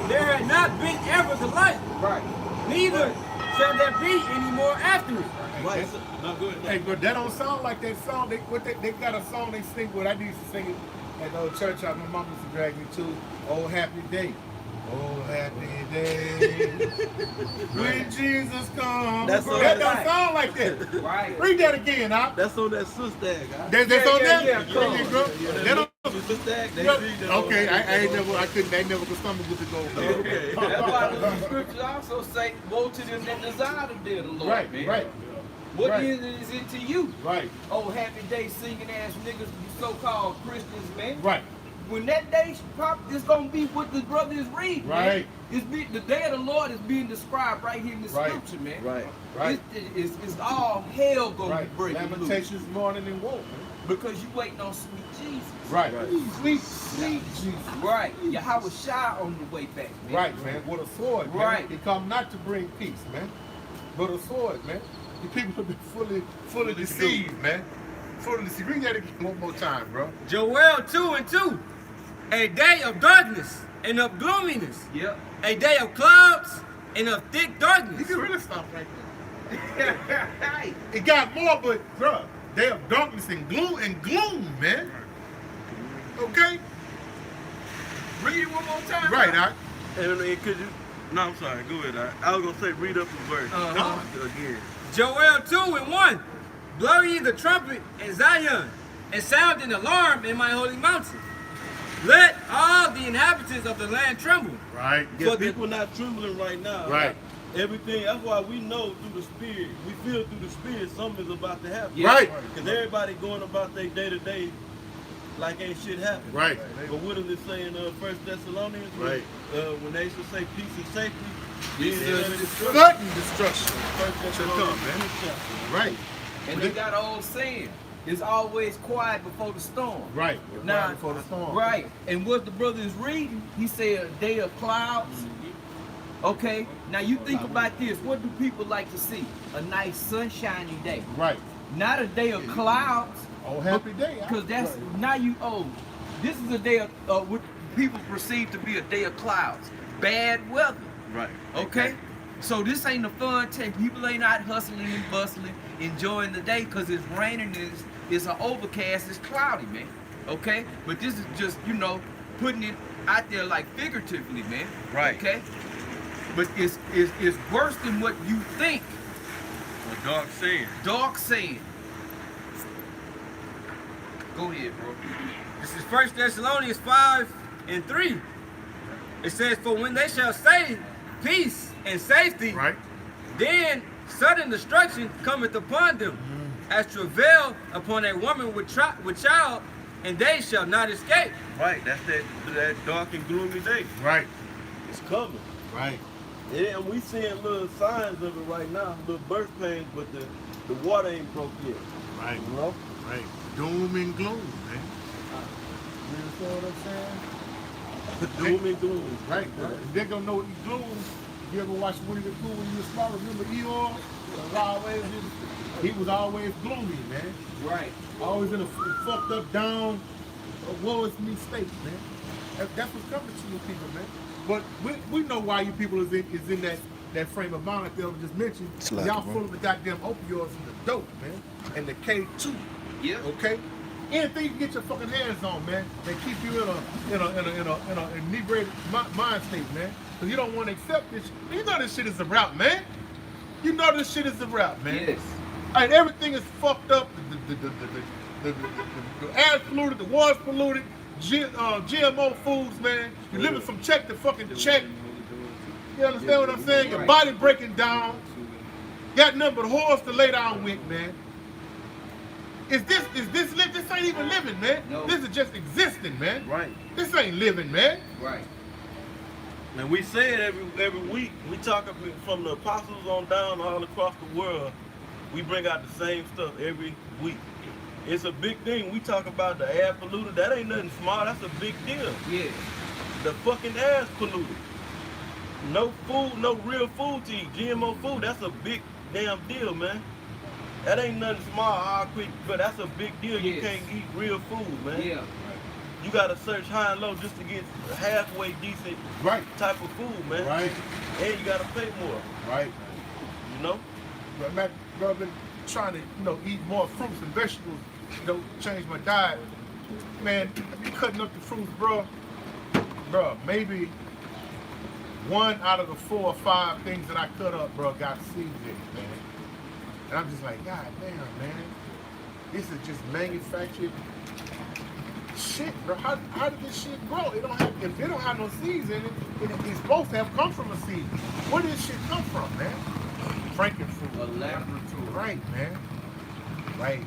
There had not been ever the like, Right. neither shall there be any more after it. Right. No, go ahead. Hey, but that don't sound like that song. They got a song they sing with. I used to sing it at the old church house my mom used to drag me to, Old Happy Day. Oh, happy day when Jesus comes. That's all That right. don't sound like that. Right. Read that again, huh? That's on that sister act, guy. That's on that? yeah, come on. That don't- Sister act, they Yeah. read that Okay, on- they never could stomach with the gold. Okay. That's why the scriptures also say, woe to them that desire the day of the Lord, Right, man. right, What right. is it to you? right, Oh, happy day singing ass niggas, you so-called Christians, man. right. When that day pop, it's gonna be what the brother is reading. Right. Man. The day of the Lord is being described right here in the Right. scripture, man. Right. Right. It's all hell gonna Right. be breaking loose. Lamentations morning and woe. Because you waiting on sweet Jesus. Right. Sweet Jesus. Right. Yahweh Shai on the way back, man. Right, man. With a sword, man. Right. He come not to bring peace, man. But a sword, man. The people have been fully deceived, man. Fully deceived. Read that again one more time, bro. Joel 2:2. A day of darkness and of gloominess. Yep. A day of clouds and of thick You darkness. can really stop right there. It got more, but bro, day of darkness and gloom, man. Okay? Read it one more time. Right, I. And could you? No, I'm sorry. Go ahead. I was gonna say read up the verse. Again. Joel 2:1. Blow ye the trumpet in Zion, and sound an alarm in my holy mountain. Let all the inhabitants of the land tremble. Right. Yeah, For the- people not trembling right now. Right. Everything. That's why we know through the spirit. We feel through the spirit something is about to happen. Yeah. Right. Because everybody going about their day to day like ain't shit happening. Right. But what does it say in 1 Thessalonians? Right. When they should say peace and safety, Peace then and destruction. Sudden destruction. 1 Shall come, Thessalonians man. 2 chapter. Right. And they got an old saying, it's always quiet before the storm. Right. Now, Before the storm. right. And what the brother is reading, he said a day of clouds. Okay. Now you think about this. What do people like to see? A nice sunshiny day. Right. Not a day of clouds. Oh, happy day. Because that's now you this is a day of what people perceive to be a day of clouds. Bad weather. Right. Okay? So this ain't a fun time. People ain't out hustling and bustling, enjoying the day because it's raining, it's an overcast, it's cloudy, man. Okay? But this is just, putting it out there like figuratively, man. Right. Okay? But it's worse than what you think. A dark saying. Dark saying. Go ahead, bro. This is 1 Thessalonians 5:3. It says, for when they shall say peace and safety, Right. then sudden destruction cometh upon them, as travail upon a woman with child, and they shall not escape. Right. That's that dark and gloomy day. Right. It's coming. Right. Yeah, and we seeing little signs of it right now, little birth pains, but the water ain't broke yet. Right. You know? Right. Doom and gloom, man. You understand what I'm saying? Doom and gloom. Right. They're gonna know what gloom. You ever watch Winnie the Pooh when you were small? Remember Eeyore? He was always gloomy, man. Right. Always in a fucked up, down, woe is me state, man. That's what's coming to you people, man. But we know why you people is in that frame of mind like the other just mentioned. Y'all full of the goddamn opioids and the dope, man, and the K2. Yeah. Okay. Anything you can get your fucking hands on, man, they keep you in a inebriated mind state, man. Cause you don't want to accept this. You know this shit is a route, man. You know this shit is a route, man. Yes. And everything is fucked up. The air's polluted, the water's polluted. GMO foods, man. You living from check to fucking check. You understand what I'm saying? Your body breaking down. Got nothing but horse to lay down with, man. Is this live? This ain't even living, man. No. This is just existing, man. Right. This ain't living, man. Right. And we say it every week. We talk from the apostles on down all across the world. We bring out the same stuff every week. It's a big thing. We talk about the air polluted. That ain't nothing small. That's a big deal. Yes. The fucking air's polluted. No food, no real food to eat. GMO food, that's a big damn deal, man. That ain't nothing small, how quick, but that's a big deal. You Yes. can't eat real food, man. Yeah. You gotta search high and low just to get halfway decent Right. type of food, man. Right. And you gotta pay more, Right. you know? But man, bro, I've been trying to, eat more fruits and vegetables, change my diet. Man, I be cutting up the fruits, bro. Bro, maybe 1 out of the 4 or 5 things that I cut up, bro, got seeds in it, man. And I'm just like, God damn, man. This is just manufactured shit, bro. How did this shit grow? It don't have, if it don't have no seeds in it, it's supposed to have come from a seed. Where did this shit come from, man? Frankenfood. A laboratory. Right, man. Right.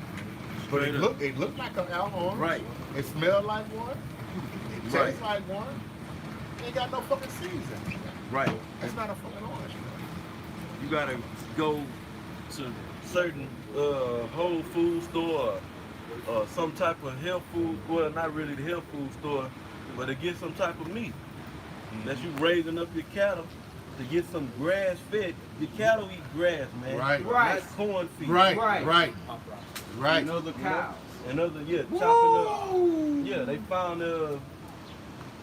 But it looked like an orange. Right. It smelled like one. It tastes like one. It ain't got no fucking seeds in it. Right. It's not a fucking orange, man. You gotta go to certain whole food store or some type of health food, well, not really the health food store, but to get some type of meat. That you raising up your cattle to get some grass fed. The cattle eat grass, man. Right. Right. Not corn feed. Right. Right. Right. Right. And other cows. And other, chopping up. Yeah, they found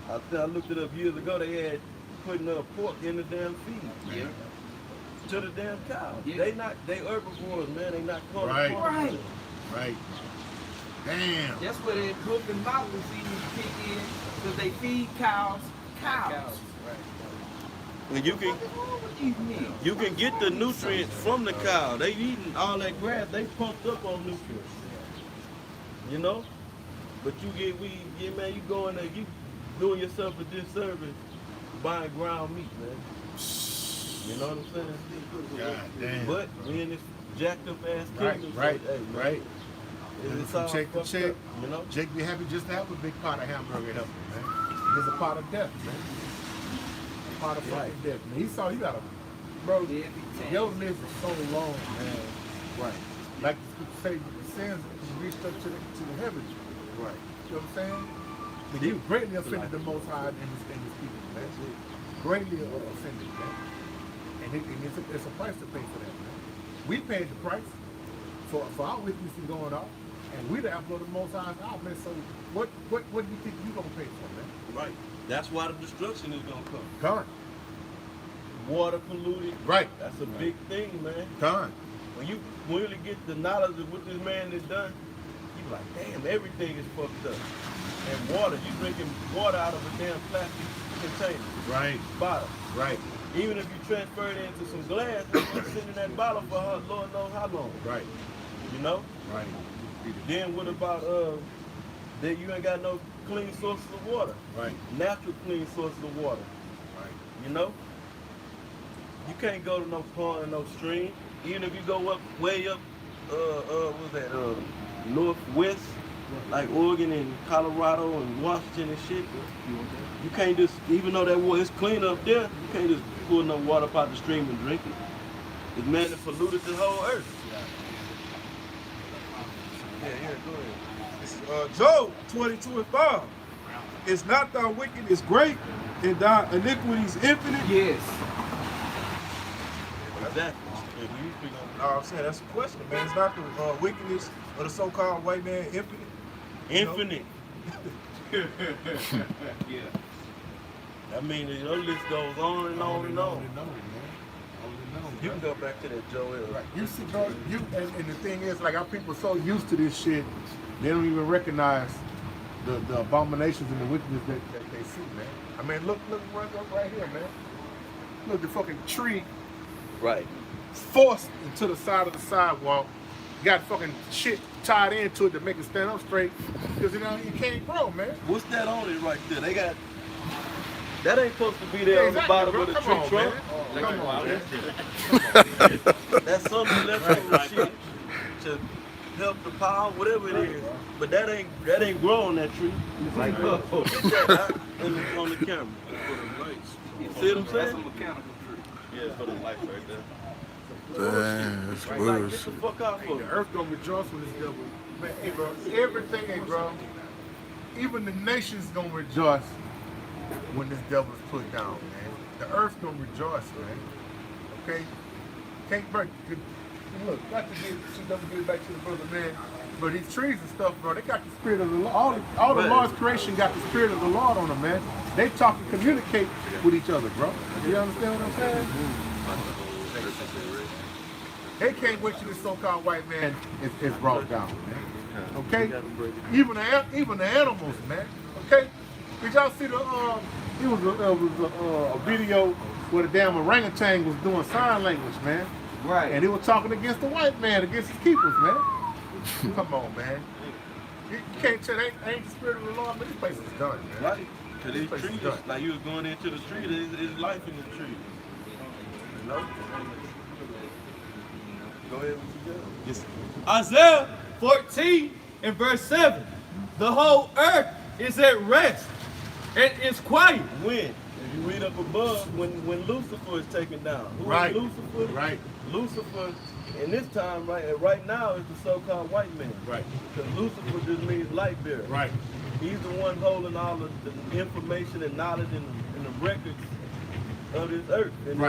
I looked it up years ago. They had putting pork in the damn feed. Yeah. To the damn cow. Yeah. They herbivores, man. They not corn. Right. Right. Right. Damn. That's where that hook and mouth disease kick in, because they feed cows. And you can What's wrong with these men? you can get the nutrients from the cow. They eating all that grass. They pumped up on nutrients. You know? But you man, you go in there, you doing yourself a disservice buying ground meat, man. You know what I'm saying? God damn. But we in this jacked up ass kingdom. Right. So, hey, man, Right. It's From all check to fucked check. up, you know? Jake be happy just to have a big pot of hamburger helper, man. It's a pot of death, man. A pot of fucking death, man. He saw you got a bro. Your list is so long, man. Right. Like the say, the sins reached up to the heavens. Right. You know what I'm saying? But you greatly offended the Most High in this people, man. Greatly offended, man. And it's a price to pay for that, man. We paid the price for our witnessing going off. And we the apple of the Most High's out, man. So what do you think you gonna pay for, man? Right. That's why the destruction is gonna come. Gone. Water polluted. Right. That's a big thing, man. Gone. When you really get the knowledge of what this man has done, you be like, damn, everything is fucked up. And water, you drinking water out of a damn plastic container. Right. Bottle. Right. Even if you transfer it into some glass, it's gonna sit in that bottle for Lord knows how long. Right. You know? Right. Then what about that you ain't got no clean sources of water? Right. Natural clean sources of water. Right. You know? You can't go to no pond or no stream. Even if you go up way up what's that, northwest, like Oregon and Colorado and Washington and shit. You can't just, even though that water is clean up there, you can't just pull no water up out the stream and drink it. It's man that polluted the whole earth. Yeah, go ahead. This is Job 22:5. It's not thy wickedness great, and thy iniquities infinite. Yes. Exactly. I'm saying that's a question, man. It's not the wickedness of the so-called white man infinite. Infinite. Yeah. I mean, the list goes on and on and on. You can go back to that Joel. Right. You see, bro, and the thing is, like, our people are so used to this shit, they don't even recognize the abominations and the wickedness that they see, man. I mean, look right here, man. Look, the fucking tree Right. forced into the side of the sidewalk, got fucking shit tied into it to make it stand up straight, because you can't grow, man. What's that on it right there? They got. That ain't supposed to be there on the bottom bro. of the Come tree on, trunk. man. Come on, man. That's something left over shit to help the power, whatever it is. But that ain't growing that tree. It's like, oh, get that out. And it's on the camera. See what I'm That's a saying? mechanical tree. Yeah, for the lights right there. Damn, that's Like, get the fuck out for The it. earth gonna rejoice when this devil. Man, hey, bro, everything, hey, bro. Even the nations gonna rejoice when this devil is put down, man. The earth gonna rejoice, man. Okay? Can't break. Look, not to get back to the brother, man. But these trees and stuff, bro, they got the spirit of the Lord. All the Lord's creation got the spirit of the Lord on them, man. They talk and communicate with each other, bro. You understand what I'm saying? They can't wait till this so-called white man is brought down, man. Okay? Even the animals, man. Okay? Did y'all see it was a video where the damn orangutan was doing sign language, man. Right. And he was talking against the white man, against his keepers, man. Come on, man. You can't tell, ain't the spirit of the Lord, man. This place is done, man. Right. Cause these trees, like you was going into the tree, there's life in the tree. You know? Go ahead with you got. Yes. Isaiah 14 and verse 7. The whole earth is at rest and is quiet. When? If you read up above, when Lucifer is taken down. Who Right. is Lucifer? Right. Lucifer, in this time, right now, is the so-called white man. Right. Because Lucifer just means light bearer. Right. He's the one holding all of the information and knowledge and the records of this earth and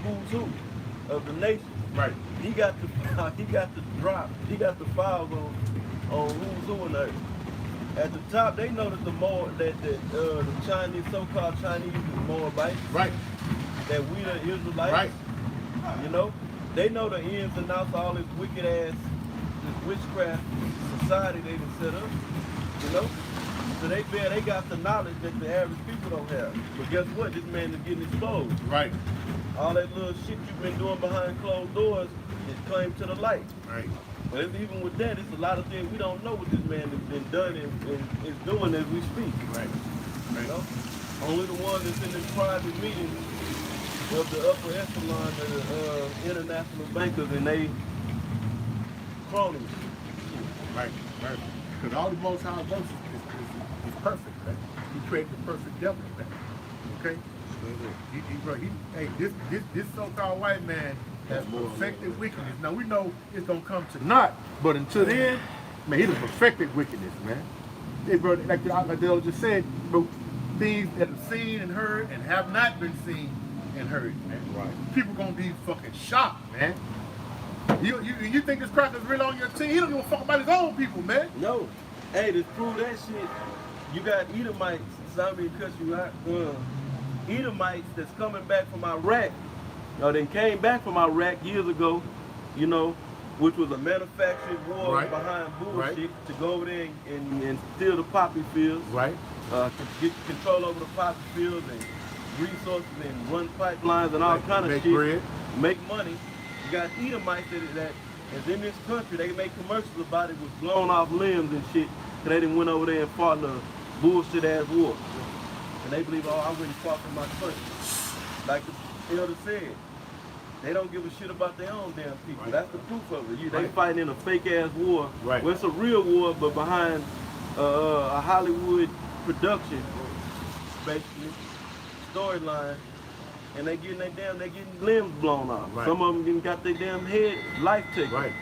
who's who of the nation. Right. He got the files on who's who in the earth. At the top, they know that the Chinese, so-called Chinese, is Moabites. Right. That we the Israelites. Right. You know, they know the ins and outs of all this wicked ass, this witchcraft society they done set up. You know, so they got the knowledge that the average people don't have. But guess what? This man is getting exposed. Right. All that little shit you've been doing behind closed doors is claimed to the light. Right. But even with that, it's a lot of things we don't know what this man has been done and is doing as we speak. Right. You know? Only the ones that's in this private meeting of the upper echelon of the international bankers and they cronies. Right. Right. Because all the Most High works is perfect, man. He created the perfect devil, man. Okay? Hey, this so-called white man has perfected wickedness. Now we know it's gonna come to naught, but until then, man, he done perfected wickedness, man. Hey, bro, like the just said, bro, things that are seen and heard and have not been seen and heard, man. Right. People gonna be fucking shocked, man. You think this cracker's really on your team? He don't give a fuck about his own people, man. No. Hey, to prove that shit, you got Edomites, sorry to cut you out. Edomites that's coming back from Iraq, they came back from Iraq years ago, you know, which was a manufactured war behind bullshit to go over there and steal the poppy fields. Right. Get control over the poppy fields and resources and run pipelines and all kind of make shit. Bread. Make money. You got Edomites that is in this country. They make commercials about it with blown off limbs and shit. Cause they didn't went over there and fought in a bullshit ass war. And they believe, I really fought for my country. Like the elder said, they don't give a shit about their own damn people. Right. That's the proof of it. They fighting in a fake ass war. Right. Well, it's a real war, but behind a Hollywood production, basically, storyline. And they getting limbs blown off. Right. Some of them even got their damn head life taken. Right.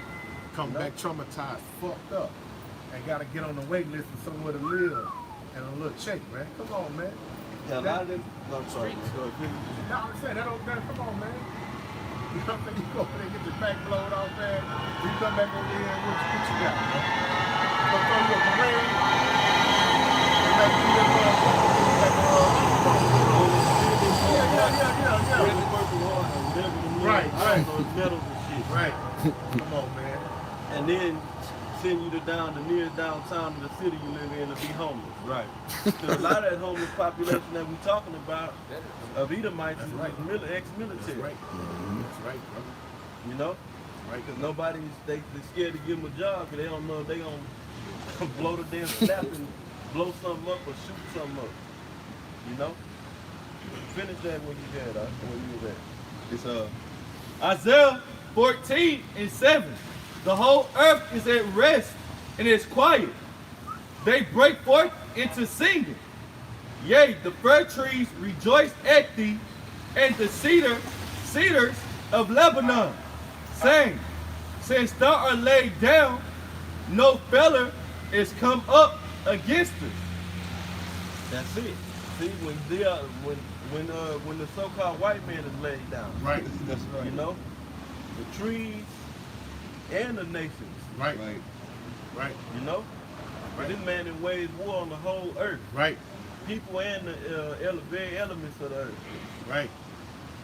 Come back traumatized, fucked up, and gotta get on the wait list for somewhere to live and a little check, man. Come on, man. Yeah, a lot of them. I'm sorry. No, I'm saying that come on, man. You know what I'm saying? You go over there and get your back blowed off, man. You come back over here and what you got, man? You gonna throw you a parade? And like you just Right. Medals and shit. Right. Come on, man. And then send you to the nearest downtown of the city you live in to be homeless. Right. Because a lot of that homeless population that we're talking about of Edomites is ex-military. That's right. That's right, bro. You know? Right. Because they're scared to give them a job because they don't know if they're going to blow the damn snap and blow something up or shoot something up. You know? Finish that when you get when you was at. It's Isaiah 14 and 7. The whole earth is at rest and is quiet. They break forth into singing. Yea, the fir trees rejoice at thee, and the cedars of Lebanon, saying, since thou art laid down, no feller is come up against us. That's it. See, when the so-called white man is laid down. Right. That's right. You know, the trees and the nations. Right. Right. You know, right. This man that waged war on the whole earth. Right. People and the very elements of the earth. Right.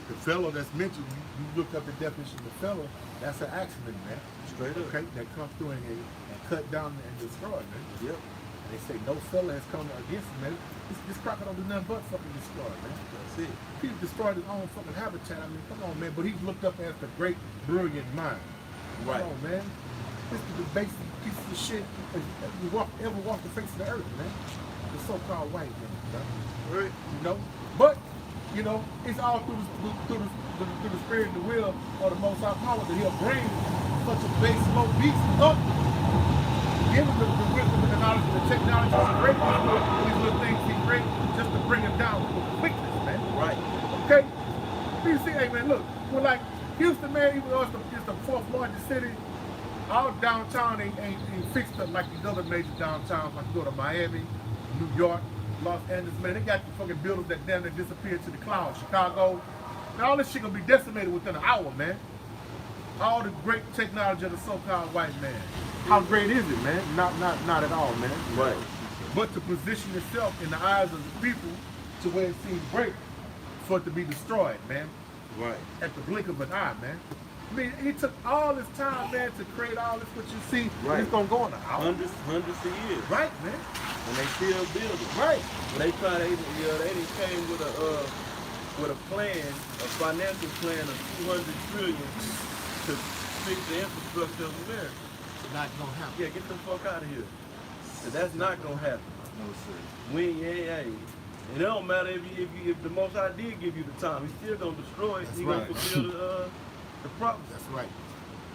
The fellow that's mentioned, you look up the definition of the fellow, that's an accident, man. Straight up. Okay, that comes through and cut down and destroy, man. Yep. They say no fella has come against him, man. This cracker don't do nothing but fucking destroy, man. That's it. He destroyed his own fucking habitat. I mean, come on, man. But he's looked up as the great, brilliant mind. Right. Come on, man. This is the basic piece of shit that ever walked the face of the earth, man. The so-called white man, Right. you know. But you know, it's all through the spirit and the will of the Most High Power that He'll bring such a base low beast up, give him the wisdom and the knowledge and the technology to create these little things He creates just to bring him down with quickness, man. Right. Okay. You see, hey man, look, well, like Houston, man, even though it's the fourth largest city, our downtown ain't fixed up like these other major downtowns. Like you go to Miami, New York, Los Angeles, man, they got the fucking buildings that damn near disappeared to the clouds. Chicago, man, all this shit gonna be decimated within an hour, man. All the great technology of the so-called white man. How great is it, man? Not at all, man. Right. But to position itself in the eyes of the people to where it seems great for it to be destroyed, man. Right. At the blink of an eye, man. I mean, he took all this time, man, to create all this what you see. Right. It's gonna go in an hour. Hundreds of years. Right, man. And they still building. Right. They done came with a plan, a financial plan of $200 trillion to fix the infrastructure of America. Not gonna happen. Yeah, get the fuck out of here. 'Cause that's not gonna happen. No, sir. And it don't matter if the Most High did give you the time, He's still gonna destroy it. That's He right. gonna fulfill the promise. That's right.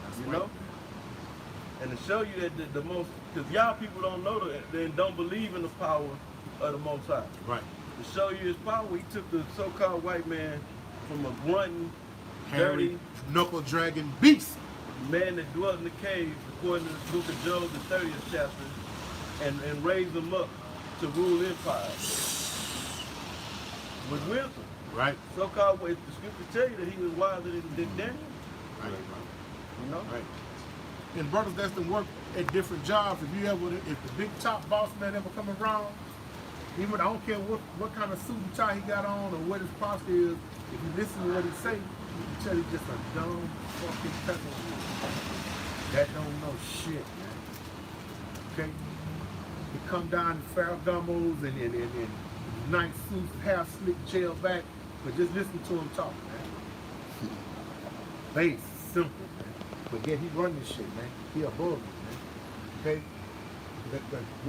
That's You right. know? And to show you that the most, because y'all people don't know and don't believe in the power of the Most High. Right. To show you His power, He took the so-called white man from a grunting, dirty knuckle dragging beast. man that dwelt in the caves, according to the book of Job, the 30th chapter, and raised him up to rule empires with wisdom. Right. So-called, the scriptures tell you that he was wiser than Daniel. Right. You know? Right. And brothers that's to work at different jobs, if the big top boss man ever come around, even I don't care what kind of suit and tie he got on or what his posture is, if you listen to what he say, you can tell he's just a dumb fucking peasant that don't know shit, man. Okay? He come down in Ferragamos and nice suits, hair slick, jail back, but just listen to him talk, man. Base, simple, man. But yet he run this shit, man. He above it, man. Okay? The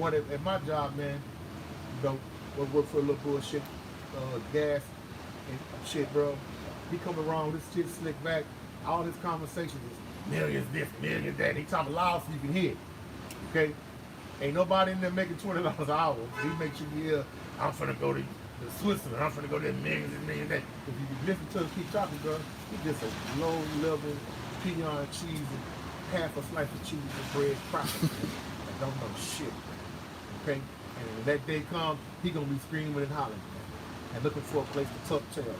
one at my job, man, you know, work for a little bullshit, gas and shit, bro. He come around with this shit slick back. All his conversations is millions this, millions that. He talking loud so you can hear it. Okay? Ain't nobody in there making $20 an hour. He makes you hear, I'm finna go to Switzerland, I'm finna go to millions and millions that. If you listen to him keep talking, bro, he just a low level peon cheese and half a slice of cheese and bread cracker, man. That don't know shit, man. Okay? And when that day comes, he gonna be screaming and hollering, man. And looking for a place to tuck tail, man.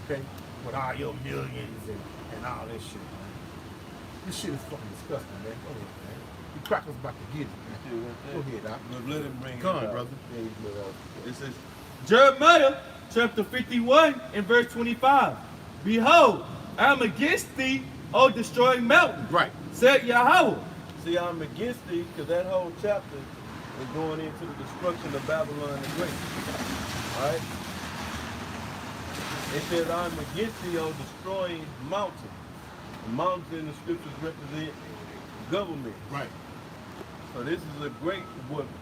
Okay? With all your millions and all that shit, man. This shit is fucking disgusting, man. Go ahead, man. The cracker's about to get it, man. Go ahead, Doc. Let him bring Come it on, out. brother. It says, Jeremiah chapter 51 and verse 25. Behold, I am against thee, O destroying mountain. Right. Said Yahweh. see, I'm against thee, because that whole chapter is going into the destruction of Babylon the Great. All right? It says, I'm against thee, O destroying mountain. The mountains in the scriptures represent government. Right. So this is a great,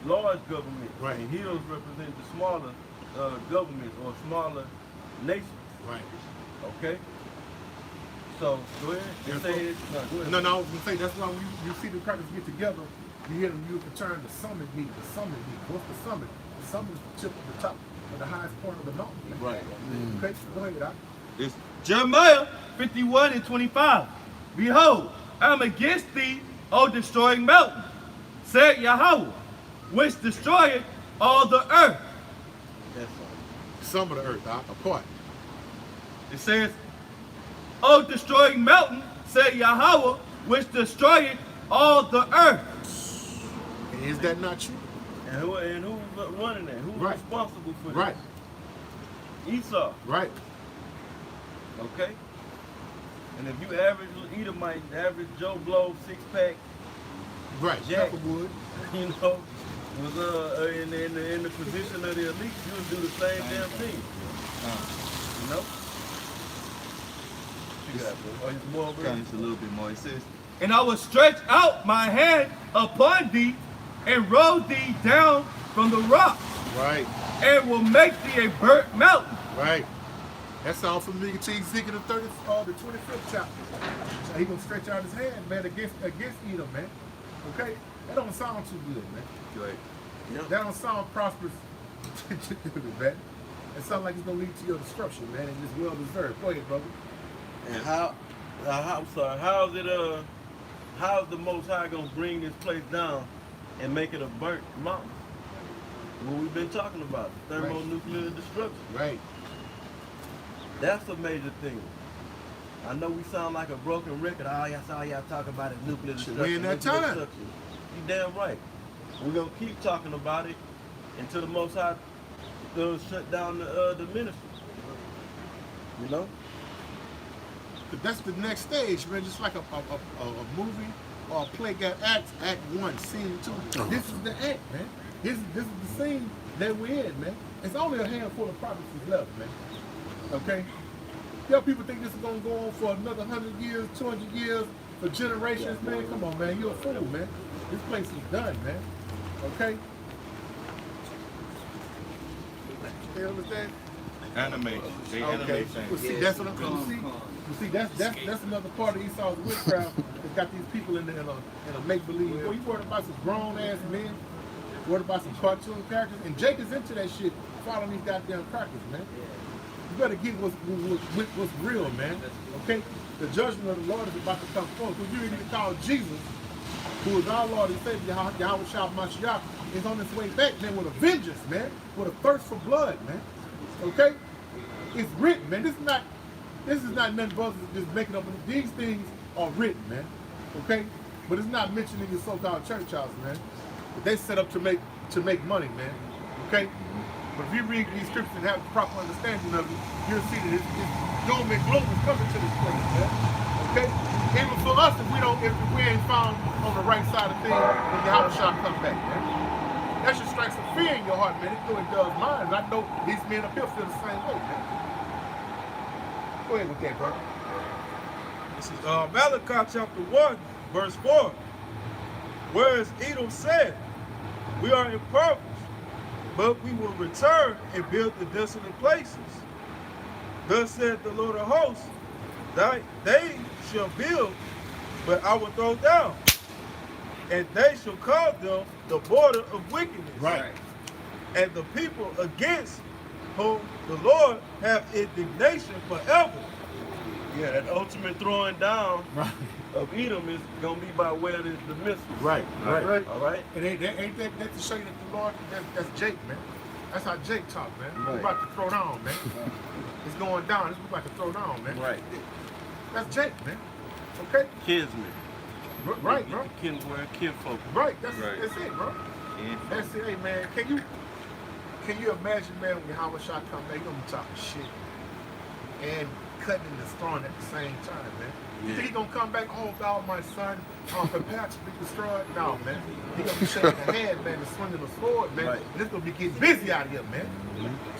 large government. Right. And hills represent the smaller governments or smaller nations. Right. Okay? So, go ahead. Yeah, Say it. No, go ahead. No, I was gonna say that's why when you see the crackers get together, you hear them use the term the summit meeting. The summit meeting. What's the summit? The summit is the tip of the top of the highest point of the mountain. Right. Okay, go ahead, Doc. It's Jeremiah 51 and 25. Behold, I am against thee, O destroying mountain, said Yahweh, which destroyeth all the earth. That's all. Some of the earth, Doc, a part. It says, O destroying mountain, said Yahweh, which destroyeth all the earth. And is that not true? And who's running that? Who's Right. responsible for that? Right. Esau. Right. Okay? And if you average Edomite, average Joe Blow, 6-pack, Right. Jack. Pepperwood. you know, was in the position of the elite, you would do the same damn thing. You know? You got, bro. Oh, it's more, bro. It's a little bit more. It says, And I will stretch out my hand upon thee and roll thee down from the rock, Right, and will make thee a burnt mountain. right. That sounds familiar to Ezekiel the 25th chapter. So he gonna stretch out his hand, man, against Edom, man. Okay? That don't sound too good, man. right. That don't sound prosperous, man. It sounds like it's gonna lead to your destruction, man, and it's well deserved. Go ahead, brother. And how's the Most High gonna bring this place down and make it a burnt mountain? What we've been talking about, thermonuclear destruction. Right. That's a major thing. I know we sound like a broken record. All y'all talking about is nuclear destruction. We in that nuclear time. destruction. You damn right. We're gonna keep talking about it until the Most High shut down the ministry. You know? But that's the next stage, man. Just like a movie or a play got act 1, scene 2. This is the act, man. This is the scene that we're in, man. It's only a handful of prophecies left, man. Okay? Yeah, people think this is gonna go on for another 100 years, 200 years, for generations, man. Come on, man. You're a fool, man. This place is done, man. Okay? You understand? Animate. They Okay. animate things. Well, see, that's what I'm you see, that's another part of Esau's witchcraft. It's got these people in a make-believe. Well, you worried about some grown-ass men, worried about some cartoon characters, and Jake is into that shit, following these goddamn crackers, man. You better get what's real, man. Okay? The judgment of the Lord is about to come forth. Because you ain't even call Jesus, who is our Lord and Savior, Yahweh Shah Mashiach, is on his way back, man, with a vengeance, man, with a thirst for blood, man. Okay? It's written, man. This is not nothing brothers just making up. These things are written, man. Okay? But it's not mentioned in your so-called church house, man. But they set up to make money, man. Okay? But if you read these scriptures and have the proper understanding of it, you'll see that it's doom and gloom is coming to this place, man. Okay? Even for us, if we ain't found on the right side of things when Yahweh Shah come back, man. That should strike some fear in your heart, man. It really does mine. And I know these men up here feel the same way, man. Go ahead with that, bro. This is Malachi chapter 1, verse 4. Whereas Edom said, we are impoverished, but we will return and build the desolate places. Thus said the Lord of hosts, that they shall build, but I will throw down, and they shall call them the border of wickedness. Right. And the people against whom the Lord have indignation forever. Yeah, that ultimate throwing down Right. of Edom is gonna be by way of the missile. Right. All right. And ain't that to show you that the Lord, that's Jake, man. That's how Jake talk, man. We're Right. about to throw down, man. It's going down. We're about to throw down, man. Right. That's Jake, man. Okay? Kinsmen. Right, bro. Kinfolk. Right. That's Right. it, bro. That's it. Hey, man. Can you imagine, man, when Yahweh Shah come back, you gonna be talking shit and cutting and destroying at the same time, man. You think he gonna come back, oh God, my son, prepare to be destroyed? No, man. He gonna be shaking the hand, man, and swinging the sword, man. Right. And it's gonna be getting busy out here, man.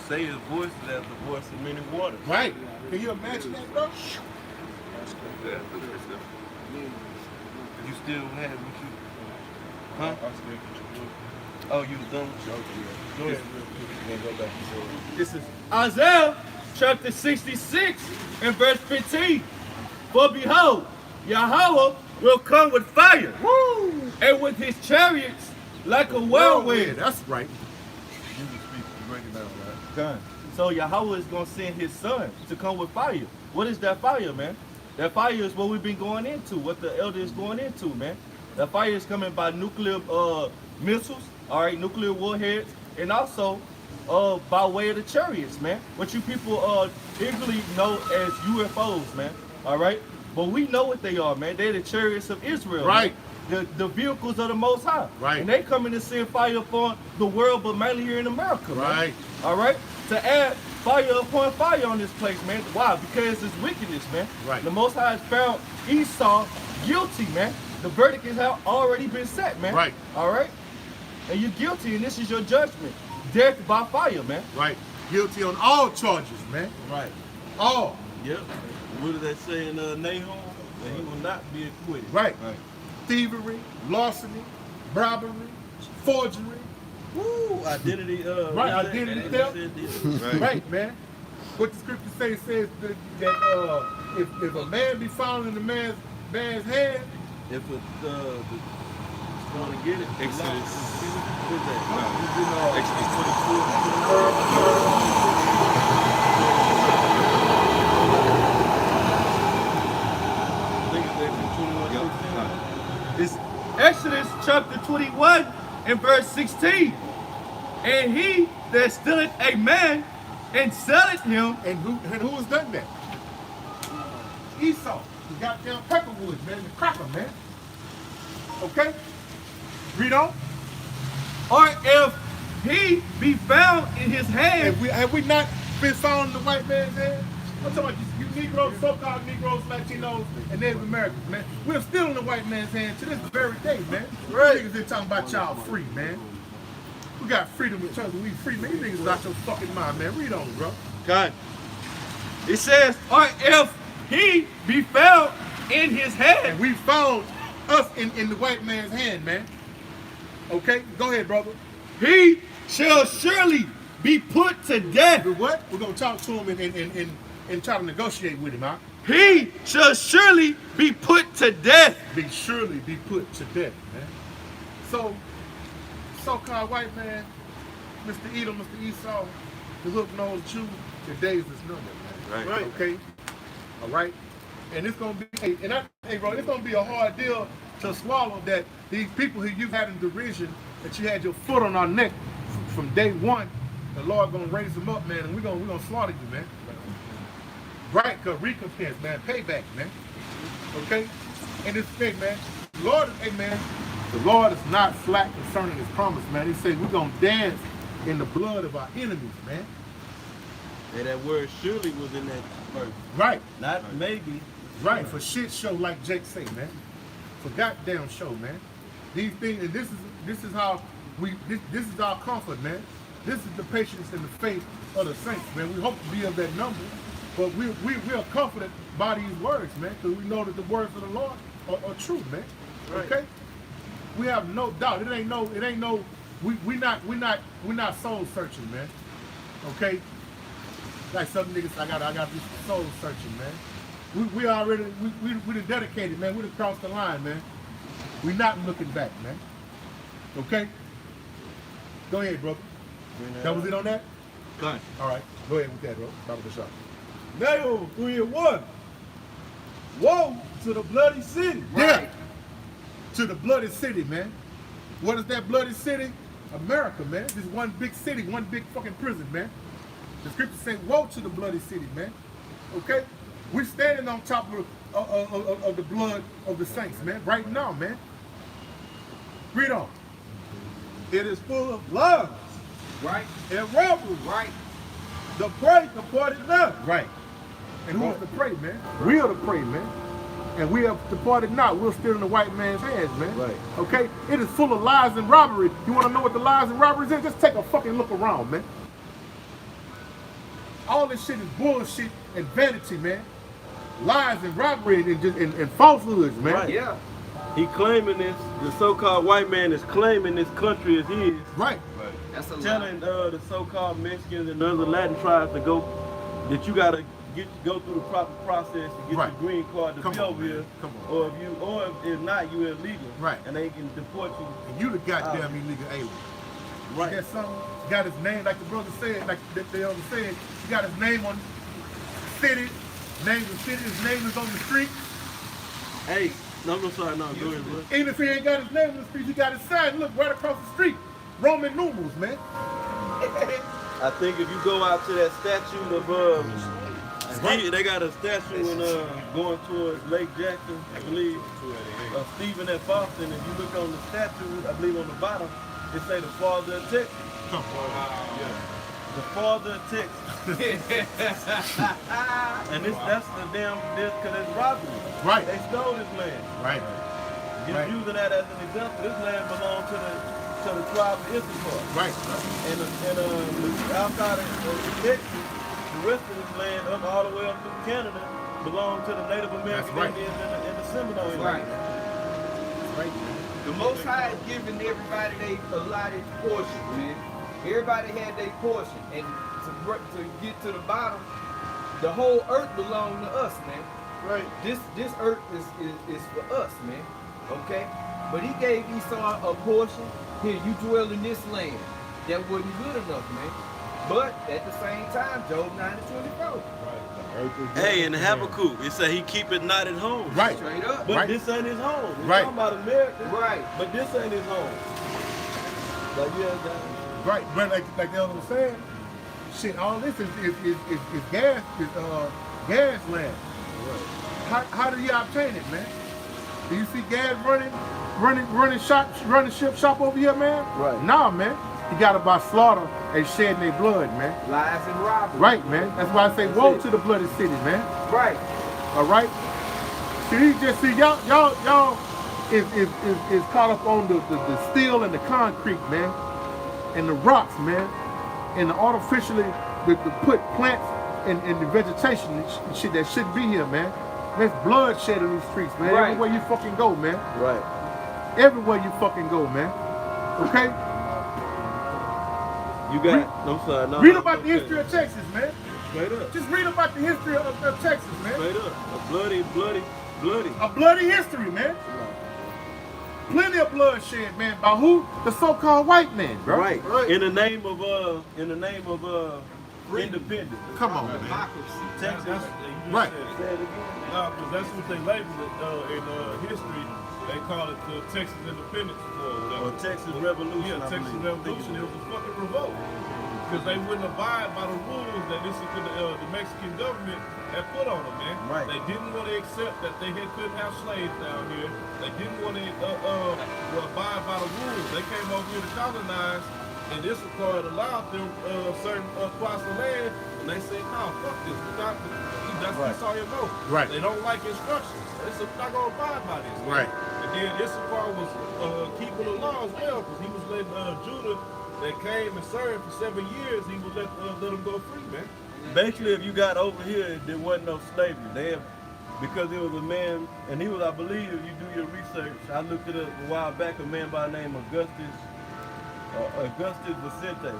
Say his voice is as the voice of many waters. Right. Can you imagine that, bro? You still have what you, huh? Oh, you was done with your Go ahead, real quick, and then go back and This is Isaiah chapter 66 and verse 15. For behold, Yahweh will come with fire, and with his chariots like a whirlwind. That's right. You can speak, break it down, right? Done. So Yahweh is going to send his son to come with fire. What is that fire, man? That fire is what we've been going into, what the elder is going into, man. That fire is coming by nuclear missiles, all right, nuclear warheads, and also by way of the chariots, man. What you people eagerly know as UFOs, man, all right? But we know what they are, man. They're the chariots of Israel. Right. Man. The vehicles of the Most High. Right. And they coming to send fire upon the world, but mainly here in America, man. Right. All right? To add fire upon fire on this place, man. Why? Because it's wickedness, man. Right. The Most High has found Esau guilty, man. The verdict has already been set, man. Right. All right? and you're guilty, and this is your judgment. Death by fire, man. Right. Guilty on all charges, man. Right. All. Yep. What did that say in Nahum? That he will not be acquitted. Right. Right. Thievery, larceny, robbery, forgery. Woo! Identity. Right, identity theft. Right, man. What the scripture says that if a man be found in the man's hand, If it's going to get it, Exodus. What's that? Exodus 24. It's Exodus chapter 21 and verse 16. And he that stealeth a man and selleth him. and who has done that? Esau, the goddamn pepperwood, man, the cracker, man. Okay? Read on. Or if he be found in his hand. Have we not been found in the white man's hand? I'm talking about you Negroes, so-called Negroes, Latinos, and Native Americans, man. We're still in the white man's hand to this very day, man. Right. Niggas ain't talking about y'all free, man. We got freedom in terms of we free, man. You niggas is out your fucking mind, man. Read on, bro. God. It says, or if he be found in his hand. And we found us in the white man's hand, man. Okay? Go ahead, brother. He shall surely be put to death. But what? We're gonna talk to him and try to negotiate with him, huh? He shall surely be put to death. Surely be put to death, man. So-called white man, Mr. Edom, Mr. Esau, the hook-nosed Jew, the days is numbered, man. Right. Okay? All right? And it's gonna be, hey, bro, it's gonna be a hard deal to swallow that these people who you had in derision, that you had your foot on our neck from day one, the Lord gonna raise them up, man, and we're gonna slaughter you, man. Right, cause recompense, man, payback, man. Okay? And this thing, man, Lord, hey, man, the Lord is not slack concerning his promise, man. He said we're gonna dance in the blood of our enemies, man. And that word surely was in that verse. Right. Not maybe. Right, for shit show, like Jake say, man. For goddamn show, man. These things, and this is how this is our comfort, man. This is the patience and the faith of the saints, man. We hope to be of that number, but we are comforted by these words, man, because we know that the words of the Lord are true, man. Right. Okay? We have no doubt. We're not soul searching, man. Okay? Like some niggas, I got this soul searching, man. We already done dedicated, man. We done crossed the line, man. We not looking back, man. Okay? Go ahead, brother. That was it on that? Go ahead. All right. Go ahead with that, bro. Top of the shot. Nahum 3:1. Woe to the bloody city. Yeah. To the bloody city, man. What is that bloody city? America, man. This one big city, one big fucking prison, man. The scripture say, woe to the bloody city, man. Okay? We're standing on top of the blood of the saints, man. Right now, man. Read on. It is full of lies. Right? And robbery. Right? The prey departed not. Right. And who is the prey, man? We are the prey, man. And we have departed not. We're still in the white man's hands, man. Right. Okay? It is full of lies and robbery. You want to know what the lies and robberies is? Just take a fucking look around, man. All this shit is bullshit and vanity, man. Lies and robbery and falsehoods, man. Right. Yeah. He claiming this, the so-called white man is claiming this country as his. Right. That's a lie. Telling the so-called Mexicans and other Latin tribes to go, that you gotta go through the proper process to get Right. your green card to Come be on, over man. here. Come on. Or if not, you illegal. Right. And they can deport you. And you the goddamn illegal alien. Right. That something got his name, like the brother said, like the other said, he got his name on the city, name of the city, his name is on the street. Hey, no, I'm sorry, no, go ahead, bro. Even if he ain't got his name on the street, he got his sign, look, right across the street. Roman numerals, man. I think if you go out to that statue of they got a statue in going towards Lake Jackson, I believe, of Stephen F. Austin. If you look on the statue, I believe on the bottom, it say the father of Texas. Come on. The father of Texas. And that's the damn because it's robbery. Right. They stole this land. Right. Just Right. using that as an example, this land belonged to to the tribe of Issachar. Right. And outside of Texas, the rest of this land, up all the way up through Canada, belong to the Native American right. Indians and the Seminole Indians. Right. Right. The Most High is giving everybody their allotted portion, man. Everybody had their portion, and to get to the bottom, the whole earth belonged to us, man. Right. This earth is for us, man. Okay? But he gave Esau a portion. Here, you dwell in this land. That wasn't good enough, man. But at the same time, Job 9:24. Hey, in Habakkuk, it said he keep it not at home. Right. Straight up. But Right. this ain't his home. We're Right. talking about America. Right. But this ain't his home. Like, Right. But like the other was saying, shit, all this is gas, gas land. Right. How did he obtain it, man? Do you see gas running shop over here, man? Right. Nah, man. You got it by slaughter and shedding their blood, man. Lies and robbery. Right, man. That's why I say woe to the bloody city, man. Right. All right. See, y'all is caught up on the steel and the concrete, man, and the rocks, man, and the artificially the put plants and the vegetation and shit that shouldn't be here, man. There's bloodshed in these streets, man. Right. Everywhere you fucking go, man. Right. Everywhere you fucking go, man. Okay. You got. I'm sorry. No, Read no, about the okay. history of Texas, man. Straight up. Just read about the history of Texas, man. Straight up. A bloody. A bloody history, man. Plenty of bloodshed, man. By who? The so-called white man, bro. Right. In the name of independence. Come on, man. Democracy. Texas. Right. Say it again. No, because that's what they label it in history. They call it the Texas Independence War. Or Texas Revolution. Yeah, I Texas believe. Revolution. It was a fucking revolt. Because they wouldn't abide by the rules that the Mexican government had put on them, man. Right. They didn't want to accept that they couldn't have slaves down here. They didn't want to abide by the rules. They came over here to colonize, and this allowed them certain plots of land, and they said, "No, fuck this. That's Esau no. Right. They don't like instructions. They're not gonna abide by this. Man. Right. And then Issachar was keeping the law as well, because he was letting Judah that came and served for 7 years, he would let them go free, man. Basically, if you got over here, there wasn't no slavery. Because it was a man, and he was, I believe, if you do your research, I looked it up a while back, a man by the name of Augustus Vicente.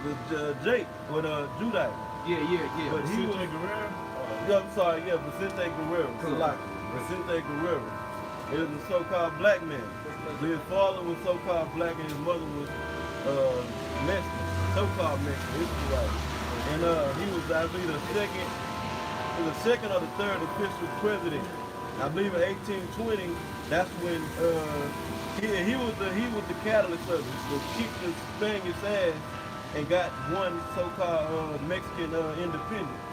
With Jake, with Judite. Yeah. But he was, Vicente Guerrero. Vicente Guerrero. It was a so-called black man. His father was so-called black and his mother was Mexican, so-called Mexican, Israelite. And he was, I believe, the second or the third official president. I believe in 1820, that's when he was the catalyst of it. So keep the Spaniards' ass and got one so-called Mexican independence.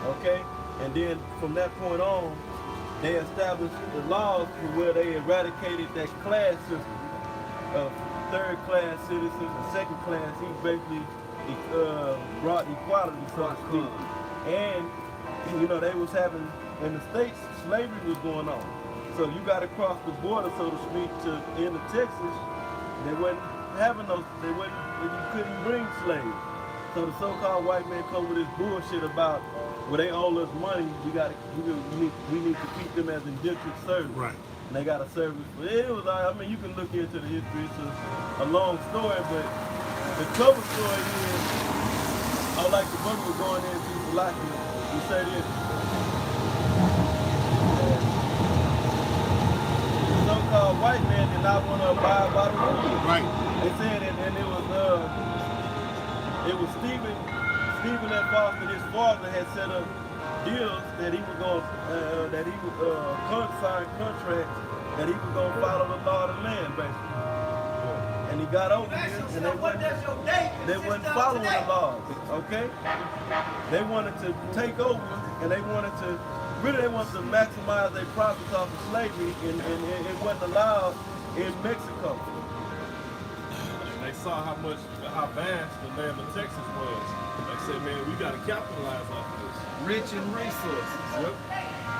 Okay? And then from that point on, they established the laws to where they eradicated that class system of third-class citizens and second-class. He basically brought equality, so to speak. And they was having, in the States, slavery was going on. So you got to cross the border, so to speak, to into Texas. They wasn't having those. You couldn't bring slaves. So the so-called white man come with this bullshit about, well, they owe us money. We need to keep them as indentured servants. Right. And they got a service. It was, I mean, you can look into the history. It's a long story, but the cover story is, like the brother was going into the life. You say this. The so-called white man did not want to abide by the rules. Right. They said, and it was Stephen F. Foster, his father had set up deals that he was going, sign contracts that he was going to follow the law of the land, basically. And he got over here, and they wasn't following the laws, okay? They wanted to take over, and they wanted to maximize their profits off of slavery, and it wasn't allowed in Mexico. They saw how vast the land of Texas was. They said, man, we got to capitalize off of this. Rich in resources. Yep.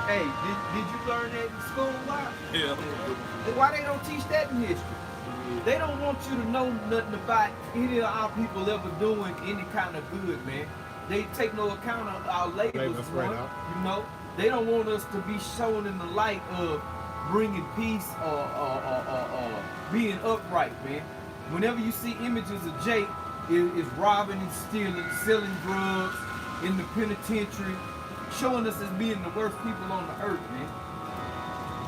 Hey, did you learn that in school? Why? Yeah. Why they don't teach that in history? They don't want you to know nothing about any of our people ever doing any kind of good, man. They take no account of our labors, right one, out. you know. They don't want us to be shown in the light of bringing peace or being upright, man. Whenever you see images of Jake is robbing and stealing, selling drugs in the penitentiary, showing us as being the worst people on the earth, man.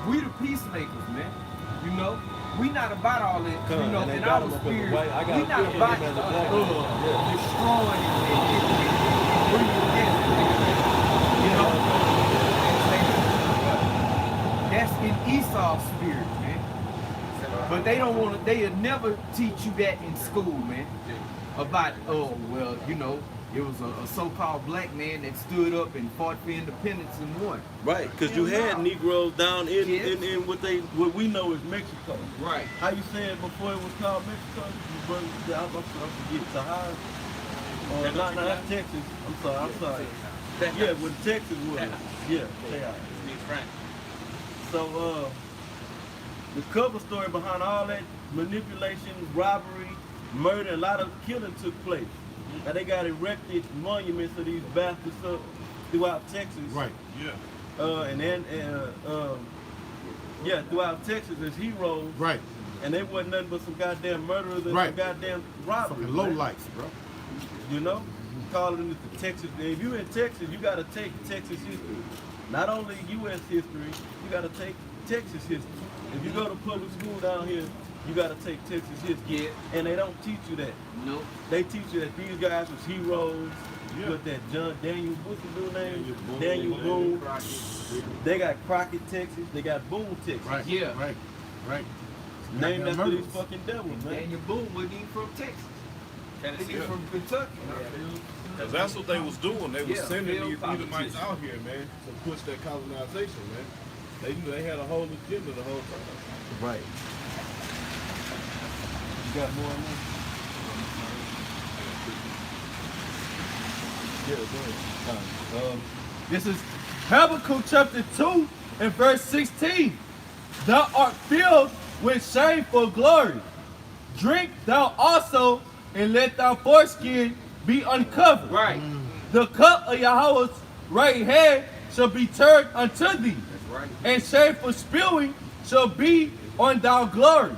We the peacemakers, man. You know, we not about all that. You know, in our spirit, we not about destroying and bringing death. You know, that's in Esau's spirit, man. But they don't want to. They'll never teach you that in school, man. About well, you know. It was a so-called black man that stood up and fought for independence and won. Right, because you had Negroes down in what we know is Mexico. Right. How you say it before it was called Mexico? I forget. Sahara? Not Texas. I'm sorry. Yeah, what Texas was. Yeah. So the cover story behind all that manipulation, robbery, murder, a lot of killing took place. Now they got erected monuments of these bastards up throughout Texas. Right. Yeah. Throughout Texas as heroes. Right. And they wasn't nothing but some goddamn murderers and some goddamn robbers. Fucking low lights, bro. You know? Calling it the Texas. If you're in Texas, you gotta take Texas history. Not only U.S. history, you gotta take Texas history. If you go to public school down here, you gotta take Texas history. Yeah. And they don't teach you that. No. They teach you that these guys was heroes. You got that Daniel, what's the dude name? Daniel Boone. They got Crockett, Texas. They got Boone, Texas. Right. Yeah. Right. Named after these fucking devils, man. Daniel Boone wasn't even from Texas. He's from Kentucky. Because that's what they was doing. They was sending field these politics. Edomites out here, man, to push that colonization, man. They knew they had a whole agenda the whole time. Right. You got more on that? Yeah, go ahead. This is Habakkuk chapter 2 and verse 16. Thou art filled with shameful glory. Drink thou also, and let thy foreskin be uncovered. Right. The cup of Yahweh's right hand shall be turned unto thee, That's right. and shameful spewing shall be on thy glory.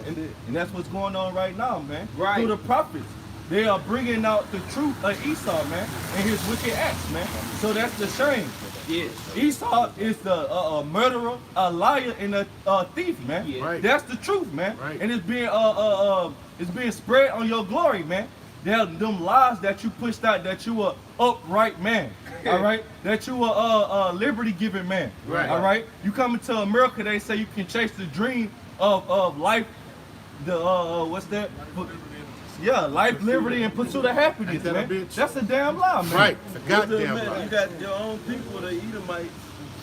And that's what's going on right now, man. Right. Through the prophets. They are bringing out the truth of Esau, man, and his wicked acts, man. So that's the shame. Yes. Esau is the murderer, a liar, and a thief, man. Yeah. Right. That's the truth, man. Right. And it's being spread on your glory, man. There them lies that you pushed out that you a upright man, all right? That you a liberty-giving man, Right. all right? You come into America, they say you can chase the dream of life, what's that? Yeah, life, liberty, and pursuit of happiness, Ain't that a man. bitch? That's a damn lie, man. Right. It's a goddamn Man, lie. you got your own people, the Edomites,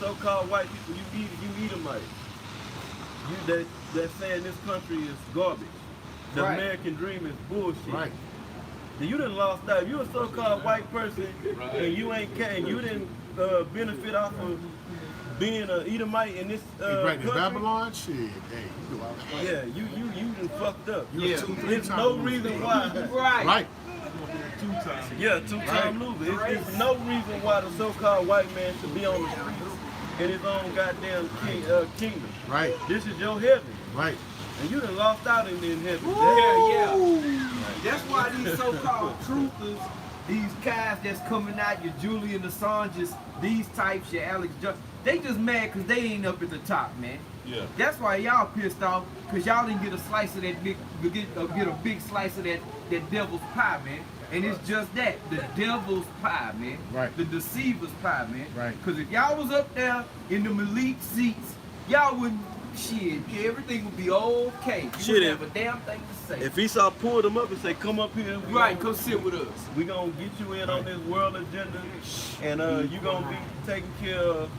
so-called white people. You Edomites. They're saying this country is garbage. The Right. American dream is bullshit. Right. Then you done lost out. If you a so-called white person and you ain't and you didn't benefit off of being an Edomite in this Right in country. Babylon, shit. Hey, you do all that. Yeah, you done fucked up. Yeah. There's no reason why. Right. Right. Yeah, two-time loser. There's no reason why the so-called white man should be on the streets in his own goddamn kingdom. Right. This is your heaven. Right. And you done lost out in heaven. Yeah. That's why these so-called truthers, these guys that's coming out, your Julian Assanges, these types, your Alex Jones, they just mad because they ain't up at the top, man. Yeah. That's why y'all pissed off, because y'all didn't get a slice of that big, get a big slice of that devil's pie, man. And it's just that, the devil's pie, man. Right. The deceiver's pie, man. Right. Because if y'all was up there in the elite seats, y'all wouldn't, shit, everything would be okay. You Shit, wouldn't have a damn thing to say. If Esau pulled them up and say, come up here, Right, come sit with us. we gonna get you in on this world agenda, and you gonna be taken care of.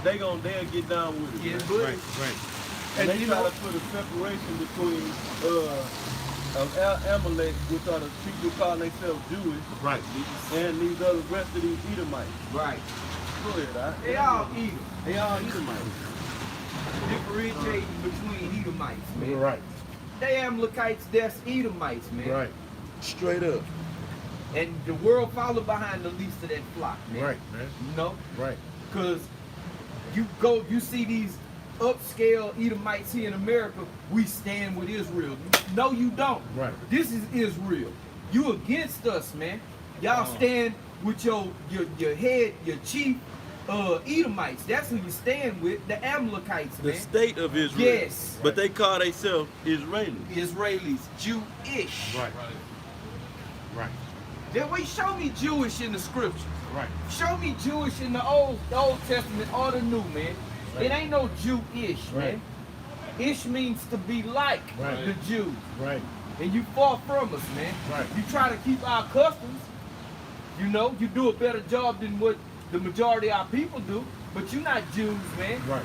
They'll get down with it. Yeah, man. but Right. And they you try know- to put a separation between Amalek, which are the people call themselves Jewish, Right. and these other rest of these Edomites. right. Go ahead, They all Edom. They all Edomites. Differentiating between Edomites, man. Right. they Amalekites, that's Edomites, man. Right. Straight up. And the world follow behind the least of that flock, man. Right, man. You know? Right. Because you see these upscale Edomites here in America, we stand with Israel. No, you don't. Right. This is Israel. You against us, man. Y'all stand with your head, your chief Edomites. That's who you stand with, the Amalekites, The man. state of Israel. Yes. But they call themselves Israelis. Israelis, Jewish. Right. Right. Then wait, show me Jewish in the scriptures. Right. Show me Jewish in the Old Testament or the New, man. Right. It ain't no Jewish, Right. man. Ish means to be like Right. the Jews. Right. And you far from us, man. Right. You try to keep our customs. You know, you do a better job than what the majority of our people do. But you're not Jews, man. Right.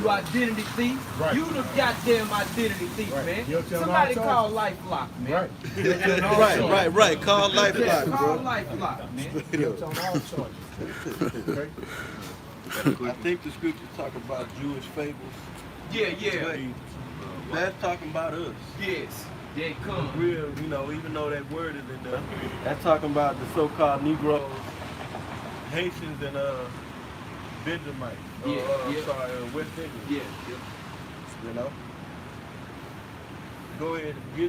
You identity thief. Right. You the goddamn identity thief, Right. man. Guilty on all Somebody charges. call LifeLock, man. Right. Guilty on all charges. Right. Call life Yeah, lock, call bro. LifeLock, man. Guilty on all charges. Okay. I think the scriptures talk about Jewish fables. Yeah. That's talking about us. Yes. They come. Real, even though that word is in there, that's talking about the so-called Negroes, Haitians, and Benjamites. West Indians. Yeah. You know. Go ahead, we're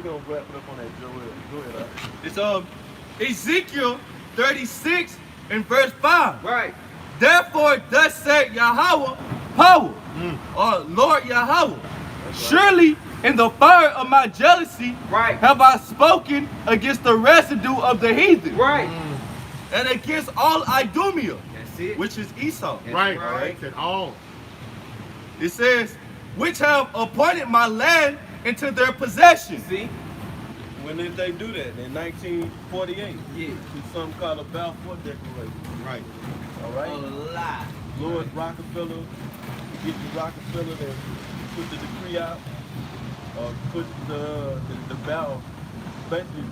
gonna wrap it up on that, Joel. Go ahead. It's Ezekiel 36 and verse 5. Right. Therefore, thus said Yahweh, power, or Lord Yahweh, surely in the fire of my jealousy Right. have I spoken against the residue of the heathen, Right. and against all Idumea, That's it. which is Esau. Right. Right. Said all. It says, which have appointed my land into their possession. See? When did they do that? In 1948. Yeah. Through something called a Balfour Declaration. Right. All A right. lie. Lord Rockefeller, get the Rockefeller that put the decree out, or put the Bal, basically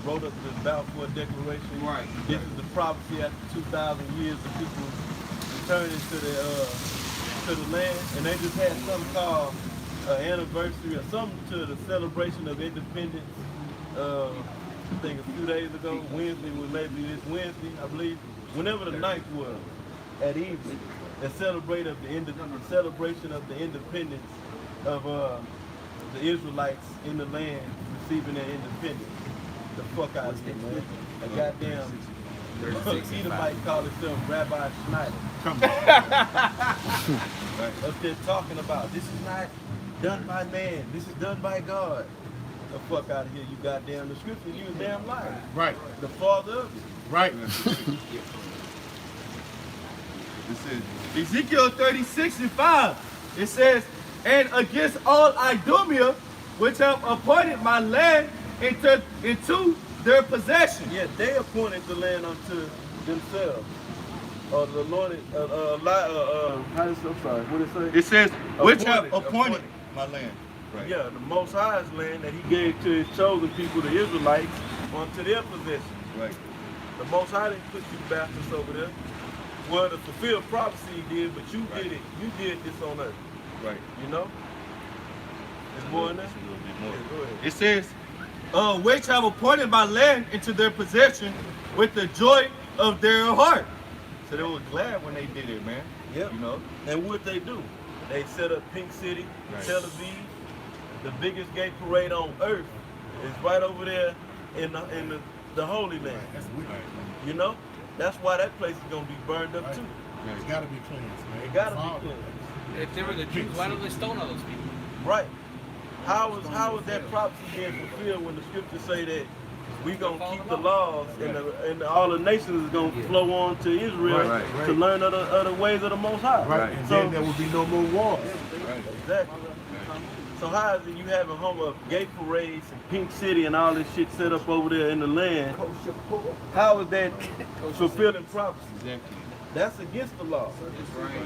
wrote up the Balfour Declaration. Right. This is the prophecy after 2,000 years of people returning to the land, and they just had something called anniversary or something to the celebration of independence. I think a few days ago, Wednesday was maybe this Wednesday, I believe. Whenever the night was, at evening, they celebrated the celebration of the independence of the Israelites in the land receiving their independence. The fuck out of here, man. A goddamn Edomite call himself Rabbi Schneider. Come on. Up there talking about this is not done by man, this is done by God. The fuck out of here, you goddamn the scripture, you a damn liar. Right. The father of it. Right. Ezekiel 36 and 5. It says, and against all Idumea, which have appointed my land into their possession. Yeah, they appointed the land unto themselves. Or the Lord, how is I'm sorry, what it say? It says, which have appointed My land. Right. Yeah, the Most High's land that He gave to His chosen people, the Israelites, unto their possession. Right. The Most High didn't put you bastards over there. Well, to fulfill prophecy He did, but you did it. You did this on earth. Right. You know? There's more in there? Just a little bit more. Yeah, go ahead. It says, which have appointed my land into their possession with the joy of their heart. So they were glad when they did it, man. Yep. You know? And what they do? They set up Pink City, Right. Tel Aviv. The biggest gay parade on earth is right over there in the Holy Land. That's weird. You know? That's why that place is gonna be burned up Right. too. It's gotta be cleansed, man. It gotta It's all- be cleansed. If they were the Jews, why don't they stone all those people? Right. How is that prophecy being fulfilled when the scriptures say that we gonna keep the laws and all the nations is gonna flow on to Israel Right, to learn other ways of the Most High. Right. And So then there will be no more wars. exactly. So how is it you having gay parades and Pink City and all this shit set up over there in the land? How is that fulfilling prophecy? Exactly. That's against the law.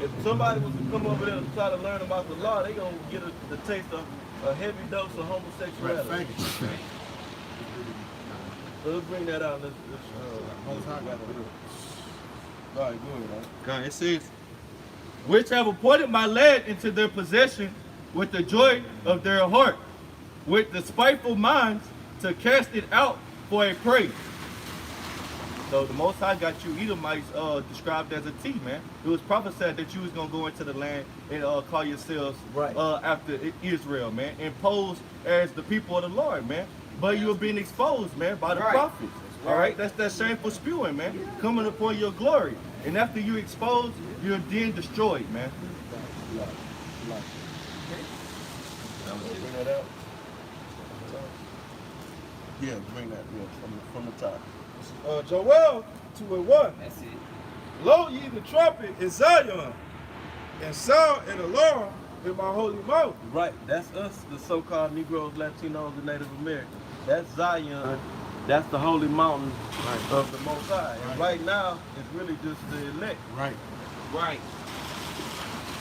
If somebody was to come over there and try to learn about the law, they gonna get the taste of a heavy dose of Right. homosexuality. Thank you. So let's bring that out. Let's Most High got to do it. all right, go ahead. God, it says, which have appointed my land into their possession with the joy of their heart, with the spiteful minds to cast it out for a prey. So the Most High got you Edomites described as a T, man. It was prophesied that you was gonna go into the land and call yourselves after Israel, man, imposed as the people of the Lord, man. But you were being exposed, man, by the prophets. All right, that's that shameful spewing, man, coming upon your glory. And after you exposed, you're then destroyed, man. Bring that out. Yeah, bring that from the top. Joel 2:1. That's it. Blow ye the trumpet in Zion, and sound an alarm in my holy mountain. Right, that's us, the so-called Negroes, Latinos, and Native Americans. That's Zion. That's the holy mountain of the Most High. And right now, it's really just the elect. Right. Right.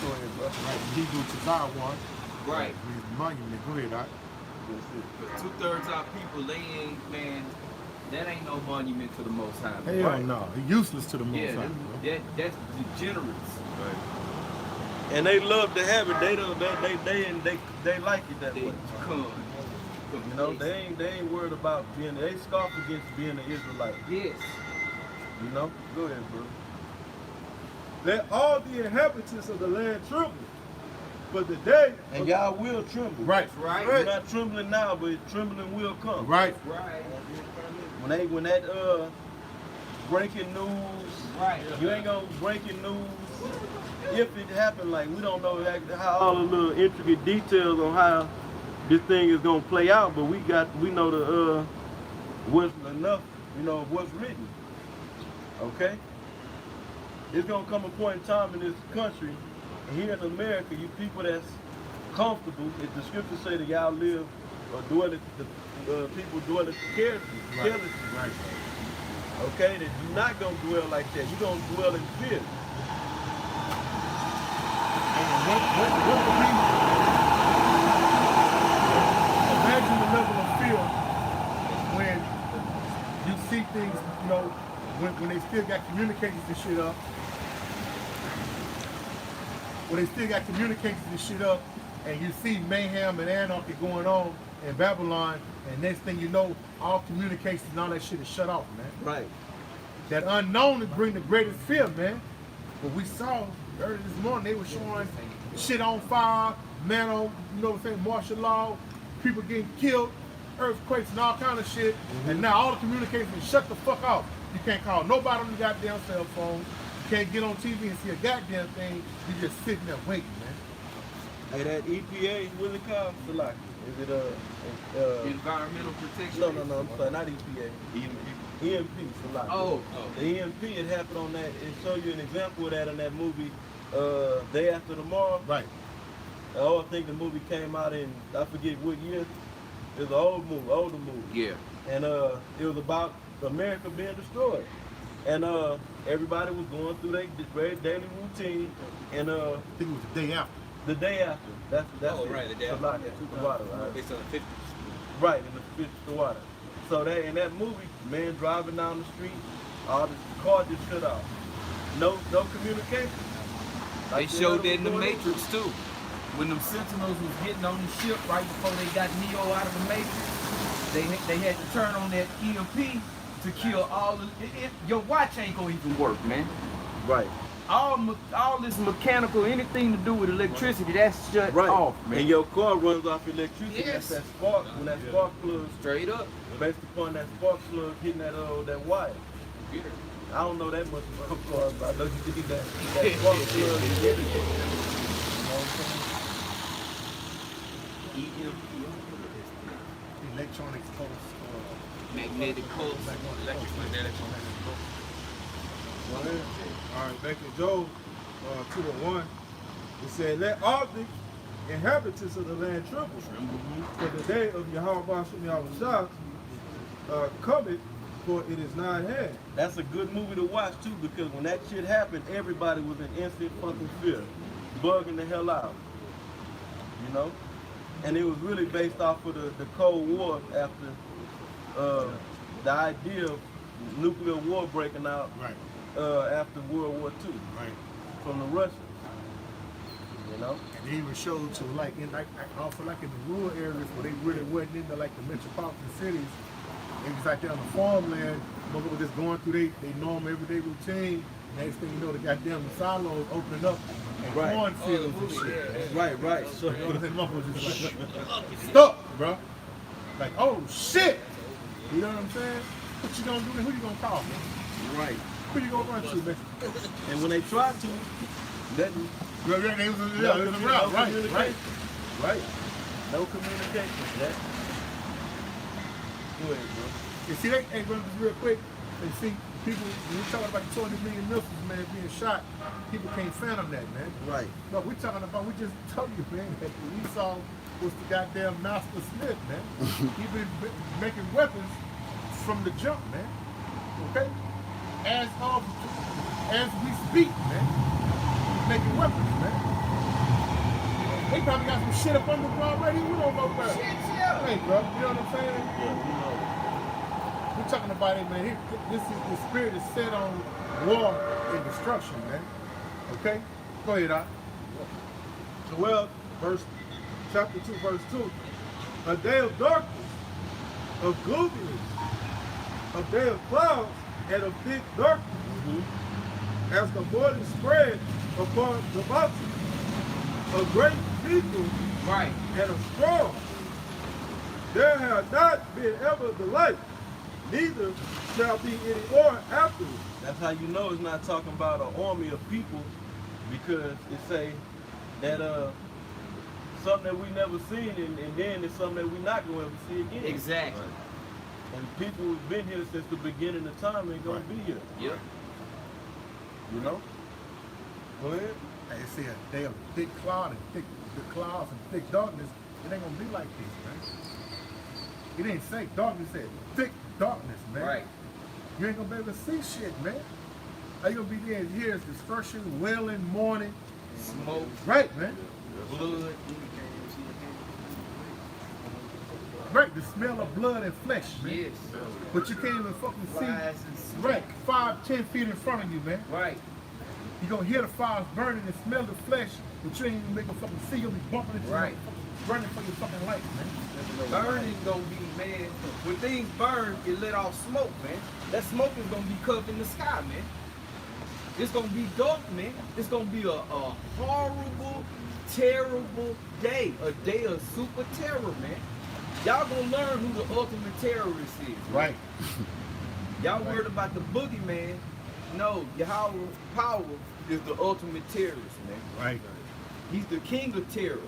Go ahead, bro. Right. Hebrew to Zion. Right. Read the monument. Go ahead, Doc. But 2/3 of our people, they ain't, man, that ain't no monument to the Most High. Man. Hell no. He's useless to the Most Yeah, High. that's degenerates. And they love to have it. They like it that They way. come. You know, they ain't worried about being. They scoff against being an Israelite. Yes. You know. Go ahead, bro. Let all the inhabitants of the land tremble, for the day And y'all will tremble. Right. Right. You're not trembling now, but trembling will come. Right. Right. When that breaking news, Right. you ain't gonna breaking news if it happened. Like we don't know how all the little intricate details on how this thing is gonna play out, but we know the what's enough, you know, of what's written. Okay? It's gonna come a point in time in this country, and here in America, you people that's comfortable, if the scriptures say that y'all live or dwell at people dwell at carelessly. Right. Okay, that you're not gonna dwell like that. You're gonna dwell in fear. Imagine the level of fear when you see things, you know, when they still got communications and shit up. When they still got communications and shit up, and you see mayhem and anarchy going on in Babylon, and next thing you know, all communications and all that shit is shut off, man. Right. That unknown is bringing the greatest fear, man. But we saw earlier this morning, they were showing shit on fire, man on, you know what I'm saying, martial law, people getting killed, earthquakes and all kind of shit. And now all the communications is shut the fuck off. You can't call nobody on the goddamn cell phone. You can't get on TV and see a goddamn thing. You just sitting there waiting, man. Hey, that EPA, what's it called? Salaki. Is it Environmental protection. No, I'm sorry, not EPA. EMP, Salaki. Oh. The EMP, it happened on that. It showed you an example of that in that movie, Day After Tomorrow. Right. I think the movie came out in, I forget what year. It was an older movie. Yeah. And it was about America being destroyed. And everybody was going through their daily routine. And I think it was the day after. the day after, that's right, the day after. Salaki, the water, right? Based on the 50s. Right, in the water. So that in that movie, man driving down the street, all the cars just shut off. No communication. They showed that in the Matrix too. When them Sentinels was getting on the ship right before they got Neo out of the Matrix, they had to turn on that EMP to kill all the. Your watch ain't gonna even work, man. Right. All this mechanical, anything to do with electricity, that's shut off, man. And your car runs off electricity. Yes. That's that spark. When that spark plug, Straight up. based upon that spark plug hitting that wire. I don't know that much about cars, but I know you did that spark plug is hitting it. You know what I'm saying? Electronic pulse. Magnetic pulse. Electromagnetic All right, back in Job 2:1, it said, "Let all the inhabitants of the land tremble, for the day of Yahweh Bashem Yahweh cometh, for it is nigh at hand." That's a good movie to watch too, because when that shit happened, everybody was in instant fucking fear, bugging the hell out. You know, and it was really based off of the Cold War after the idea of nuclear war breaking out Right. after World War II Right. from the Russians. You know? And they even showed to like in like also like in the rural areas where they really wasn't into like the metropolitan cities. It was like down the farmland, motherfuckers just going through their normal everyday routine. Next thing you know, the goddamn silos opening up and cornfields and shit. Right. So, You know what I'm saying? Motherfuckers just like, stop, bro. Like, oh shit. You know what I'm saying? What you gonna do? Who you gonna call, man? right. Who you gonna run to, man? And when they try to, that right. No communication. That. Go ahead, bro. You see, hey, brother, just real quick, and see, people, when we're talking about the 200 million missiles, man, being shot, people can't fathom that, man. Right. No, we're talking about, we just told you, man, that Esau was the goddamn Master Smith, man. He been making weapons from the jump, man. Okay? As we speak, man. He's making weapons, man. They probably got some shit up under them already. We don't know about it. Hey, bro, you know what I'm saying? Yeah, we know. We're talking about it, man. The spirit is set on war and destruction, man. Okay? Go ahead, Doc. Well, chapter 2, verse 2. A day of darkness, of gloominess, a day of clouds, and of thick darkness, as the morning spread upon the mountain. A great people and a strong. There have not been ever the like, neither shall be any more afterwards. That's how you know it's not talking about an army of people, because it say that something that we never seen, and then it's something that we not going to ever see again. Exactly. And people who've been here since the beginning of time ain't gonna be here. Yep. You know? Go ahead. Hey, see, a day of thick cloud and thick clouds and thick darkness, it ain't gonna be like this, man. It ain't say darkness, it said thick darkness, man. Right. You ain't gonna be able to see shit, man. How you gonna be there and hear destruction, wailing, mourning, Smoke. right, man? Blood. Right, the smell of blood and flesh, man. Yes. But you can't even fucking Flies see. and smoke. Right, 5-10 feet in front of you, man. Right. You gonna hear the fires burning and smell the flesh, but you ain't even make a fucking see. You'll be bumping into Right. running for your fucking life, man. Burning gonna be, man. When things burn, it let off smoke, man. That smoke is gonna be covered in the sky, man. It's gonna be dark, man. It's gonna be a horrible, terrible day. A day of super terror, man. Y'all gonna learn who the ultimate terrorist is. Man. Right. Y'all worried about the boogeyman. No, Yahweh's power is the ultimate terrorist, man. Right. He's the king of terror.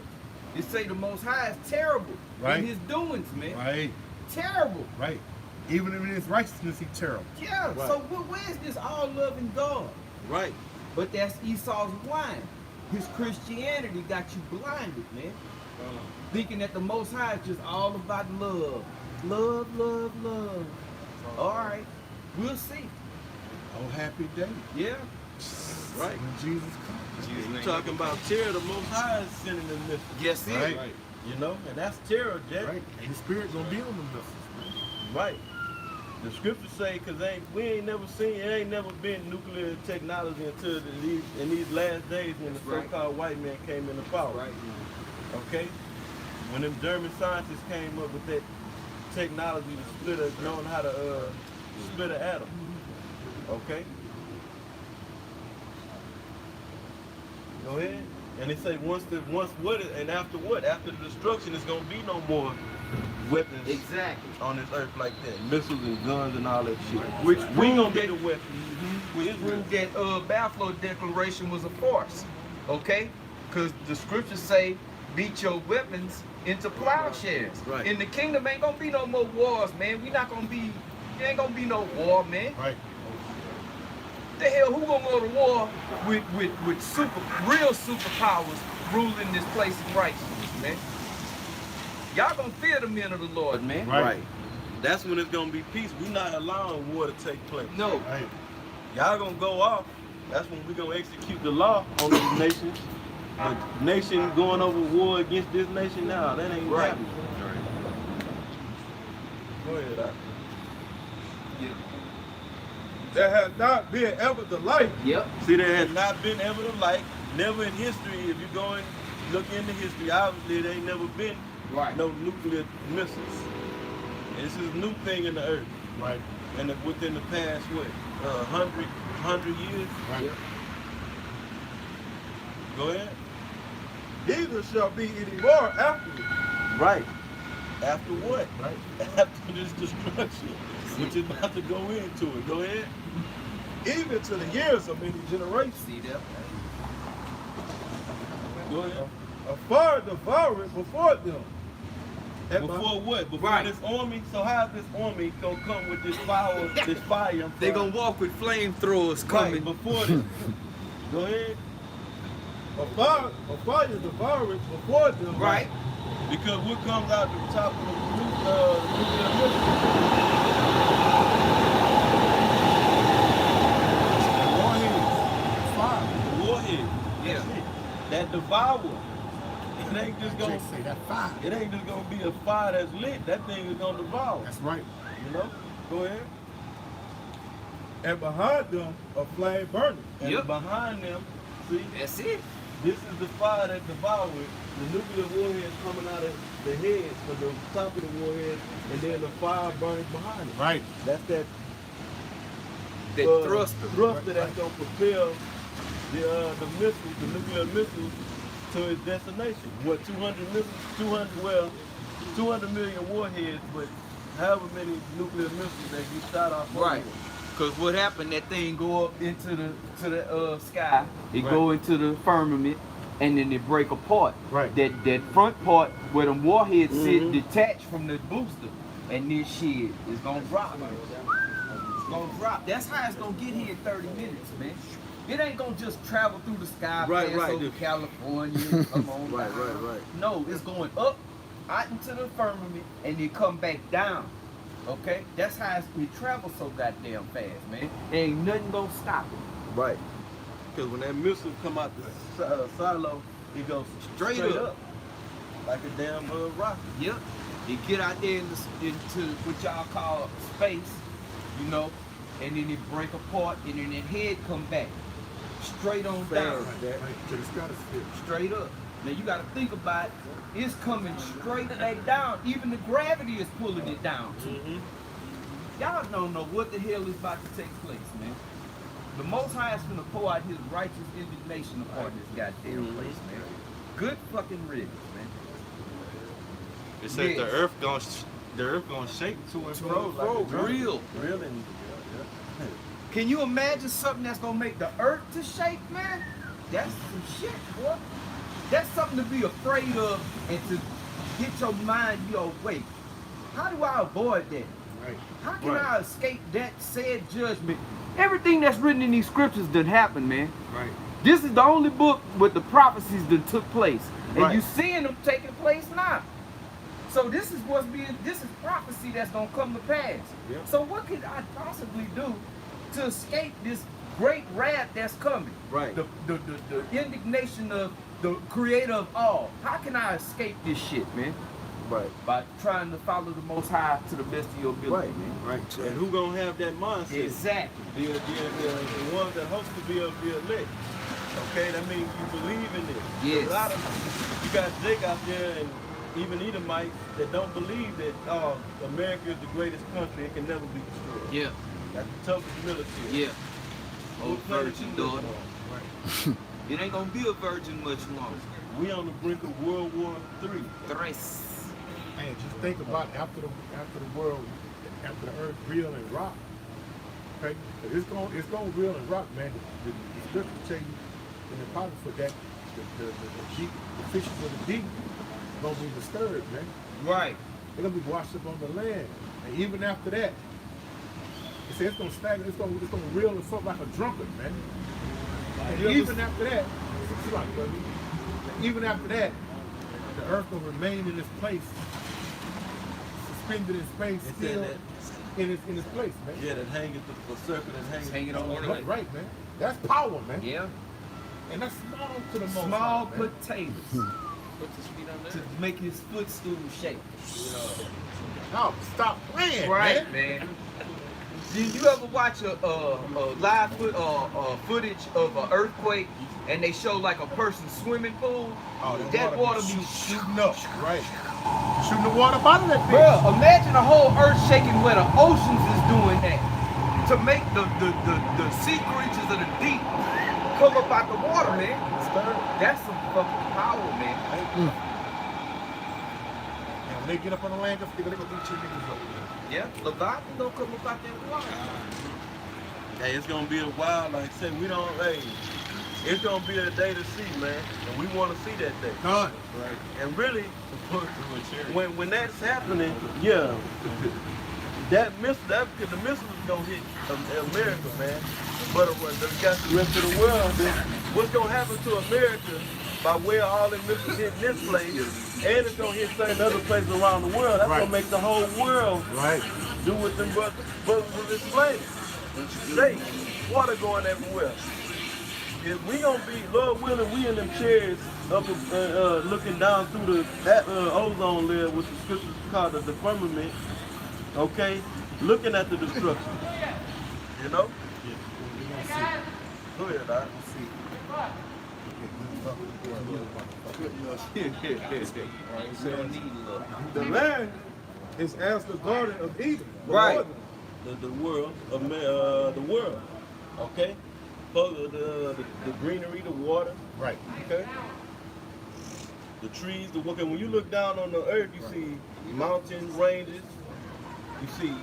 They say the Most High is terrible Right. in his doings, man. Right. Terrible. Right. Even in his righteousness, he's terrible. Yeah, Right. so where's this all-loving God? Right. But that's Esau's wine. His Christianity got you blinded, man. Thinking that the Most High is just all about love. Love, love, love. All right, we'll see. Oh, happy day. Yeah. Right. When Jesus comes. You talking about terror, the Most High is sending them missiles. Yes, it. Right. You know? And that's terror, Jack. Right. And the spirit gonna be on them missiles. Right. The scriptures say, cause we ain't never seen, it ain't never been nuclear technology until in these last days when the Right. so-called white man came into power. Right. Okay? When them German scientists came up with that technology to split knowing how to split an atom. Okay? Go ahead. And they say after what? After the destruction, it's gonna be no more weapons Exactly. on this earth like that. Missiles and guns and all that shit. Which we ain't gonna proved be the weapons. Which proved that Balfour Declaration was a farce. Okay? Because the scriptures say, beat your weapons into plowshares. Right. In the kingdom ain't gonna be no more wars, man. There ain't gonna be no war, man. Right. The hell, who gonna go to war with real superpowers ruling this place in righteousness, man? Y'all gonna fear the men of the Lord, man. Right. That's when it's gonna be peace. We not allowing war to take place. No. Right. Y'all gonna go off. That's when we gonna execute the law on these nations. But nation going over war against this nation now, that ain't Right. happening. Go ahead, Doc. There has not been ever the like, Yep. See, there has not been ever the like, Never in history, if you go and look into history, obviously there ain't never been no nuclear missiles. And this is a new thing in the earth. Right. And within the past, what, 100 years? Right. Yep. Go ahead. Neither shall be any more after it. Right. After what? Right. After this destruction, which is about to go into it. Go ahead. Even to the years of many generations. See that? Go ahead. A fire devour it before them. Before what? Before this army? So how is this army gonna come with this fire? This fire? They gonna walk with flamethrowers coming. Right, before this. Go ahead. A fire devour it before them. Right. Because what comes out the top of the nuclear missile? Warheads. Fire. The warhead. Yeah. That's it. That devour. It ain't just gonna Say that fire. It ain't just gonna be a fire that's lit. That thing is gonna devour. That's right. You know? Go ahead. And behind them a flame burning. And Yep. behind them, see, That's it. this is the fire that devoured the nuclear warheads coming out of the heads, from the top of the warhead, and then the fire burns behind it. Right. That's that That thruster. thruster that's gonna propel the missiles, the nuclear missiles, to its destination. What, 200 missiles? 200 million warheads, but however many nuclear missiles that you shot off. Right. Cause what happened? That thing go up into the sky. It go into the firmament, and then it break apart. Right. That front part where them warheads sit detached from the booster, and this shit is gonna drop. It's gonna drop. That's how it's gonna get here in 30 minutes, man. It ain't gonna just travel through the sky, Right, pass right. over California, come on Right, down. right. No, it's going up, out into the firmament, and then come back down. Okay? That's how it travels so goddamn fast, man. Ain't nothing gonna stop it. Right. Because when that missile come out the silo, it goes straight up. Like a damn rocket. Yep. It get out there into what y'all call space, you know, and then it break apart, and then that head come back. Straight on down. Right. To the stratosphere. Straight up. Now you gotta think about it. It's coming straight back down. Even the gravity is pulling it down too. Y'all don't know what the hell is about to take place, man. The Most High is gonna pour out his righteous indignation upon this goddamn place, man. Good fucking riddance, man. It said Yes. the earth gonna shake to and fro like a drum. Real. Real and Can you imagine something that's gonna make the earth to shake, man? That's some shit, boy. That's something to be afraid of and to get your mind, wait, how do I avoid that? Right. How can I escape that said judgment? Everything that's written in these scriptures done happened, man. Right. This is the only book with the prophecies that took place. And Right. you seeing them taking place now. So this is prophecy that's gonna come to pass. Yep. So what could I possibly do to escape this great wrath that's coming? Right. The indignation of the creator of all. How can I escape this shit, man? Right. By trying to follow the Most High to the best of your ability, Right. man. Right. And who gonna have that mindset? Exactly. The ones that hope to be elect. Okay, that means you believe in this. Yes. A lot of you got Jake out there and even Edomites that don't believe that America is the greatest country, it can never be destroyed. Yeah. That's the toughest military. Yeah. What Old planet virgin you live daughter. on? It ain't gonna be a virgin much longer. We on the brink of World War III. Thrice. And just think about after the world, after the earth reel and rock. Okay, it's gonna reel and rock, man. The scripture tell you in the apocrypha that the fishes of the deep gonna be disturbed, man. Right. They're gonna be washed up on the land, and even after that, it says it's gonna stagnate. It's gonna reel and float like a drunkard, man. And even after that, even after that, the earth will remain in its place, suspended in space, It's still in in its place, man. Yeah, that hanging, the serpent is hanging on one leg. Right, man. That's power, man. Yeah. And that's small to the most. Small high, man. potatoes. To make his footstool shake. No, stop playing, Right, man. man. Did you ever watch a live footage of an earthquake and they show like a person's swimming pool? Oh, that water be shooting up, right? Shooting the water out of that bitch. Bruh, imagine the whole earth shaking where the oceans is doing that to make the sea creatures of the deep come up out the water, man. That's some fucking power, man. When they get up on the land, they're gonna eat your niggas up. Yeah, Leviathan don't come up out that water. Hey, it's gonna be a while. Like I said, we don't. Hey, it's gonna be a day to see, man, and we want to see that day. Done. Right. And really, when that's happening, yeah, the missiles is gonna hit America, man. But they got the rest of the world. Then what's gonna happen to America by way of all the missiles hitting this place, and it's gonna hit certain other places around the world? That's gonna make the whole world do what them brothers was explaining. Say, water going everywhere. If we gonna be, Lord willing, we in them chairs up looking down through the ozone layer, which the scriptures call the firmament, okay? Looking at the destruction. You know? Go ahead, Doc. The land is as the Garden of Eden. Right. The world, the world, okay? The greenery, the water, Right. okay? The trees, when you look down on the earth, you see mountains, ranges, you see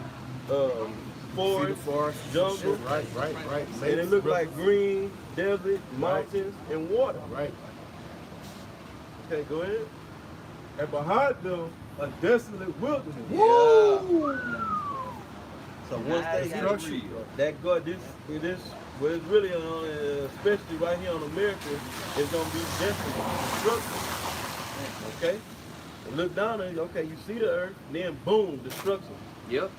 forest, jungle, Right. and it looks like green, desert, mountains, and water. Right. Okay, go ahead. And behind them, a desolate wilderness. Woo! So once they hit that God, this, well, it's really especially right here on America, it's gonna be desolate, destruction. Okay? And look down there, okay, you see the earth, then boom, destruction. Yep.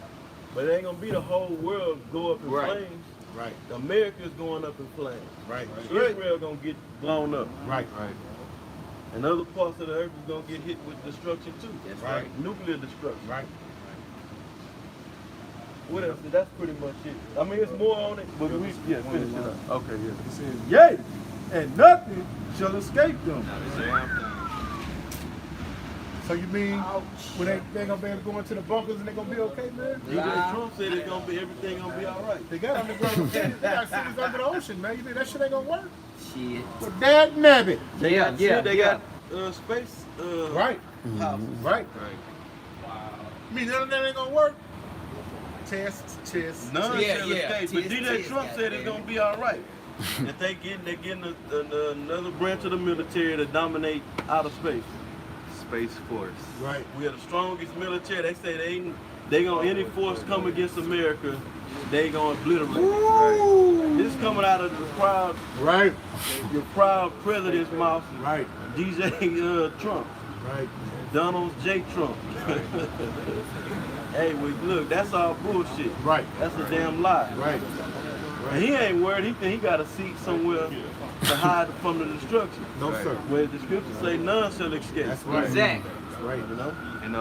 But it ain't gonna be the whole world go up in flames. Right. America's going up in flames. Right. Israel gonna get blown up. Right. And other parts of the earth is gonna get hit with destruction too. That's right. Nuclear destruction. Right. What else? That's pretty much it. I mean, it's more on it, but we finish it up. Okay, yeah. It says, yea, and nothing shall escape them. So you mean when they gonna be able to go into the bunkers and they gonna be okay, man? DJ Trump said it's gonna be everything gonna be all right. They got underground cities, they got cities under the ocean, man. You think that shit ain't gonna work? Shit. But dad nabbit. They got space Right. houses. Right. I mean, none of that ain't gonna work. Tests. None shall escape. But Test, DJ Trump said it's gonna be all right. If they're getting another branch of the military to dominate outer space. Space Force. Right. We are the strongest military. They say they gonna any force come against America, they gonna obliterate. Right. This is coming out of the proud, your proud president's mouth. Right. DJ Trump. Right. Donald J. Trump. Hey, look, that's all bullshit. Right. That's a damn lie. Right. And he ain't worried. He think he got a seat somewhere to hide from the destruction. No, sir. Where the scriptures say none shall escape. That's right. Exactly. That's right. You know? And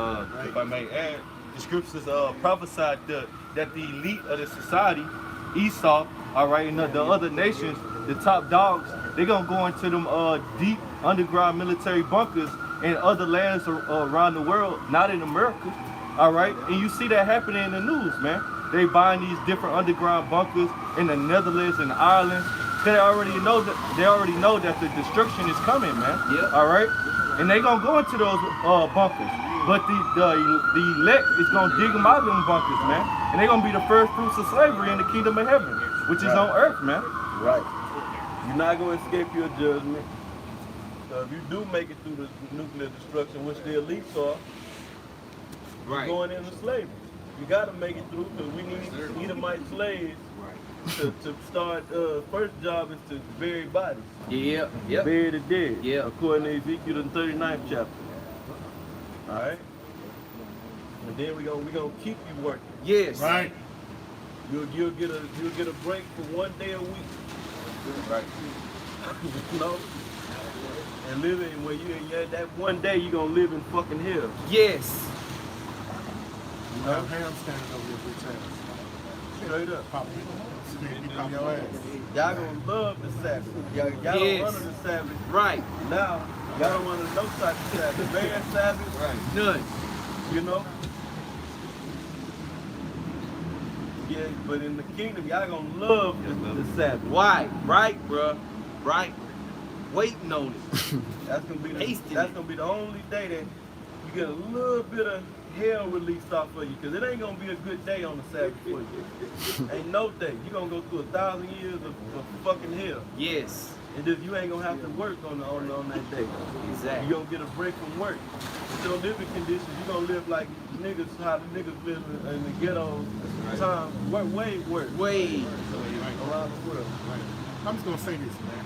if I may add, the scriptures prophesied that the elite of the society, Esau, all right, and the other nations, the top dogs, they're gonna go into them deep underground military bunkers in other lands around the world, not in America, all right? And you see that happening in the news, man. They buying these different underground bunkers in the Netherlands and Ireland. They already know that the destruction is coming, man. Yep. All right, and they gonna go into those bunkers, but the elect is gonna dig them out of them bunkers, man. And they gonna be the first fruits of slavery in the kingdom of heaven, which is on earth, man. Right. You're not going to escape your judgment. So if you do make it through the nuclear destruction, which the elites are, you're going into slavery. You got to make it through because we need Edomite slaves to start. First job is to bury bodies. Yep. Bury the dead. Yep. According to Ezekiel, the 39th chapter. All right. And then we gonna keep you working. Yes. Right. You'll get a break for 1 day a week. Right. You know? And living where that 1 day you're gonna live in fucking hell. Yes. You know, ham standing over your bitch ass. Straight up. Pop your ass. Y'all gonna love the Sabbath. Y'all don't Yes. honor the Sabbath. Right. Now, y'all don't honor no type of Sabbath. Bad Sabbath, Right. None. you know? Yeah, but in the kingdom, y'all gonna love the Sabbath. Why? Right, bruh. Right. Waiting on it. That's gonna be Tasting that's it. gonna be the only day that you get a little bit of hell released off of you, because it ain't gonna be a good day on the Sabbath for you. Ain't no day. You're gonna go through 1,000 years of fucking hell. Yes. And just you ain't gonna have to work on that day. Exactly. You gonna get a break from work. With your living conditions, you gonna live like niggas, how the niggas live in the ghettos time, way worse Way. around the world. Right. I'm just gonna say this, man.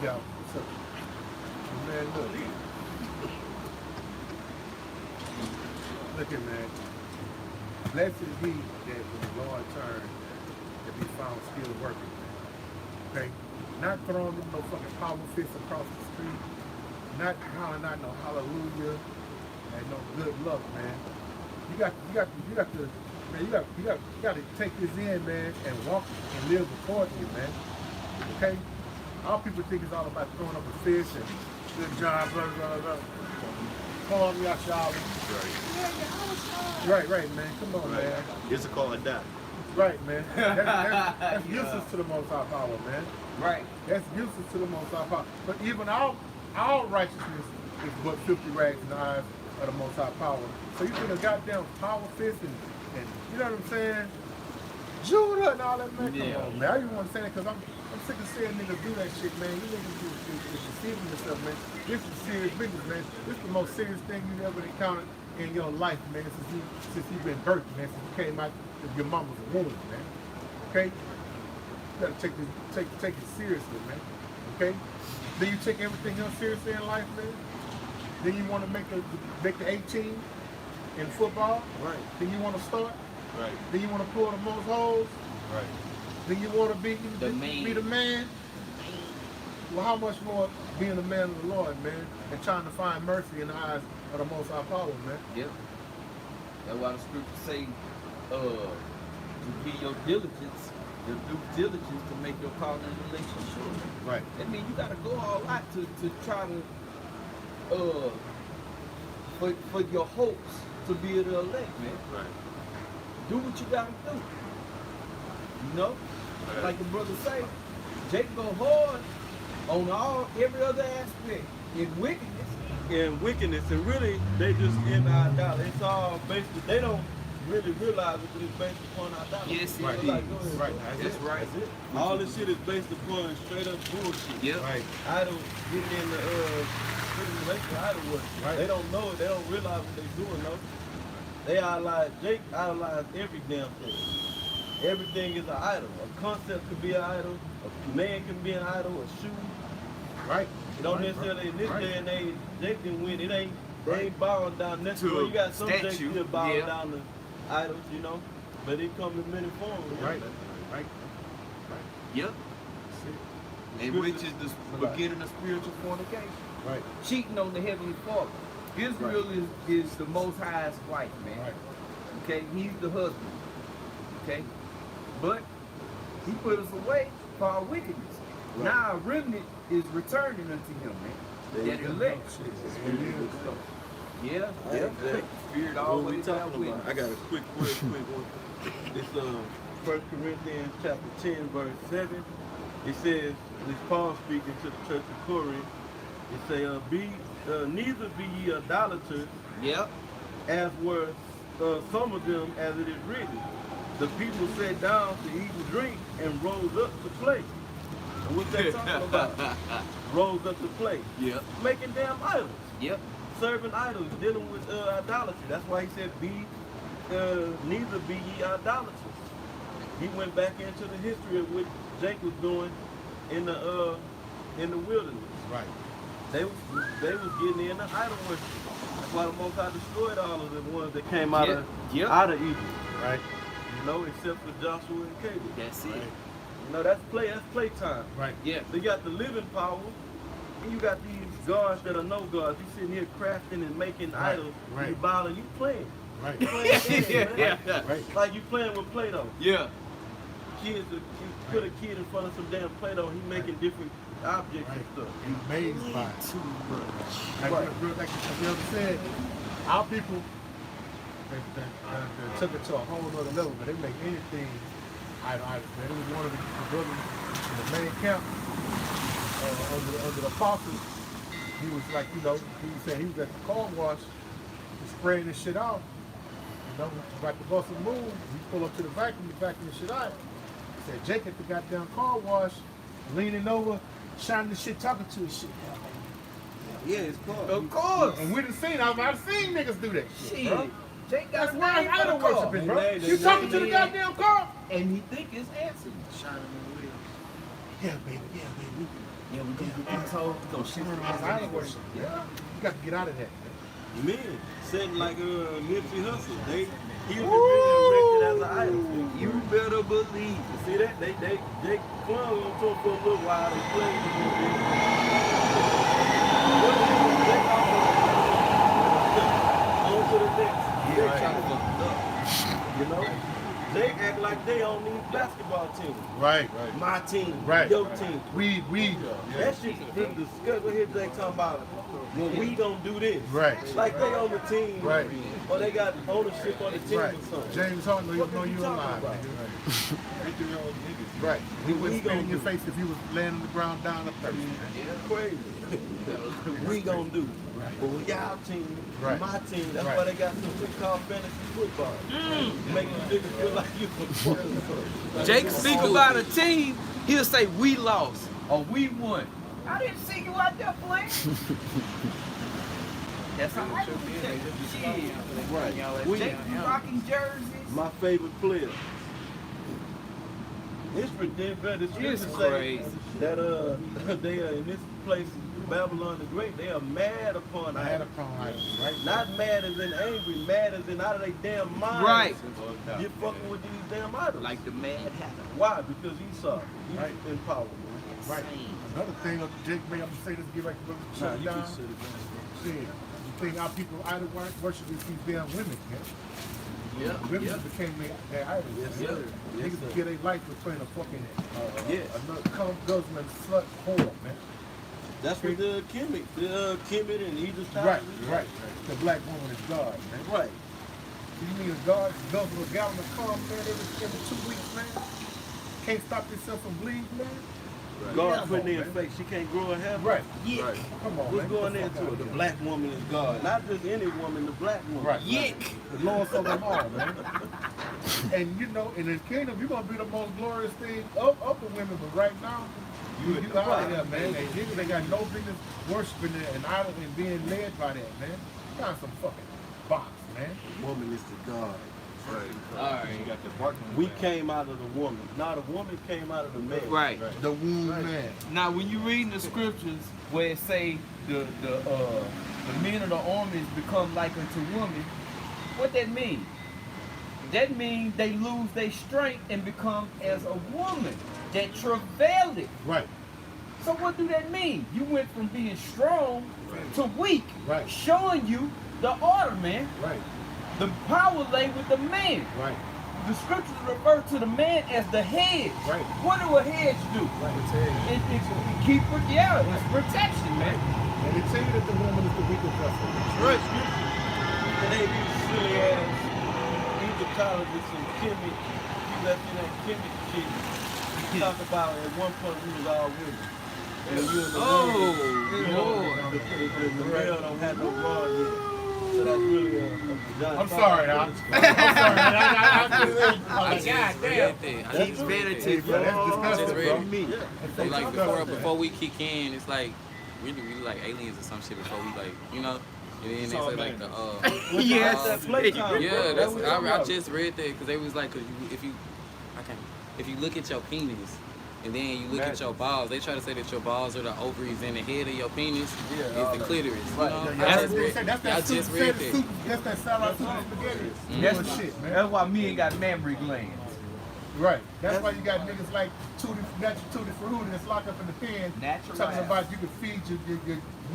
Y'all, what's up? Man, look at man. Blessed is he that when the Lord turns, that be found still working. Okay? Not throwing them no fucking power fists across the street. Not hollering out no hallelujah and no good luck, man. You got to take this in, man, and walk and live accordingly, man. Okay? All people think it's all about throwing up a fish and good job, blah, blah, blah. Call me out shower. Right, man. Come on, man. It's a call of that. Right, man. That's useless to the Most High power, man. Right. That's useless to the Most High power. But even our righteousness is but 50 rags in the eyes of the Most High power. So you put a goddamn power fist and you know what I'm saying? Judah and all that, man. Come on, man. I even want to say that because I'm sick of seeing niggas do that shit, man. You niggas is deceiving yourself, man. This is serious business, man. This is the most serious thing you've ever encountered in your life, man, since you've been birthed, man, since you came out of your mama's womb, man. Okay? You gotta take it seriously, man. Okay? Then you take everything else seriously in life, man. Then you want to make the 18 in football. Right. Then you want to start. Right. Then you want to pull the most holes. Right. Then you want to be The the man. Well, how much more being a man of the Lord, man, and trying to find mercy in the eyes of the Most High power, man. Yep. That's why the scriptures say, to be your diligence, your due diligence to make your calling and election sure. Right. That means you gotta go all out to try to for your hopes to be able to elect, man. Right. Do what you gotta do. You know? Like the brother say, Jake go hard on every other aspect in wickedness. In wickedness, and really, they just in idolatry. It's all based, they don't really realize it, but it's based upon idolatry. Yes, Right. it Like, is. go ahead. Right. That's right. That's it. All this shit is based upon straight up bullshit. Yep. Right. Idols getting in the idol work. Right. They don't know it. They don't realize what they're doing, though. They idolize, Jake idolize every damn thing. Everything is an idol. A concept could be an idol. A man can be an idol. A shoe. Right. It don't Right, necessarily in this right. day and age. Jake didn't win. It ain't. They ain't bowing down necessarily. You got some Jake statue, still bowing yeah. down to idols, you know. But it comes in many forms. Right. Right. Yep. And which is the beginning of spiritual fornication. Right. Cheating on the Heavenly Father. Israel is the Most High's wife, man. Right. Okay, he's the husband. Okay, but he put us away for our wickedness. Right. Now our remnant is returning unto him, man. That elect. Yeah, yeah. Spirit What always we talking with about? I got a quick one. It's 1 Corinthians chapter 10, verse 7. It says, this Paul speaking to the church of Corinth. It say, neither be ye idolaters, Yep. as were some of them, as it is written. The people sat down to eat and drink and rose up to play. And what's that talking about? Rose up to play. Yep. Making damn idols. Yep. Serving idols, dealing with idolatry. That's why he said, neither be ye idolaters. He went back into the history of what Jake was doing in the wilderness. Right. They was getting in the idol worship. That's why the Most High destroyed all of the ones that came out of Egypt. Right. You know, except for Joshua and Caleb. That's it. Right. You know, that's playtime. Right. Yeah. So you got the living power, and you got these gods that are no gods. You sitting here crafting and making Right. idols. Right. You bowing, you playing. Right. You playing games, man. Yeah. Right. Like you playing with Play-Doh. Yeah. kids, put a kid in front of some damn Play-Doh, he making different objects and stuff. You amazed by it. Too much. Like you ever said, our people they took it to a whole other level, but they make anything idol. Man, it was one of the brothers in the main camp under the apostles. He was like, you know, he was saying he was at the car wash, spraying this shit out. You know, like the bus would move, he pull up to the vacuum the shit out. He said, Jake at the goddamn car wash, leaning over, shining the shit, talking to his shit. Yeah, it's cool. Of course. And we done seen, I've seen niggas do that shit, bro. Jake got That's why I idol worshiping, bro. They You talking to the goddamn car? and he think it's answered. Shining the wheels. Yeah, baby, yeah, baby. Yeah, we gonna get these hoes. We gonna shoot That's idol worship. Yeah. You got to get out of that. Men, setting like Nipsey Hussle, he was erected as an idol. You better believe. You see that? They clung on to him for a little while. They played a little bit. On to the next. They trying to fuck it up. You know? They act like they don't need basketball team. Right. My team, Right. your team. We. That shit is disgusting. Here they talking about when we gonna do this. Right. Like they on the team. Right. Or they got ownership on the team Right. or something. James Harden, you What know are you talking alive, about? nigga. Right. We wouldn't spit in your face if you was laying on the ground down up there. That's crazy. We gonna do. But when y'all team, Right. my team, that's Right. why they got some shit called fantasy football. Make you niggas feel like you can Jake speak about a team, he'll say we lost or we won. I didn't see you out there playing. That's how I do it. Shit. Right. Jake rocking jerseys. My favorite player. It's ridiculous. It's Say crazy. that they are in this place, Babylon the Great. They are mad upon Mad idols. upon idols, right? Not mad as in angry, mad as in out of their damn mind. Right. You're fucking with these damn idols. Like the Mad Hatter. Why? Because Esau. He's Right. in power. Right. Another thing, Jake May, I'm gonna say this, get right to shut you down. can sit it down. Shit, the thing our people idol worship is these damn women, man. Yeah. Women became their idols. Yes, man. sir. Yes, Niggas sir. get their life for playing a fucking Yes. another guzzling slut whore, man. That's what the Kemet and Egypt. Right. The black woman is God, man. Right. You mean a God guzzle a gallon of cum, man, every 2 weeks, man? Can't stop yourself from bleeding, man? God Come putting on, in man. face. She can't grow her hair. Right. Yick. Right. Come on, What's man. going Get the into fuck it? The out of black woman is God. Not just any woman, the black woman. Right. Yick. The Lord of them all, man. And you know, in His kingdom, you're gonna be the most glorious thing of the women. But right now, you out here, man. They got no business worshiping an idol and being led by that, man. Got some fucking box, man. Woman is the God. Alright. We came out of the woman. Now the woman came out of the man. Right. The womb man. Now when you read the scriptures where it say the men of the armies become like unto women, what that mean? That means they lose their strength and become as a woman that travaileth. Right. So what do that mean? You went from being strong to weak, Right. showing you the order, man. Right. The power lay with the man. Right. The scriptures refer to the man as the head. Right. What do a hedge do? Right. It keep it's protection, man. And they tell you that the woman is the weaker vessel. Right. And they these silly ass Egyptologists and Kemet. You left in that Kemet shit. You talk about at one point we was all women. And you and the Lord. the male don't have no rod yet. So that's really a vagina. I'm sorry, I'm sorry. He's vanity, bro. That's Just disgusting, read bro. me. Yeah. It's like before we kick in, it's like really like aliens or some shit before we like, you know. And then they say like the Yes. Playtime, yeah, bro. that's what we talking I about. just read that because they was like, if you look at your penis and then you look at your balls, they try to say that your balls are the ovaries and the head of your penis is the clitoris. You know? I just read that. That's that salad soup spaghetti. That's That's shit, man. That's why men got mammary glands. Right. That's why you got niggas like Tutti Frutti that's locked up in the pen. Natural Talking ass. about you can feed your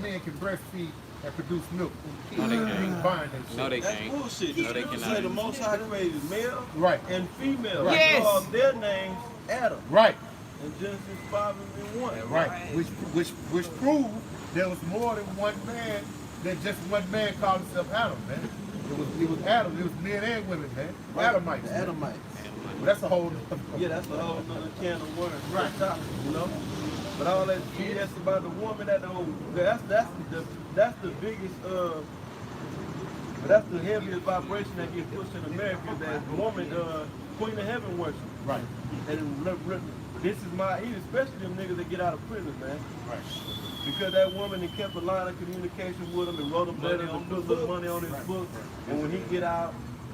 men can breastfeed and produce milk. No, they You can't. can bind that shit. No, they That's can't. bullshit. No, they You cannot. say the Most High created male Right. and female. Right. Yes. Call their names Adam. Right. In Genesis 5:1. Right. Which proved there was more than one man, than just one man called himself Adam, man. It was Adam. It was men and women, man. Adamites. The man. Adamites. But that's a whole. Yeah, that's a whole other can of worms. Right. You know. But all that BS about the woman that that's the biggest that's the heaviest vibration that gets pushed in America. That woman Queen of Heaven worship. Right. And this is my heat, especially them niggas that get out of prison, man. Right. Because that woman that kept a line of communication with him and wrote him letters and put some money on his book. And when he get out,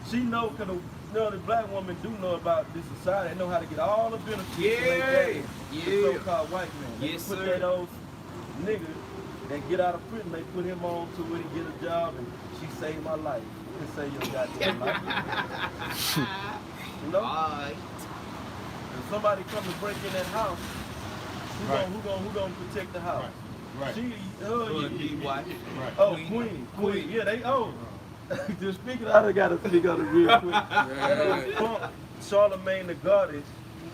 she know, because the black woman do know about this society. They know how to get all the benefits. The so-called white man. They put that old nigga that get out of prison, they put him on to it and get a job, and she saved my life. You can save your goddamn life. You know? If somebody come and break in that house, who gonna protect the house? Right. She, Right. oh, Queen. Yeah, they just speaking, I done gotta speak on it real quick. Charlemagne the Goddess.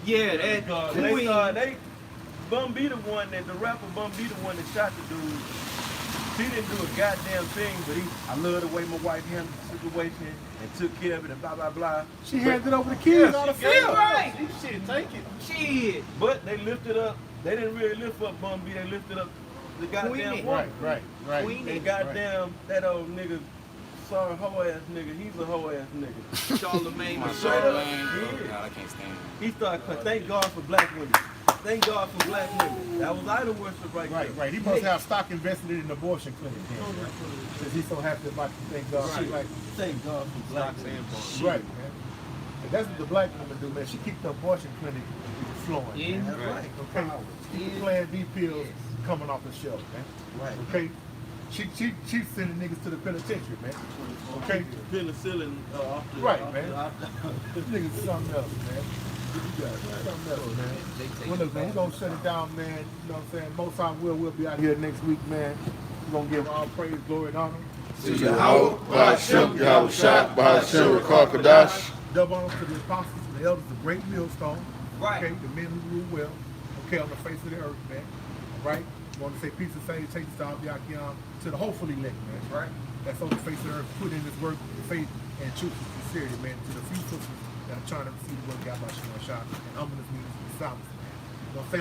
Yeah, that Queen. Bum B the one that the rapper Bum B the one that shot the dude. He didn't do a goddamn thing, but I love the way my wife handled the situation and took care of it and blah blah blah. She handed over the keys on the field. Right. Shit, take it. Shit. But they lifted up. They didn't really lift up Bum B. They lifted up the goddamn woman. Right. And goddamn that old nigga, sorry hoe ass nigga. He's a hoe ass nigga. Charlemagne. Straight up. God, I can't stand him. He started. Thank God for black women. Thank God for black women. That was idol worship right there. Right. He must have stock invested in an abortion clinic. Because he's so happy about the thank God. Right. Thank God for black women. Right, man. And that's what the black woman do, man. She keep the abortion clinic flowing. Yeah, man. that's right. Okay. Keep the Plan B pills coming off the shelf, man. Right. Okay. She's sending niggas to the penitentiary, man. Okay. Penicillin off the Right, man. This nigga's something else, man. You got something else, man. Well, look, man, we're gonna shut it down, man. You know what I'm saying? Most time we'll be out here next week, man. We're gonna give all praise, glory, and honor To Yahweh, Ba'ashem, Yahweh Shah, Ba'ashem, Rakar Kadash. Double honor to the apostles and the elders of Great Millstone. Right. Okay, the men who rule well. Okay, on the face of the earth, man. Right? We want to say peace and salutations to all the Akiam, to the hopefully elect, man. Right. That's on the face of the earth, put in this work with faith and truth and sincerity, man. To the few sisters that are trying to receive the word of God by Shema Shah and humbleness means silence, man. Don't say